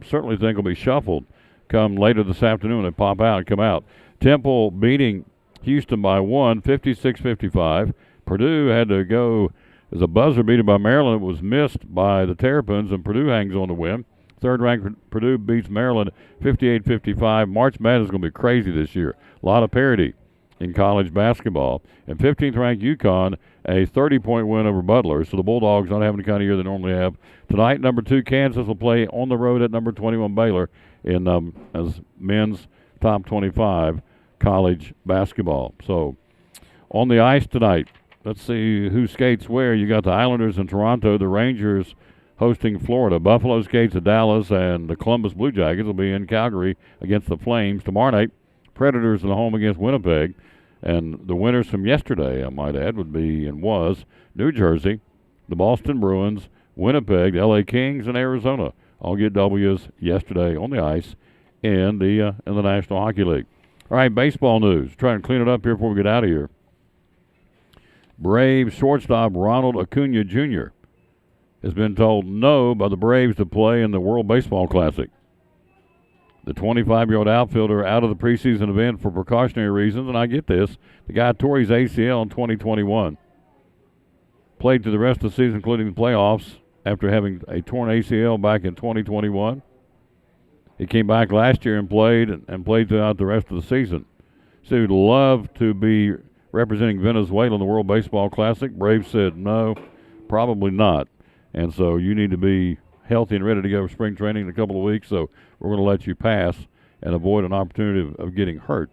certainly think, will be shuffled come later this afternoon. They pop out and come out. Temple beating Houston by 1, 56-55. Purdue had to go as a buzzer beater by Maryland. It was missed by the Terrapins, and Purdue hangs on to win. Third-ranked Purdue beats Maryland 58-55. March Madness is going to be crazy this year. A lot of parity in college basketball. And 15th-ranked UConn, a 30-point win over Butler. So the Bulldogs not having the kind of year they normally have. Tonight, number 2 Kansas will play on the road at number 21 Baylor in as men's top 25 college basketball. So on the ice tonight, let's see who skates where. You got the Islanders in Toronto, the Rangers hosting Florida. Buffalo skates at Dallas, and the Columbus Blue Jackets will be in Calgary against the Flames. Tomorrow night, Predators at home against Winnipeg. And the winners from yesterday, I might add, would be and was New Jersey, the Boston Bruins, Winnipeg, the L.A. Kings, and Arizona. All get W's yesterday on the ice in the National Hockey League. All right, baseball news. Trying to clean it up here before we get out of here. Braves shortstop Ronald Acuna Jr. has been told no by the Braves to play in the World Baseball Classic. The 25-year-old outfielder out of the preseason event for precautionary reasons, and I get this. The guy tore his ACL in 2021. Played through the rest of the season, including the playoffs, after having a torn ACL back in 2021. He came back last year and played throughout the rest of the season. So he'd love to be representing Venezuela in the World Baseball Classic. Braves said no, probably not. And so you need to be healthy and ready to go for spring training in a couple of weeks. So we're going to let you pass and avoid an opportunity of getting hurt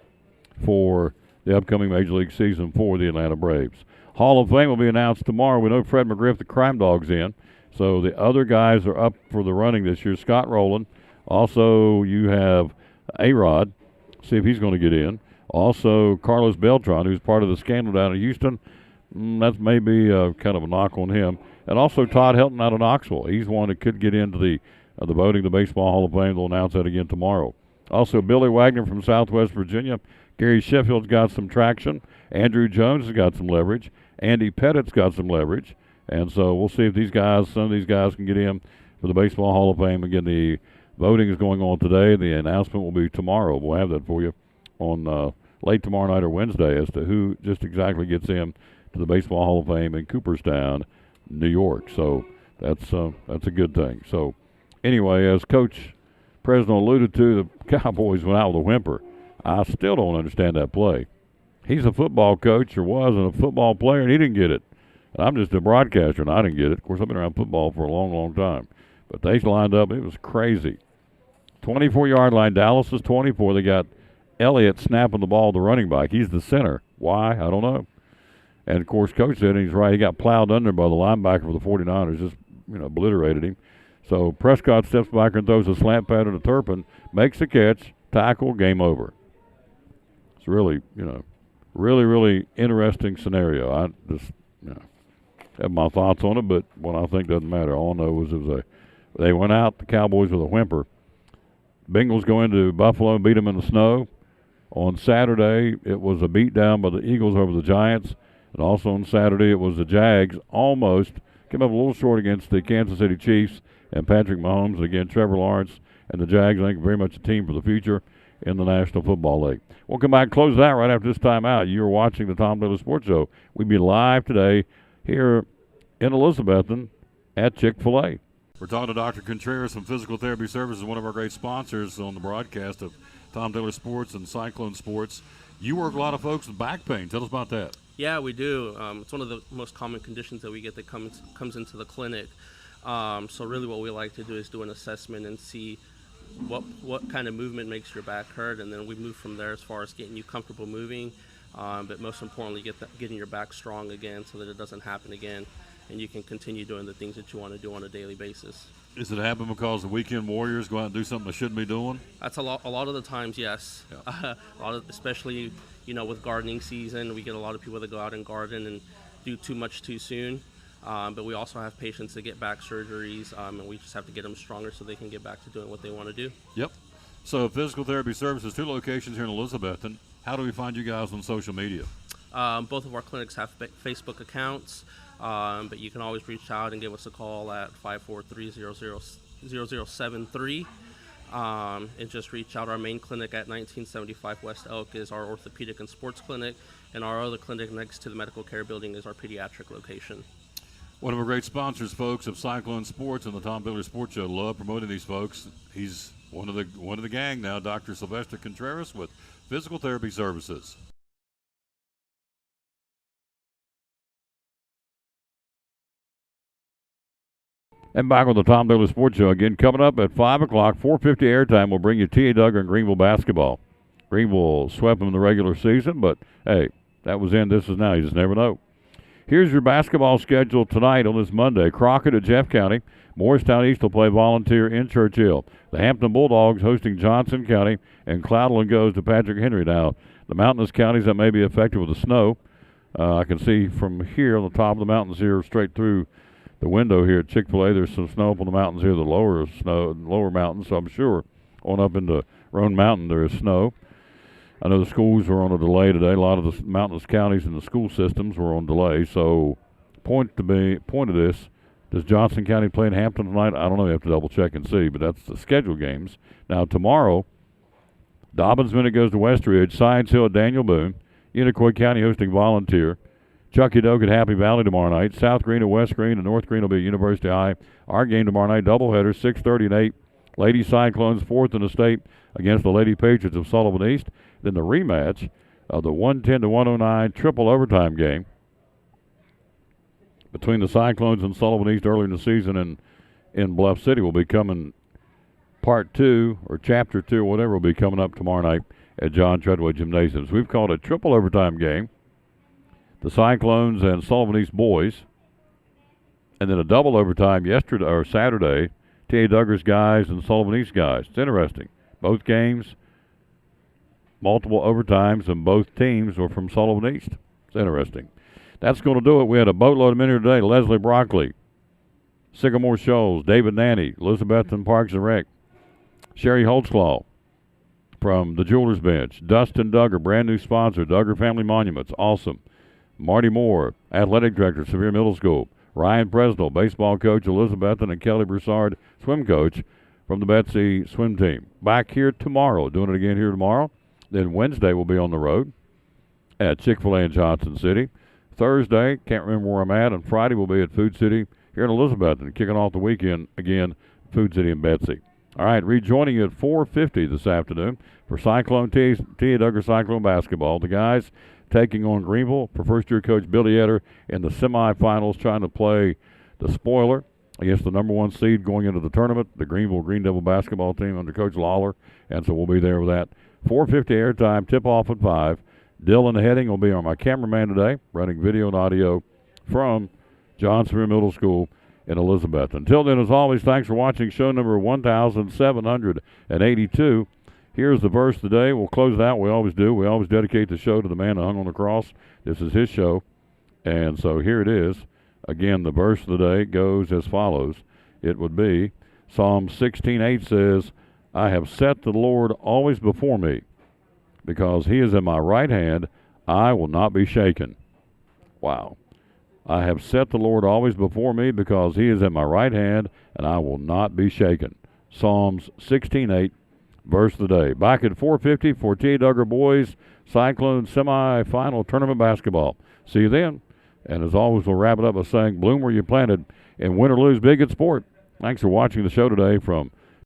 for the upcoming Major League season for the Atlanta Braves. Hall of Fame will be announced tomorrow. We know Fred McGriff, the Crime Dog's in. So the other guys are up for the running this year. Scott Rowland. Also, you have A-Rod. See if he's going to get in. Also, Carlos Beltran, who's part of the scandal down in Houston. That's maybe kind of a knock on him. And also Todd Helton out of Knoxville. He's one that could get into the voting, the Baseball Hall of Fame. They'll announce that again tomorrow. Also, Billy Wagner from Southwest Virginia. Gary Sheffield's got some traction. Andrew Jones has got some leverage. Andy Pettit's got some leverage. And so we'll see if some of these guys can get in for the Baseball Hall of Fame. Again, the voting is going on today. The announcement will be tomorrow. We'll have that for you on late tomorrow night or Wednesday as to who just exactly gets in to the Baseball Hall of Fame in Cooperstown, New York. So that's a good thing. So anyway, as Coach Presno alluded to, the Cowboys went out with a whimper. I still don't understand that play. He's a football coach or was and a football player, and he didn't get it. And I'm just a broadcaster, and I didn't get it. Of course, I've been around football for a long, long time. But they lined up. It was crazy. 24-yard line. Dallas is 24. They got Elliott snapping the ball to the running back. He's the center. Why? I don't know. And, of course, Coach said, and he's right, he got plowed under by the linebacker for the 49ers, just obliterated him. So Prescott steps back and throws a slant pattern to Turpin, makes the catch, tackle, game over. It's really, really, really interesting scenario. I just, have my thoughts on it, but what I think doesn't matter. All I know was they went out, the Cowboys, with a whimper. Bengals go into Buffalo and beat them in the snow. On Saturday, it was a beatdown by the Eagles over the Giants. And also on Saturday, it was the Jags almost came up a little short against the Kansas City Chiefs and Patrick Mahomes. And again, Trevor Lawrence and the Jags, I think, very much a team for the future in the National Football League. We'll come back and close it out right after this timeout. You're watching the Tom Taylor Sports Show. We'll be live today here in Elizabethton at Chick-fil-A. We're talking to Dr. Contreras from Physical Therapy Services, one of our great sponsors on the broadcast of Tom Taylor Sports and Cyclone Sports. You work with a lot of folks with back pain. Tell us about that. Yeah, we do. It's one of the most common conditions that we get that comes into the clinic. So really what we like to do is do an assessment and see what kind of movement makes your back hurt, and then we move from there as far as getting you comfortable moving, but most importantly getting your back strong again so that it doesn't happen again, and you can continue doing the things that you want to do on a daily basis. Does it happen because the weekend warriors go out and do something they shouldn't be doing? That's a lot of the times, yes. Yeah. Especially with gardening season, we get a lot of people that go out and garden and do too much too soon. But we also have patients that get back surgeries, and we just have to get them stronger so they can get back to doing what they want to do. Yep. So Physical Therapy Services, 2 locations here in Elizabethton. How do we find you guys on social media? Both of our clinics have Facebook accounts, but you can always reach out and give us a call at 543-0073. And just reach out. Our main clinic at 1975 West Elk is our orthopedic and sports clinic, and our other clinic next to the medical care building is our pediatric location. One of our great sponsors, folks, of Cyclone Sports and the Tom Taylor Sports Show. Love promoting these folks. He's one of the gang now, Dr. Sylvester Contreras with Physical Therapy Services. And back on the Tom Taylor Sports Show again. Coming up at 5 o'clock, 4:50 airtime, we'll bring you T.A. Duggar and Greenville basketball. Greenville swept them in the regular season, but, hey, that was then, this is now. You just never know. Here's your basketball schedule tonight on this Monday. Crockett at Jeff County. Morristown East will play Volunteer in Churchill. The Hampton Bulldogs hosting Johnson County, and Cloudland goes to Patrick Henry. Now, the mountainous counties that may be affected with the snow, I can see from here on the top of the mountains here straight through the window here at Chick-fil-A, there's some snow up on the mountains here, the lower mountains, so I'm sure on up into Roan Mountain there is snow. I know the schools are on a delay today. A lot of the mountainous counties and the school systems were on delay. So, point of this, does Johnson County play in Hampton tonight? I don't know. You have to double check and see, but that's the scheduled games. Now tomorrow, Dobbins Minute goes to Westridge, Science Hill at Daniel Boone, Unicoi County hosting Volunteer, Chucky Doak at Happy Valley tomorrow night, South Green at West Green, and North Green will be at University High. Our game tomorrow night, doubleheader, 6:30 and 8. Lady Cyclones 4th in the state against the Lady Patriots of Sullivan East. Then the rematch of the 110-109 triple overtime game between the Cyclones and Sullivan East early in the season in Bluff City will be coming. Part 2 or Chapter 2 or whatever will be coming up tomorrow night at John Treadway Gymnasiums. We've called a triple overtime game. The Cyclones and Sullivan East boys, and then a double overtime Saturday, T.A. Duggar's guys and Sullivan East guys. It's interesting. Both games, multiple overtimes, and both teams were from Sullivan East. It's interesting. That's going to do it. We had a boatload of men here today. Leslie Broccoli, Sycamore Shoals, David Nanny, Elizabethton Parks and Rec, Sherry Holtzclaw from the Jewelers Bench, Dustin Duggar, brand new sponsor, Duggar Family Monuments, awesome. Marty Moore, Athletic Director, Sevier Middle School, Ryan Presnell, baseball coach, Elizabethton, and Kelly Broussard, swim coach from the Betsy swim team. Back here tomorrow, doing it again here tomorrow. Then Wednesday we'll be on the road at Chick-fil-A in Johnson City. Thursday, can't remember where I'm at, and Friday we'll be at Food City here in Elizabethton, kicking off the weekend again, Food City and Betsy. All right, rejoining you at 4:50 this afternoon for Cyclone T.A. Duggar Cyclone basketball. The guys taking on Greenville for first-year coach Billy Etter in the semifinals, trying to play the spoiler against the number 1 seed going into the tournament, the Greenville Green Devil basketball team under Coach Lawler, and so we'll be there with that. 4:50 airtime, tip-off at 5. Dylan Heading will be my cameraman today, running video and audio from Johnsonville Middle School in Elizabeth. Until then, as always, thanks for watching show number 1782. Here's the verse of the day. We'll close it out. We always do. We always dedicate the show to the man who hung on the cross. This is his show. And so here it is. Again, the verse of the day goes as follows. It would be Psalm 16:8 says, I have set the Lord always before me. Because he is in my right hand, I will not be shaken. Wow. I have set the Lord always before me because he is at my right hand, and I will not be shaken. Psalms 16:8, verse of the day. Back at 4:50 for T.A. Duggar boys Cyclone semifinal tournament basketball. See you then. And as always, we'll wrap it up by saying, bloom where you planted, and win or lose big at sport. Thanks for watching the show today from